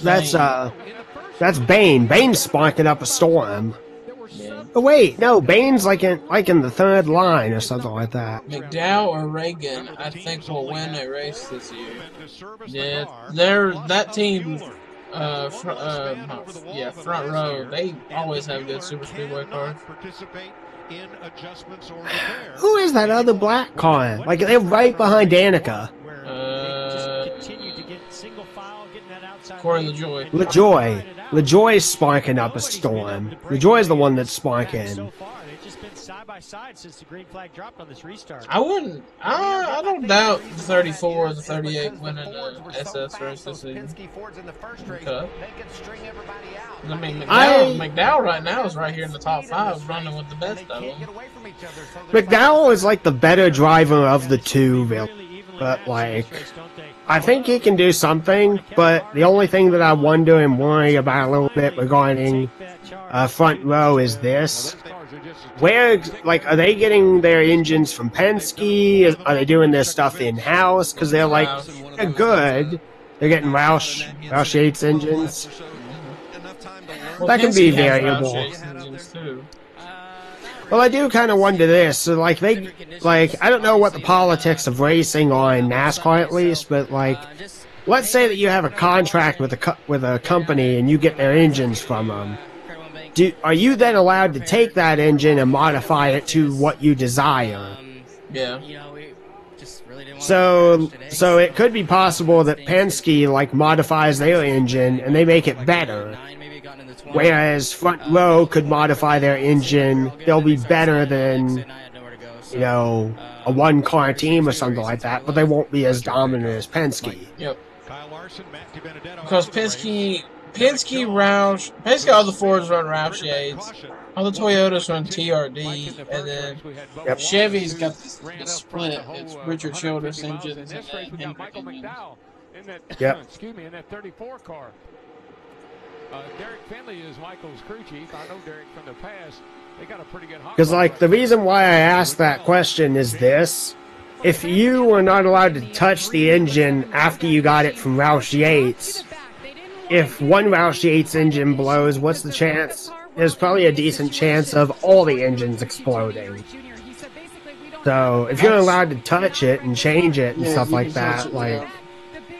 Bane. Bane's sparking up a storm. Oh wait, no, Bane's like in the third line or something like that. McDowell or Reagan, I think, will win a race this year. Yeah, they're that team. Front row. They always have good super speedway cars. Who is that other black car? Like they're right behind Danica. Corey LaJoy. LaJoy's sparking up a storm. LaJoy's the one that's sparking. Side by side since the green flag dropped on this restart. I don't doubt the 34 or the 38 winning the SS race this season. Okay. I mean, McDowell right now is right here in the top 5, running with the best of them. McDowell is like the better driver of the two, really. But like, I think he can do something. But the only thing that I wonder and worry about a little bit regarding front row is this. Where, like, are they getting their engines from Penske? Are they doing their stuff in-house? Because they're, like, they're good. They're getting Roush Yates engines. Well, that can be variable. Well, I do kind of wonder this. So, like, I don't know what the politics of racing are in NASCAR at least, but, like, let's say that you have a contract with a company and you get their engines from them. Are you then allowed to take that engine and modify it to what you desire? Yeah. So it could be possible that Penske like modifies their engine and they make it better, whereas Front Row could modify their engine. They'll be better than, you know, a one-car team or something like that, but they won't be as dominant as Penske. Yep. Because Penske, all the Fords run Roush Yates, all the Toyotas run TRD, and then Chevy's got the split. It's Richard Childress engines and Michael McDowell in that, excuse me, in that 34 car. Derek Finley is Michael's crew chief. I know Derek from the past. They got a pretty good hot. Because, like, the reason why I asked that question is this. If you were not allowed to touch the engine after you got it from Roush Yates, if one Roush Yates engine blows, what's the chance? There's probably a decent chance of all the engines exploding. So, if you're allowed to touch it and change it and stuff like that, like...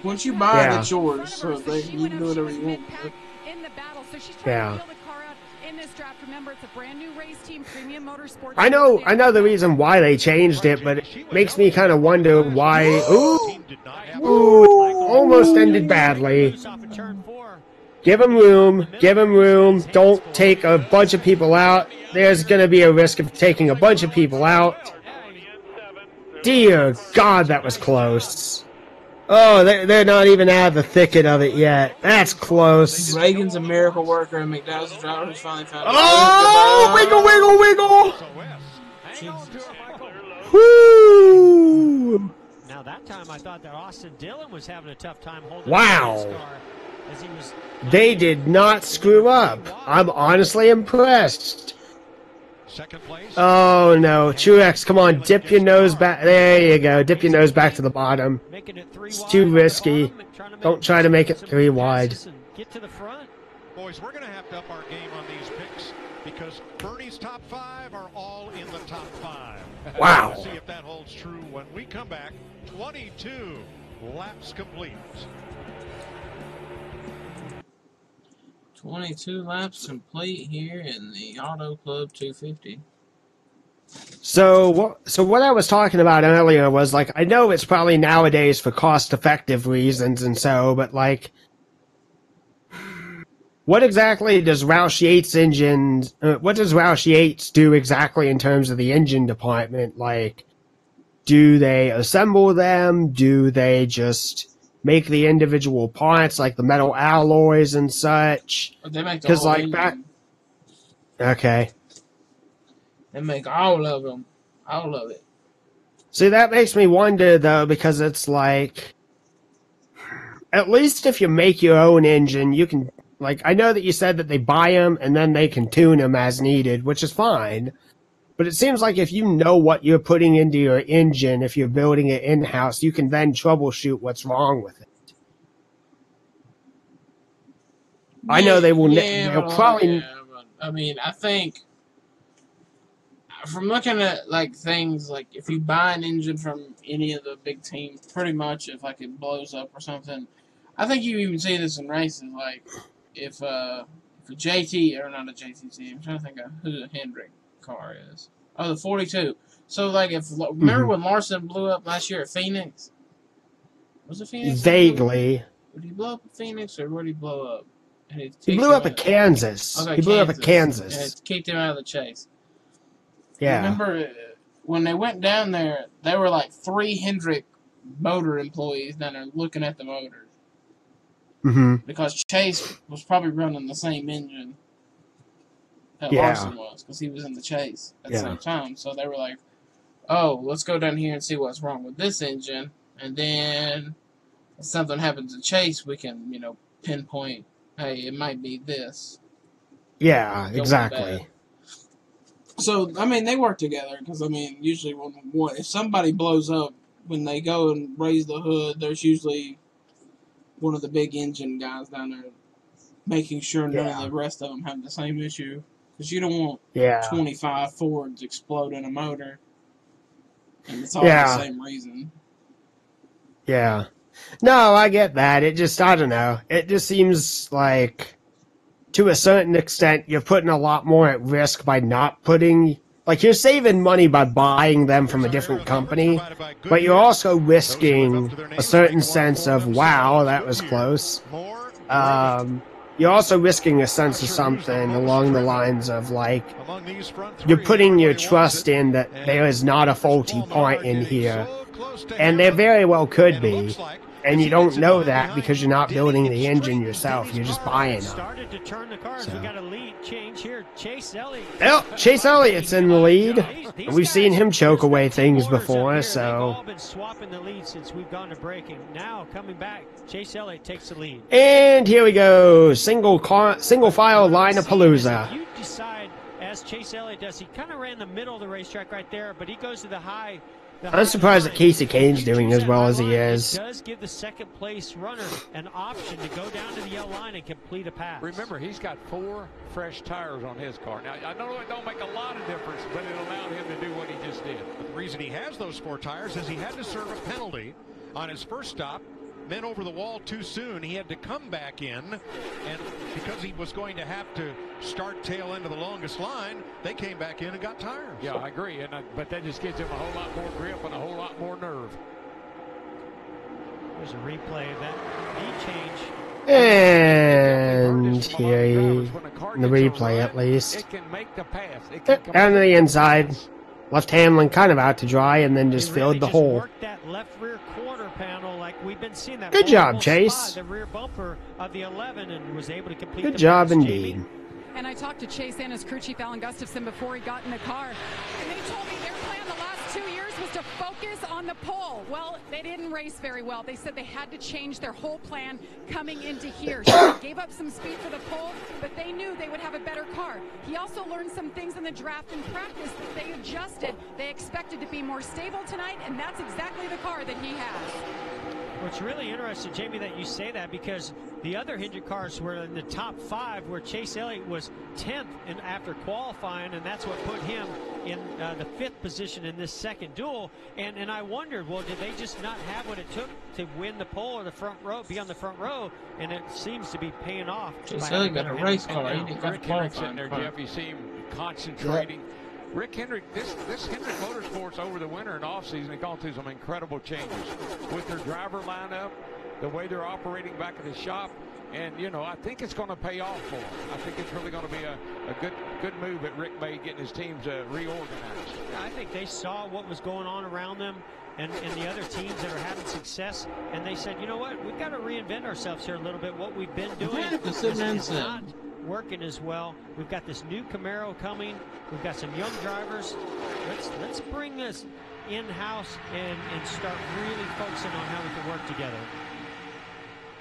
Once you buy it, it's yours, so you can do whatever you want. Yeah. I know the reason why they changed it, but it makes me kind of wonder why... Ooh, almost ended badly. Give him room. Don't take a bunch of people out. There's going to be a risk of taking a bunch of people out. Dear God, that was close. Oh, they're not even out of the thicket of it yet. That's close. Reagan's a miracle worker and McDowell's a driver who's finally found it. Oh, wiggle. Woo! Now that time I thought that Austin Dillon was having a tough time holding wow. his car as he was... They did not screw up. I'm honestly impressed. Second place. Oh no, Truex, come on, dip your nose back. There you go, dip your nose back to the bottom. It's too risky. Don't try to make it 3 wide. Get to the front. Boys, we're going to have to up our game on these picks because Bernie's top 5 are all in the top 5. Wow. We'll see if that holds true when we come back. 22 laps complete. 22 laps complete here in the Auto Club 250. So what I was talking about earlier was, like, I know it's probably nowadays for cost-effective reasons and so, but, like, what exactly does Roush Yates what does Roush Yates do exactly in terms of the engine department? Like, do they assemble them? Do they just make the individual parts, like the metal alloys and such? They make the whole like engine. Okay. They make all of them. All of it. See, that makes me wonder, though, because it's like, at least if you make your own engine, you can, like, I know that you said that they buy them and then they can tune them as needed, which is fine. But it seems like if you know what you're putting into your engine, if you're building it in-house, you can then troubleshoot what's wrong with it. I know they will. They'll probably. Yeah, but, I mean, I think from looking at like things like if you buy an engine from any of the big teams, pretty much if like it blows up or something, I think you even see this in races. Like if a JT or not a JT team, I'm trying to think of who the Hendrick car is. Oh, the 42. So like remember when Larson blew up last year at Phoenix? Was it Phoenix? Vaguely. Did he blow up at Phoenix or where did he blow up? He blew up at Kansas. Okay, he blew up at Kansas. And it kicked him out of the chase. Yeah. Remember when they went down there, there were like 3 Hendrick motor employees down there looking at the motors. Because Chase was probably running the same engine that Larson was, because he was in the chase at the same time. So they were like, oh, let's go down here and see what's wrong with this engine. And then if something happens to Chase, we can, pinpoint, hey, it might be this. Yeah, exactly. So, I mean, they work together because, I mean, usually if somebody blows up, when they go and raise the hood, there's usually one of the big engine guys down there making sure none of the rest of them have the same issue. Because you don't want 25 Fords exploding a motor. And it's all the same reason. Yeah. No, I get that. It just, I don't know. It just seems like, to a certain extent, you're putting a lot more at risk by not putting... Like, you're saving money by buying them from a different company, but you're also risking a certain sense of, wow, that was close. You're also risking a sense of something along the lines of, like, you're putting your trust in that there is not a faulty part in here, and there very well could be. And you don't know that because you're not building the engine yourself. You're just buying them. Started to turn the cars. We got a lead change here. Chase Elliott. Well, Chase Elliott's in the lead. We've seen him choke away things before, so. They've all been swapping the lead since we've gone to braking. Now coming back, Chase Elliott takes the lead. And here we go. Single file line of Palooza. You decide, as Chase Elliott does, he kind of ran the middle of the racetrack right there, but he goes to the high. I'm surprised that Casey Kane's doing as well as he is. It does give the second place runner an option to go down to the yellow line and complete a pass. Remember, he's got 4 fresh tires on his car. Now, I know it don't make a lot of difference, but it allowed him to do what he just did. But the reason he has those 4 tires is he had to serve a penalty on his first stop. Then over the wall too soon, he had to come back in, and because he was going to have to start tail end of the longest line, they came back in and got tires. Yeah, I agree, but that just gives him a whole lot more grip and a whole lot more nerve. There's a replay of that lead change. And here, the replay at least. It can make the pass. Down to the inside. Left handling kind of out to dry and then just filled the hole. That left rear quarter panel like we've been seeing that. Good job, Chase. The rear bumper of the 11 and was able to complete Good job indeed. And I talked to Chase and his crew chief Alan Gustafson before he got in the car, and they told me their plan the last 2 years was to focus on the pole. Well, they didn't race very well. They said they had to change their whole plan coming into here. So they gave up some speed for the pole, but they knew they would have a better car. He also learned some things in the draft and practice that they adjusted. They expected to be more stable tonight, and that's exactly the car that he has. Well, it's really interesting, Jamie, that you say that, because the other Hendrick cars were in the top 5, where Chase Elliott was 10th after qualifying, and that's what put him in the 5th position in this second duel. And I wondered, well, did they just not have what it took to win the pole or the front row, be on the front row? And it seems to be paying off. Chase Elliott got a race car. He got a Rick Hendrick sitting there, Jeff. You see him concentrating. Yep. Rick Hendrick, this Hendrick Motorsports over the winter and off season, they gone through some incredible changes with their driver lineup, the way they're operating back at the shop, and you know, I think it's going to pay off for them. I think it's really going to be a good move at Rick May getting his teams reorganized. I think they saw what was going on around them and the other teams that are having success, and they said, you know what, we've got to reinvent ourselves here a little bit. What we've been doing is not working as well. We've got this new Camaro coming. We've got some young drivers. Let's bring this in-house and start really focusing on how we can work together.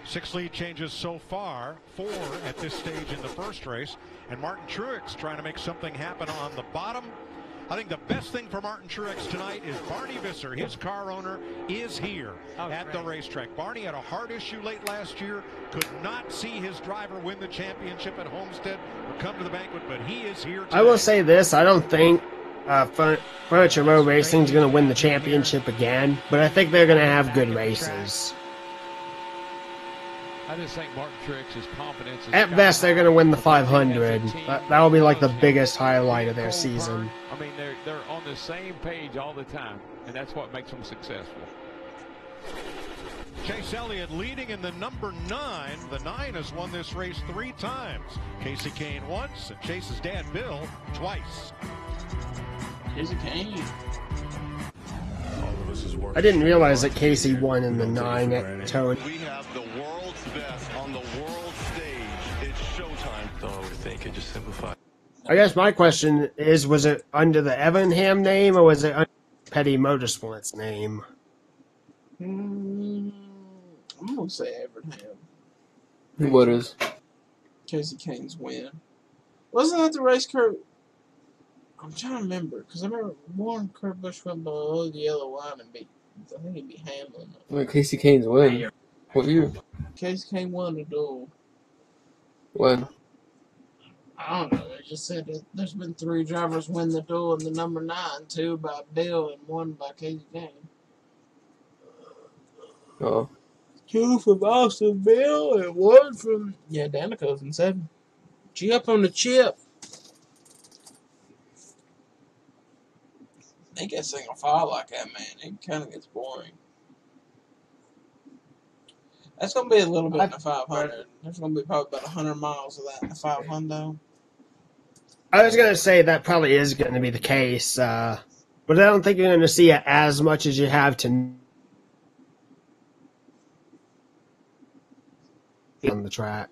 6 lead changes so far, 4 at this stage in the first race, and Martin Truex trying to make something happen on the bottom. I think the best thing for Martin Truex tonight is Barney Visser, his car owner, is here at the racetrack. Barney had a heart issue late last year, could not see his driver win the championship at Homestead or come to the banquet, but he is here today. I will say this, I don't think Furniture Row Racing is going to win the championship again, but I think they're going to have good races. I just think Martin Truex's confidence is At best, they're going to win the 500. That will be like the biggest highlight of their season. I mean, they're on the same page all the time, and that's what makes them successful. Chase Elliott leading in the number 9. The 9 has won this race 3 times. Casey Kane once, and Chase's dad, Bill, twice. Casey Kane. I didn't realize that Casey won in the 9 at Tony. We have the world's best on the world stage. It's showtime. Don't overthink it, just simplify. I guess my question is, was it under the Evernham name or was it under Petty Motorsports name? I'm going to say Evernham. What is? Casey Kane's win. Wasn't that the race car? I'm trying to remember, because I remember one Kurt Busch went below the yellow line and beat, I think he'd be Hamlin. Wait, Casey Kane's win? What year? Casey Kane won the duel. When? I don't know. They just said that there's been 3 drivers win the duel in the number 9, 2 by Bill and 1 by Casey Kane. Oh. 2 from Austin Bill and 1 from Danico's in 7. G up on the chip. I think that thing will fall like that, man. It kind of gets boring. That's going to be a little bit in the 500. There's going to be probably about 100 miles of that in the 500. I was going to say that probably is going to be the case, but I don't think you're going to see it as much as you have to on the track.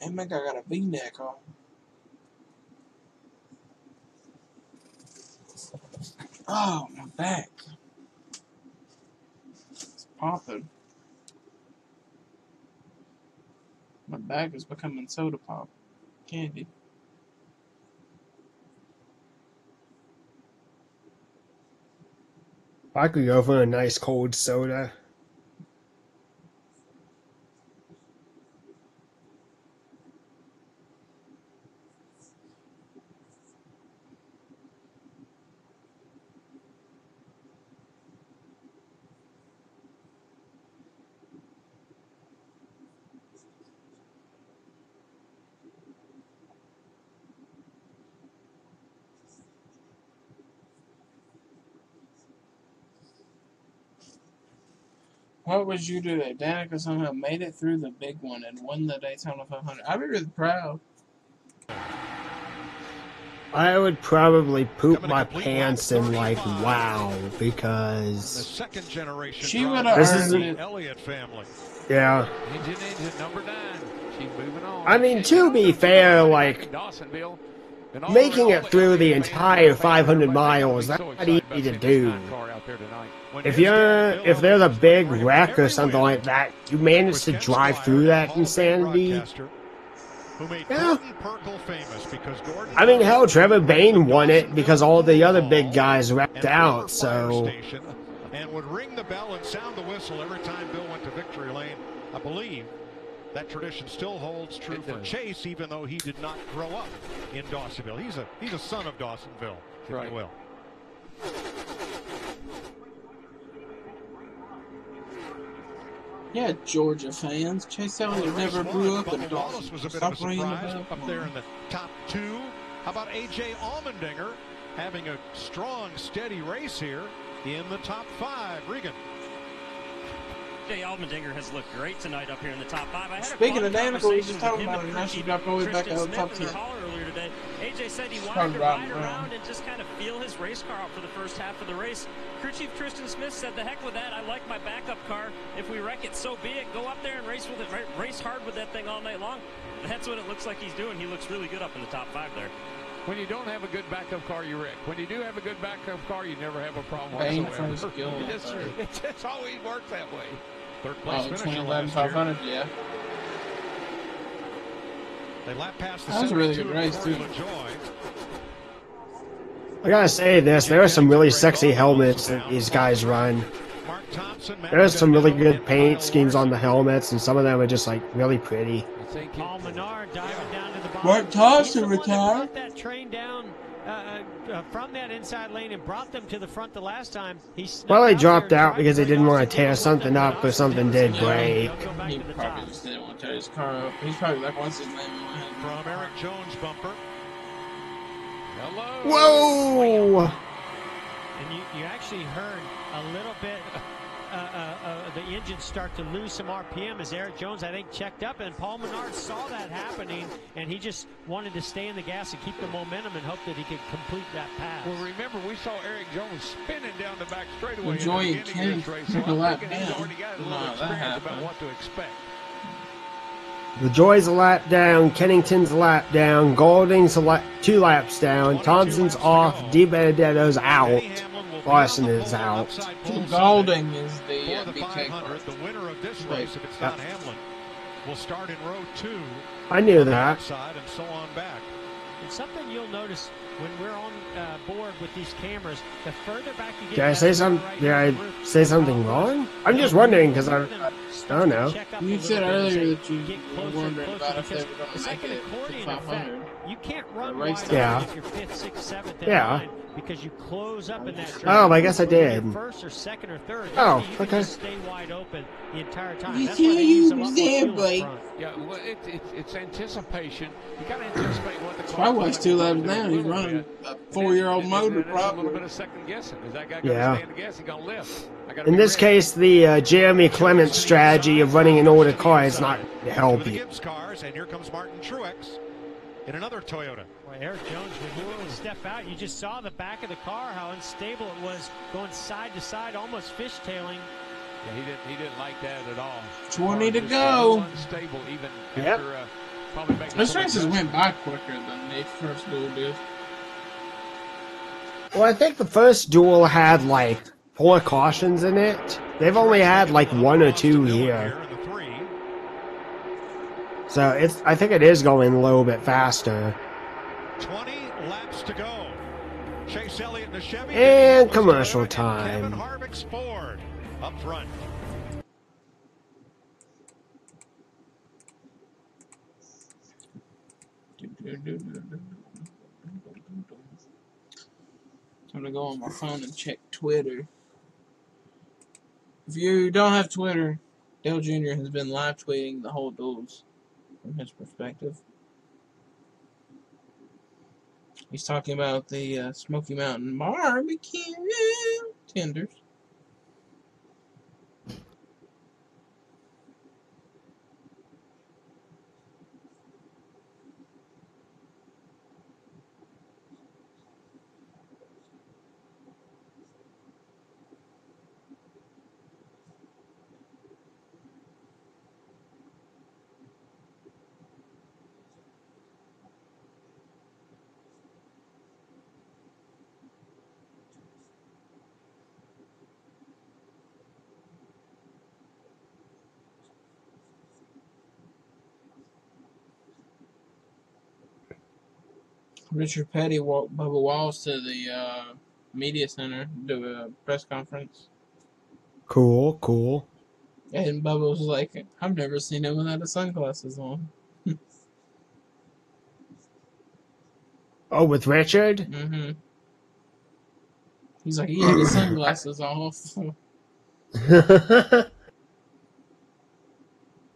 I think I got a V-neck on. Oh, my back. It's popping. My back is becoming soda pop candy. I could go for a nice cold soda. What would you do if Danica somehow made it through the big one and won the Daytona 500? I'd be really proud. I would probably poop my pants and like wow because The second generation she would have earned it. Elliott family. Yeah. Engine number 9. She's moving on. I mean, to be fair, like making it through the entire 500 miles, that's not easy to do. If there's a big wreck or something like that, you manage to drive through that insanity. Yeah. I mean, hell, Trevor Bayne won it because all the other big guys wrecked out, so. And would ring the bell and sound the whistle every time Bill went to victory lane. I believe that tradition still holds true for Chase, even though he did not grow up in Dawsonville. He's a son of Dawsonville, if you will. Yeah, Georgia fans. Chase Elliott never grew up in Dawson. Was a bit of a surprise up there in the top 2. How about A.J. Allmendinger having a strong, steady race here in the top 5? Regan. Jay Allmendinger has looked great tonight up here in the top 5. I had Speaking of Danica, we just talked him about it. Now she got all the way back out of the top 10. Earlier today, AJ said he wanted to ride around and just kind of feel his race car out for the first half of the race. Crew Chief Tristan Smith said, "The heck with that. I like my backup car. If we wreck it, so be it. Go up there and race with it. Race hard with that thing all night long." That's what it looks like he's doing. He looks really good up in the top 5 there. When you don't have a good backup car, you wreck. When you do have a good backup car, you never have a problem whatsoever. It just always works that way. Third place finish 2011 500, yeah. They lap past the that was a really good race, too. I gotta say this, there are some really sexy helmets that these guys run. There's some really good paint schemes on the helmets, and some of them are just like really pretty. Paul Menard diving down to the bottom. Mark Thompson retired. Brought that train down from that inside lane and brought them to the front the last time. Well, he dropped out because he didn't want to tear something up or something did break. He probably just didn't want to tear his car up. He's probably like, what's his name? From Eric Jones bumper. Whoa! And you actually heard a little bit the engine start to lose some RPM as Eric Jones, I think, checked up, and Paul Menard saw that happening, and he just wanted to stay in the gas and keep the momentum and hope that he could complete that pass. Well, remember, we saw Eric Jones spinning down the back straightaway. Well, Joey Ken took a lap down. About what to expect. The Joy's a lap down, Kennington's a lap down, Golding's 2 laps down, Thompson's off, DiBenedetto's out, Larson is out. Golding is the BK car. The winner of this race, if it's not Hamlin, will start in row 2. I knew that. And so on back. And something you'll notice when we're on board with these cameras, the further back you get. Did I say something wrong? I'm just wondering because I don't know. You said earlier that you were wondering about if they were going to make it to 500. You can't run wide if you're 5th, 6th, 7th, and 9 because you close up in that turn. Oh, I guess I did. First or second or third. Oh, you can okay. just stay wide open the entire time. You That's why they use a lot more fuel up Blake. front. Yeah, well, it's anticipation. You got to anticipate what the car. Probably watched 2 laps down. He's running a 4-year-old motor, A probably. little bit of second guessing. Is that guy going to stay in the gas? He's going to lift. In this case, the Jeremy Clement strategy of running an older car is not helping. Gibbs cars, and here comes Martin Truex in another Toyota. Well, Eric Jones, when you step out, you just saw the back of the car, how unstable it was, going side to side, almost fishtailing. Yeah, he didn't like that at all. 20 to go. Unstable even Yep. after probably making Those races went by quicker than the first duel did. Well, I think the first duel had like 4 cautions in it. They've only had like 1 or 2 here. So I think it is going a little bit faster. 20 laps to go. Chase Elliott in the Chevy. And commercial time. Kevin Harvick's Ford up front. I'm gonna go on my phone and check Twitter. If you don't have Twitter, Dale Jr. has been live tweeting the whole duels from his perspective. He's talking about the Smoky Mountain barbecue tenders. Richard Petty walked Bubba Walls to the media center to do a press conference. Cool, cool. And Bubba was like, I've never seen him without his sunglasses on. Oh, with Richard? Mm-hmm. He's like, he had his sunglasses off.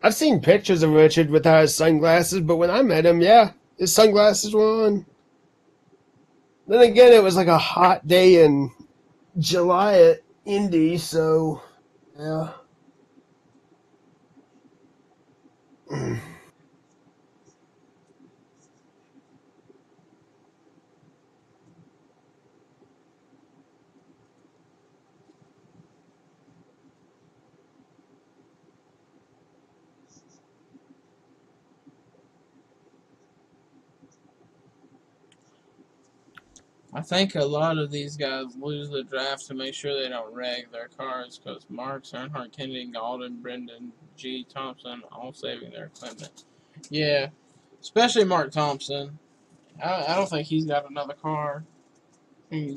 I've seen pictures of Richard without his sunglasses, but when I met him, yeah, his sunglasses were on. Then again, it was like a hot day in July at Indy, so yeah. I think a lot of these guys lose the draft to make sure they don't wreck their cars because Marks, Earnhardt, Kennedy, Galden, Brendan, G. Thompson, all saving their equipment. Yeah, especially Mark Thompson. I don't think he's got another car. Gillen,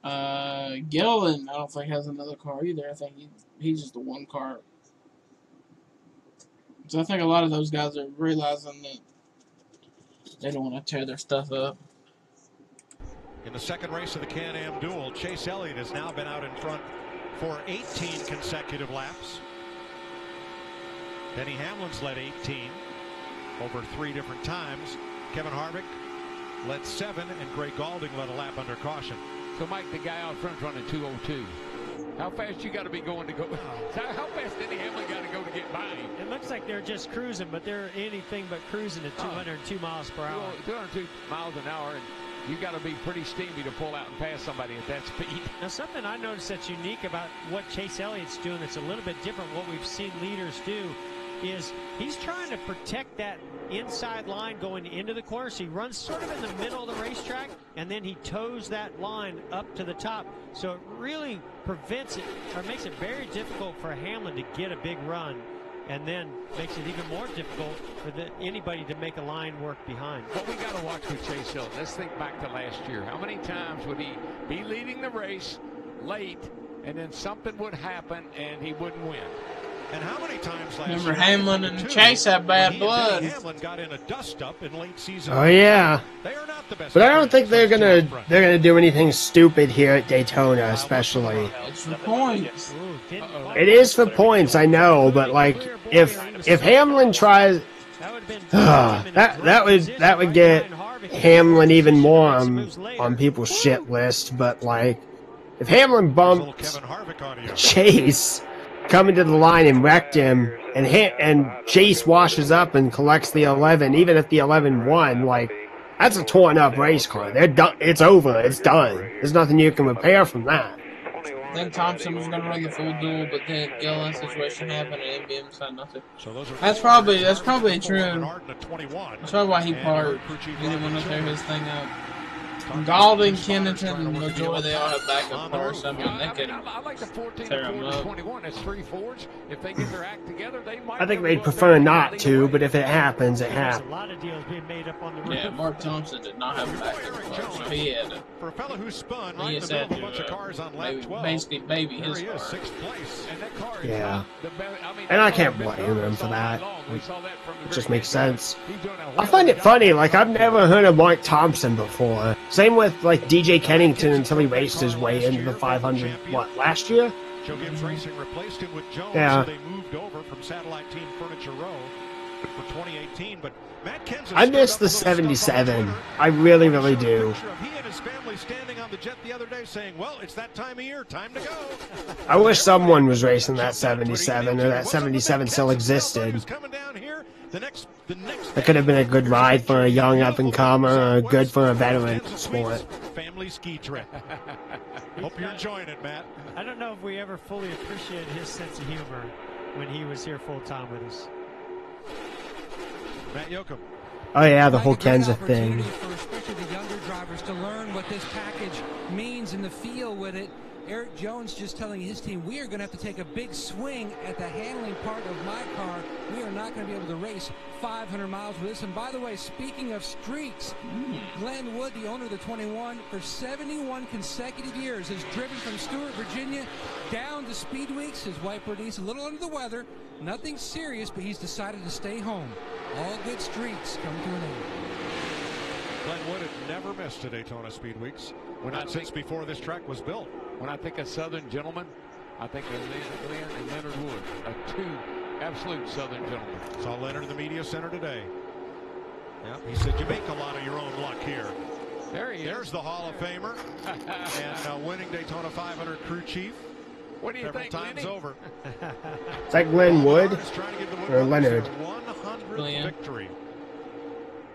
I don't think has another car either. I think he's just the one car. So I think a lot of those guys are realizing that they don't want to tear their stuff up. In the second race of the Can-Am Duel, Chase Elliott has now been out in front for 18 consecutive laps. Denny Hamlin's led 18 over 3 different times. Kevin Harvick led 7, and Greg Galding led a lap under caution. So, Mike, the guy out front's running 2:02. How fast you got to be going to go? How fast Denny Hamlin got to go to get by him? It looks like they're just cruising, but they're anything but cruising at 202 miles per hour. 202 miles an hour, and you got to be pretty steamy to pull out and pass somebody at that speed. Now, something I noticed that's unique about what Chase Elliott's doing that's a little bit different what we've seen leaders do is he's trying to protect that inside line going into the corner. So he runs sort of in the middle of the racetrack, and then he toes that line up to the top. So it really prevents it, or makes it very difficult for Hamlin to get a big run, and then makes it even more difficult for anybody to make a line work behind. What we got to watch with Chase Elliott, let's think back to last year. How many times would he be leading the race late, and then something would happen, and he wouldn't win? And how many times last Remember year, Hamlin and Chase have bad blood. Hamlin got in a dust-up in late season. Oh yeah. They are not the best. But I don't think they're gonna do anything stupid here at Daytona, especially. It's for points. It is for points, I know, but like if Hamlin tries, that would get Hamlin even more on people's shit list. But like if Hamlin bumped Chase coming to the line and wrecked him, and Chase washes up and collects the 11, even if the 11 won, like, that's a torn up race car. They're done. It's over. It's done. There's nothing you can repair from that. I think Thompson was going to run the full duel, but then Gillen's situation happened and NBM decided not to. That's probably true. That's probably why he parked. He didn't want to tear his thing up. Galding, Kennington, and Majoy, they all have backup cars. I mean, they can I like the 14 to 21. That's 3 Fords. If they get their act together, they might. I think they'd prefer not to, but if it happens, it happens. A lot of deals being made up on the roof. Yeah, Mark Thompson did not have a backup car, so he had to. For a fellow who spun He right in just the had middle of a bunch of cars on lap 12, basically baby here his he car. is, 6th place. And that car is Yeah. I mean, And I can't blame them for that. We saw that from It just makes sense. He's doing a I find it funny, like, I've never heard of Mark Thompson before. Same with, like, DJ Kennington until he raced his way into the 500, last year? Joe Gibbs Racing replaced him with Jones, Yeah. so they moved over from Satellite Team Furniture Row for 2018. But Matt Kenseth I miss the 77. I really, really do. he and his family standing on the jet the other day saying, well, it's that time of year, time to go. I wish someone was racing that 77, or that 77 still existed. That could have been a good ride for a young up-and-comer, or good for a veteran sport. Family ski trip. Hope you're enjoying it, Matt. I don't know if we ever fully appreciated his sense of humor when he was here full-time with us. Matt Yoakum. Oh yeah, the whole Kenseth thing. For especially the younger drivers to learn what this package means and to feel with it. Eric Jones just telling his team, we are going to have to take a big swing at the handling part of my car. We are not going to be able to race 500 miles with this. And by the way, speaking of streaks, Glenn Wood, the owner of the 21, for 71 consecutive years has driven from Stewart, Virginia, down to Speed Weeks. His wife Bernice, a little under the weather, nothing serious, but he's decided to stay home. All good streaks come to an end. Glenn Wood had never missed a Daytona Speed Weeks, not since before this track was built. When I think of Southern gentlemen, I think of Glenn and Leonard Wood, two absolute Southern gentlemen. Saw Leonard in the media center today. Yep, he said you make a lot of your own luck here. There he is. There's the Hall of Famer and winning Daytona 500 crew chief. What do you think, times over. Is that Glenn Wood or Leonard? 100th victory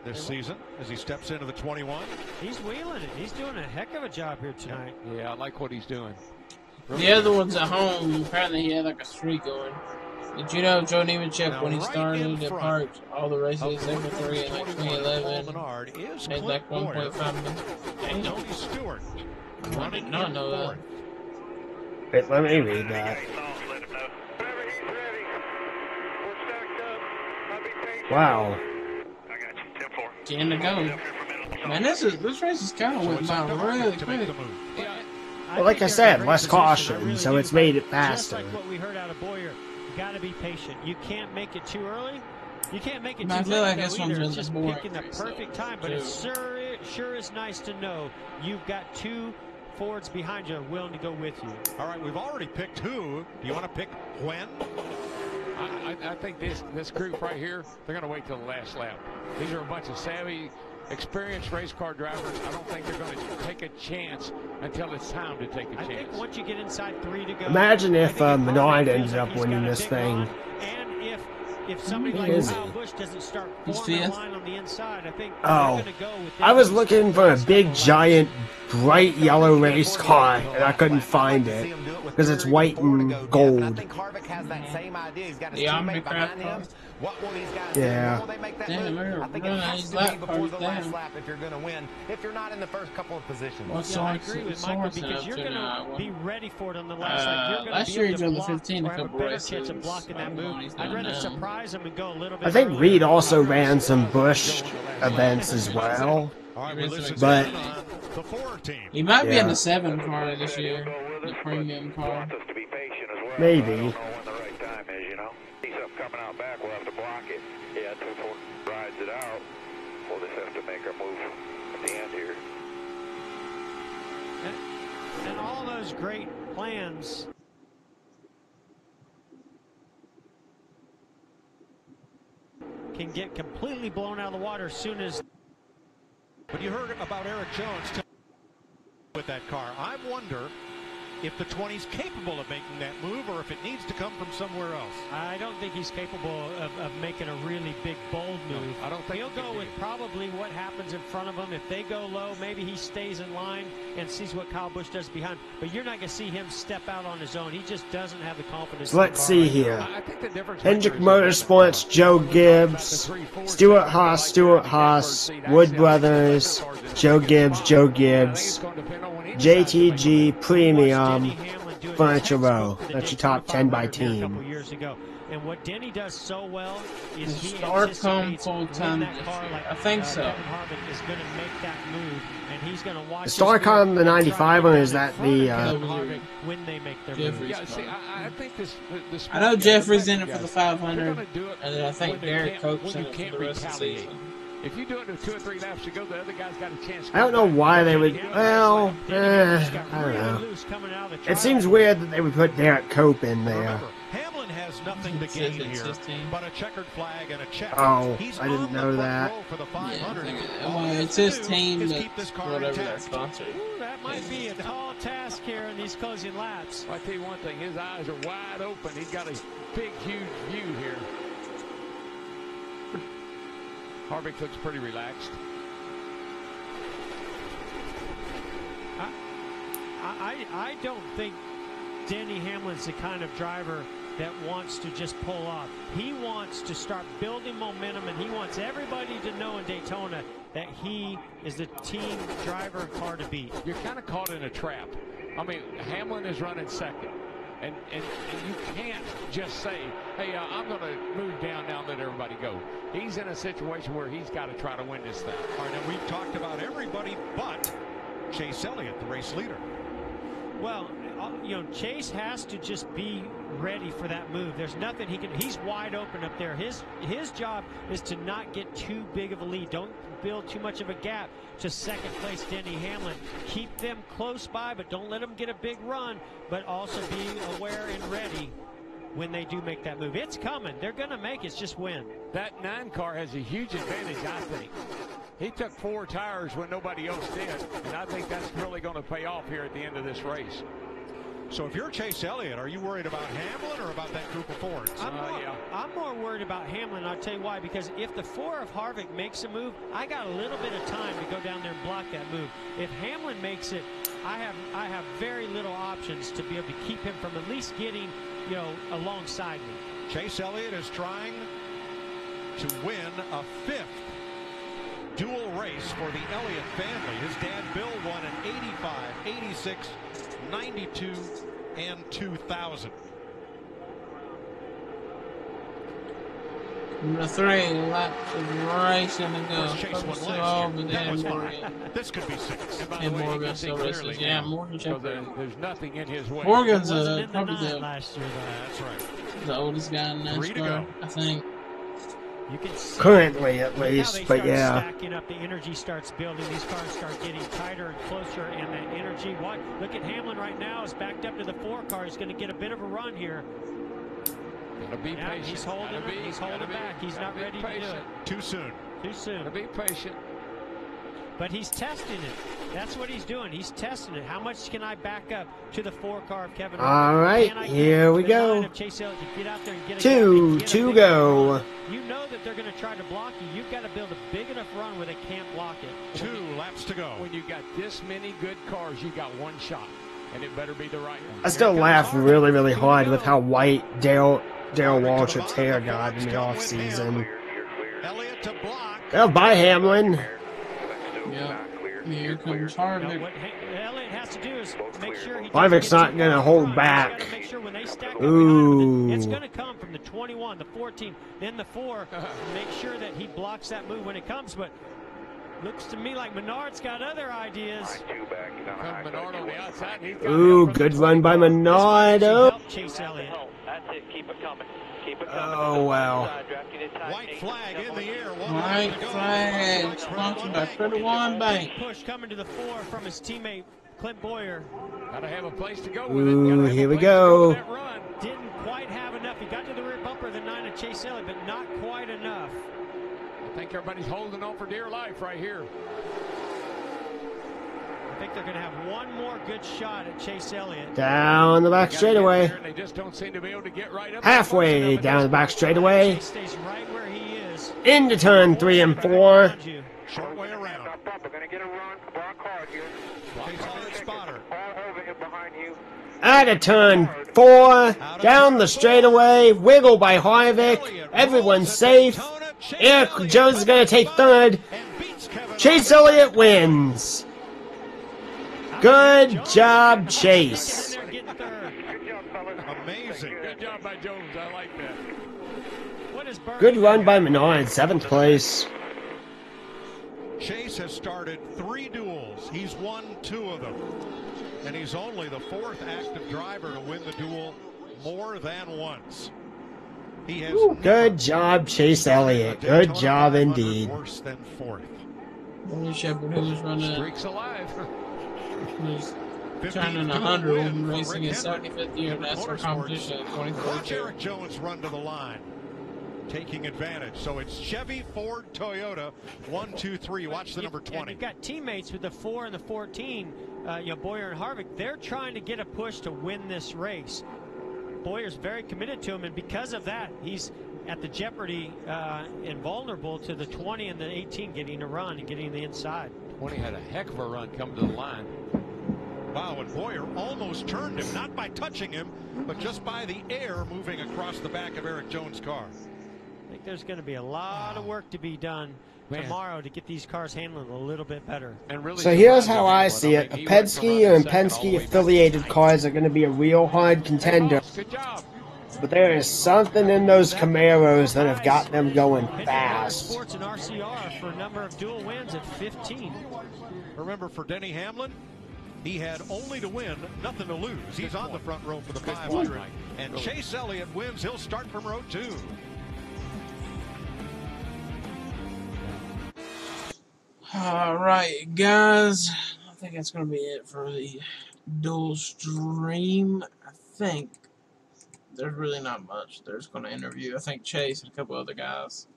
this season as he steps into the 21. He's wheeling it. He's doing a heck of a job here tonight. Yeah, I like what he's doing. The other one's at home. Apparently, he had like a streak going. Did you know Joe Nemechek, when he started at Parks, all the races except for 3 in like 2011, had like 1.5 minutes? Tony Stewart. I did not know that. Wait, let me read that. Wow. 10 to go. Man, this race is kind of went by really quick. Well, like I said, less caution, so it's made it faster. Just like what we heard out of Boyer, you got to be patient. You can't make it too early. You can't make it too late. I feel like this one's It's just boring. picking the perfect time, but it sure is nice to know you've got 2 Fords behind you willing to go with you. All right, we've already picked who. Do you want to pick when? I think this group right here, they're going to wait till the last lap. These are a bunch of savvy, experienced race car drivers. I don't think they're going to take a chance until it's time to take a chance. I think once you get inside 3 to go. Imagine if Menard ends up winning this thing. And if somebody like Kyle Busch doesn't start forming a line on the inside, I think they're going to go with I was looking for a big, giant, bright yellow race car, and I couldn't find it because it's white and gold. I think Harvick has that same idea. He's got his The teammate behind Omnicraft him. What will these guys Yeah. do? Will they make that Damn, move? I think it we're has to running be before the last down. lap if you're going to win. If you're not in the first couple of positions. What's I agree with Michael because you're going to be ready for it on the last lap. You're going to be able to block 15 or have a couple better races. chance of blocking that move. I'd rather surprise him and go a little bit I think early. Reed also ran some Busch events as well, but he might be in the 7 car this year, the premium car. maybe. Coming out back, we'll have to block it. Yeah, 2-4 rides it out. We'll just have to make our move at the end here. And all those great plans can get completely blown out of the water as soon as. But you heard about Eric Jones with that car. I wonder if the 20's capable of making that move or if it needs to come from somewhere else. I don't think he's capable of making a really big, bold move. I don't think he'll go with probably what happens in front of him. If they go low, maybe he stays in line and sees what Kyle Busch does behind. But you're not going to see him step out on his own. He just doesn't have the confidence. Let's see here. I think the difference Hendrick Motorsports, Joe Gibbs, Stuart Haas, Wood Brothers, Joe Gibbs, JTG Premium, Furniture Row. That's your top 10 by team. And what Denny does so well is he Starcom full-time this year. I think so. Kevin Harvick is going to make that move, and he's going to watch. The Starcom, the 95 one, is that the? When they make their move. Yeah, see, I think this I know Jeffrey's in it for the 500, and then I think Derek Cope's in it for the rest of the season. If you do it in 2 or 3 laps to go, the other guy's got a chance. I don't know why they would. Well, I don't know. It seems weird that they would put Derek Cope in there. Hamlin has nothing to gain here but a checkered flag and a check. Oh, I didn't know that. Well, it's his team that's whatever they're sponsored. That might be a tall task here in these closing laps. I'll tell you one thing, his eyes are wide open. He's got a big, huge view here. Harvick looks pretty relaxed. I don't think Denny Hamlin's the kind of driver that wants to just pull off. He wants to start building momentum, and he wants everybody to know in Daytona that he is the team driver car to beat. You're kind of caught in a trap. I mean, Hamlin is running second. And you can't just say, hey, I'm going to move down now and let everybody go. He's in a situation where he's got to try to win this thing. All right, now we've talked about everybody but Chase Elliott, the race leader. Well, you know, Chase has to just be ready for that move. There's nothing he can. He's wide open up there. His job is to not get too big of a lead. Don't build too much of a gap to second place Denny Hamlin. Keep them close by, but don't let them get a big run. But also be aware and ready when they do make that move. It's coming. They're going to make it. It's just when. That 9 car has a huge advantage, I think. He took 4 tires when nobody else did, and I think that's really going to pay off here at the end of this race. So if you're Chase Elliott, are you worried about Hamlin or about that group of Fords? I'm more worried about Hamlin. I'll tell you why. Because if the 4 of Harvick makes a move, I got a little bit of time to go down there and block that move. If Hamlin makes it, I have very little options to be able to keep him from at least getting, you know, alongside me. Chase Elliott is trying to win a 5th dual race for the Elliott family. His dad Bill won in 85, 86, 92, and 2000. Number 3 laps of racing to go. This could be 6. And Morgan still races. Yeah, Morgan There's nothing in his way. Morgan's probably last year, that's right. The oldest guy in NASCAR, I think. You can see currently, at least, but yeah. Stacking up, the energy starts building. These cars start getting tighter and closer, and that energy. Look at Hamlin right now is backed up to the 4 car. He's going to get a bit of a run here. Gotta be patient. He's holding back. He's not ready to do it. Too soon. Too soon. Gotta be patient. But he's testing it. That's what he's doing. He's testing it. How much can I back up to the 4 car of Kevin Harvick? All right, here we go. Chase Elliott to get out there and get 2 to go. You know that they're going to try to block you. You've got to build a big enough run where they can't block it. 2 laps to go. When you got this many good cars, you got one shot, and it better be the right one. I still laugh really, really hard with how white Darrell Waltrip's hair got in the offseason. Elliott to block. Oh, bye, Hamlin. Yeah. Here comes Harvick. What Elliott has to do is make sure he Harvick's not going to hold back. Make sure when they stack Ooh. it's going to come from the 21, the 14, then the 4. Make sure that he blocks that move when it comes. But looks to me like Menard's got other ideas. Menard on the outside. Ooh, good run by Menard. Oh. Chase Elliott. That's it. Keep it coming. Keep it coming. Oh, wow. White flag in the air. White flag sponsored by Credit One Bank. Push coming to the 4 from his teammate Clint Boyer. Gotta have a place to go with it. Ooh, here we go. Didn't quite have enough. He got to the rear bumper of the 9 of Chase Elliott, but not quite enough. I think everybody's holding on for dear life right here. I think they're going to have one more good shot at Chase Elliott. Down the back straightaway. They just don't seem to be able to get right up. Halfway down the back straightaway. Stays right where he is. Into turn 3 and 4. Short way around. We're going to get a run. Block hard here. Chase Elliott spotter. All over him behind you. Out of turn 4. Down the straightaway. Wiggle by Harvick. Everyone's safe. Eric Jones is going to take 3rd. Chase Elliott wins. Good job, Chase. Amazing. Good job by Jones. I like that. Good run by Menard, 7th place. Chase has started 3 duels. He's won 2 of them. And he's only the 4th active driver to win the duel more than once. He has good job, Chase Elliott. Good job indeed. Worse than 4th. Willie Shepard, who was running. Streaks alive. He's turning 100 when racing his 75th year NASCAR competition in 2042. Eric Jones run to the line, taking advantage. So it's Chevy, Ford, Toyota, 1, 2, 3. Watch the number 20. And you've got teammates with the 4 and the 14, Boyer and Harvick. They're trying to get a push to win this race. Boyer's very committed to him, and because of that, he's at the jeopardy and vulnerable to the 20 and the 18 getting a run and getting the inside. 20 had a heck of a run coming to the line. Wow, and Boyer almost turned him, not by touching him, but just by the air moving across the back of Eric Jones' car. I think there's going to be a lot of work to be done tomorrow to get these cars handling a little bit better. And really So here's how I see it. A Penske and Penske-affiliated cars are going to be a real hard contender. Good job. But there is something in those Camaros that have got them going fast. Sports and RCR for a number of dual wins at 15. Remember, for Denny Hamlin, he had only to win, nothing to lose. He's on the front row for the 500. And Chase Elliott wins. He'll start from row 2. Alright, guys. I think that's going to be it for the dual stream. I think there's really not much. There's going to interview, I think, Chase and a couple other guys.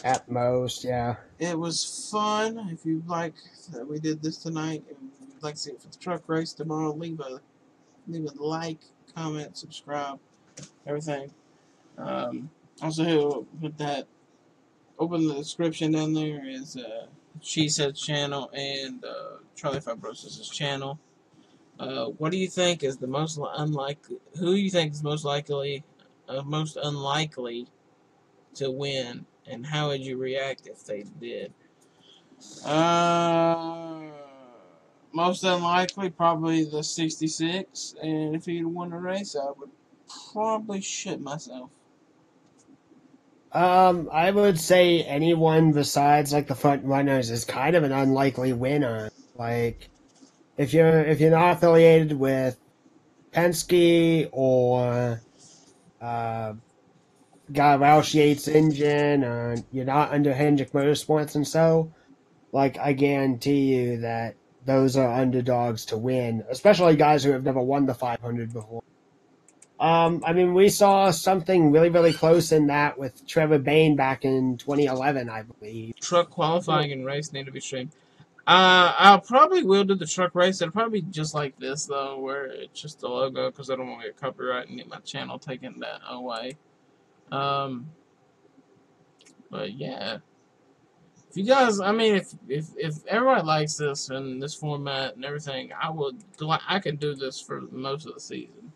At most, yeah. It was fun. If you like that we did this tonight, and you'd like to see it for the truck race tomorrow, leave a like, comment, subscribe, everything. Also, with that, open the description down there is She Said channel and Charlie Fibrosis' channel. What do you think is the most unlikely? Who do you think is most unlikely to win? And how would you react if they did? Most unlikely, probably the 66. And if he'd won the race, I would probably shit myself. I would say anyone besides like the front runners is kind of an unlikely winner. Like, if you're not affiliated with Penske or got Roush Yates engine, or you're not under Hendrick Motorsports and so, like, I guarantee you that those are underdogs to win, especially guys who have never won the 500 before. I mean, we saw something really, really close in that with Trevor Bayne back in 2011, I believe. Truck qualifying and race need to be streamed. I probably will do the truck race. It'll probably be just like this, though, where it's just the logo, because I don't want to get copyright and get my channel taken that away. But yeah, if you guys, I mean, if everybody likes this and this format and everything, I could do this for most of the season.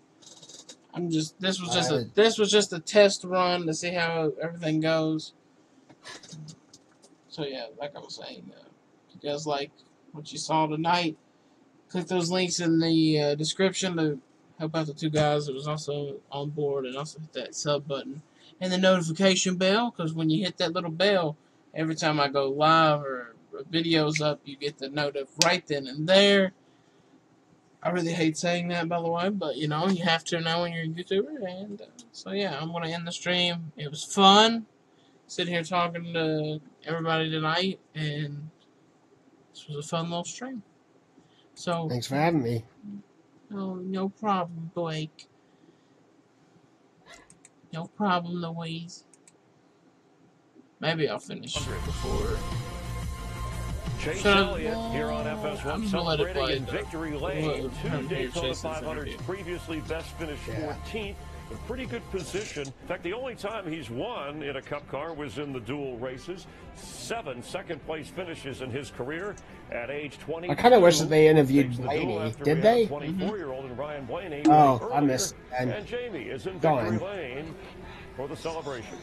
This was just a test run to see how everything goes. So yeah, like I was saying, if you guys like what you saw tonight, click those links in the description to help out the two guys that was also on board, and also hit that sub button and the notification bell, because when you hit that little bell, every time I go live or a video's up, you get the notif right then and there. I really hate saying that, by the way, but you know, you have to know when you're a YouTuber. And so yeah, I'm going to end the stream. It was fun sitting here talking to everybody tonight, and this was a fun little stream. So thanks for having me. Oh, no problem, Blake. No problem, Louise. Maybe I'll finish before. Chase Elliott here on FS1 celebrating in victory lane. 2 Daytona 500's previously best finish 14th. A pretty good position. In fact, the only time he's won in a Cup car was in the dual races. 7 second-place finishes in his career at age 20. I kind of wish that they interviewed Blaney. Did they? 24-year-old and Ryan Blaney. Oh, I missed it. And Jamie is in victory lane for the celebration.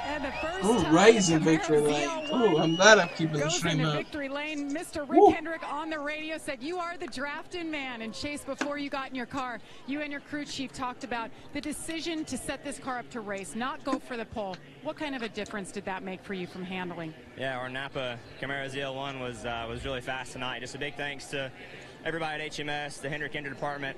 And the first Ooh, Ray's in victory lane. Ooh, I'm glad I'm keeping the stream up. Victory lane. Mr. Rick Hendrick on the radio said, "You are the drafting man." And Chase, before you got in your car, you and your crew chief talked about the decision to set this car up to race, not go for the pole. What kind of a difference did that make for you from handling? Yeah, our Napa Camaro ZL1 was really fast tonight. Just a big thanks to everybody at HMS, the Hendrick Engine department.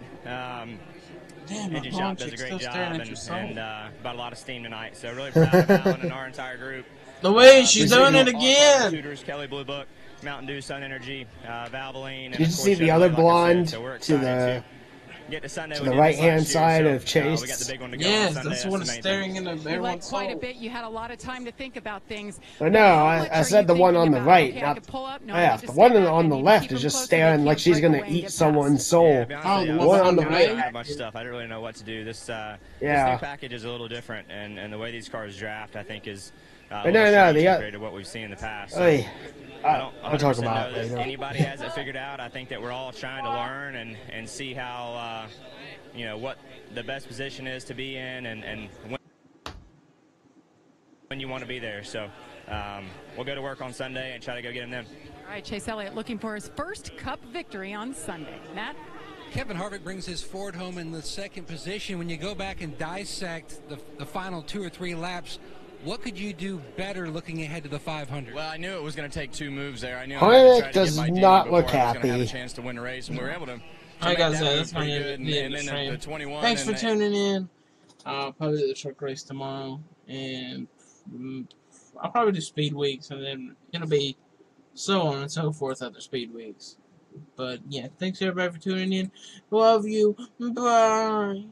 Engine shop does a great job, and about a lot of steam tonight. So really proud of Alan and our entire group. Louise, she's doing it again. Tutors, Kelly Blue Book, Mountain Dew, Sun Energy, Valvoline. Did you see the other blonde to the right-hand side of Chase? We got the big one to go yes, on Sunday. that's the one staring into everyone's quite a bit. You had a lot of time to think about things. I know. I said the one on the right, not the one on the left is just staring like she's gonna eat someone's soul. Yeah, the one on the right. I had much stuff. I didn't really know what to do. This new package is a little different, and the way these cars draft, I think, is compared to what we've seen in the past. So I'll talk about it later. Anybody has it figured out. I think that we're all trying to learn and see how what the best position is to be in, and when when you want to be there. So we'll go to work on Sunday and try to go get him then. All right, Chase Elliott looking for his first Cup victory on Sunday. Matt? Kevin Harvick brings his Ford home in the second position. When you go back and dissect the final 2 or 3 laps, what could you do better looking ahead to the 500? Well, I knew it was going to take 2 moves there. I knew Harvick does not look happy. Have a chance to win the race, and we were able to. Like I said, that's pretty going good. to be And then the 21. Thanks for tuning in. I'll probably do the truck race tomorrow, and I'll probably do speed weeks, and then it'll be so on and so forth other speed weeks. But yeah, thanks everybody for tuning in. Love you. Bye.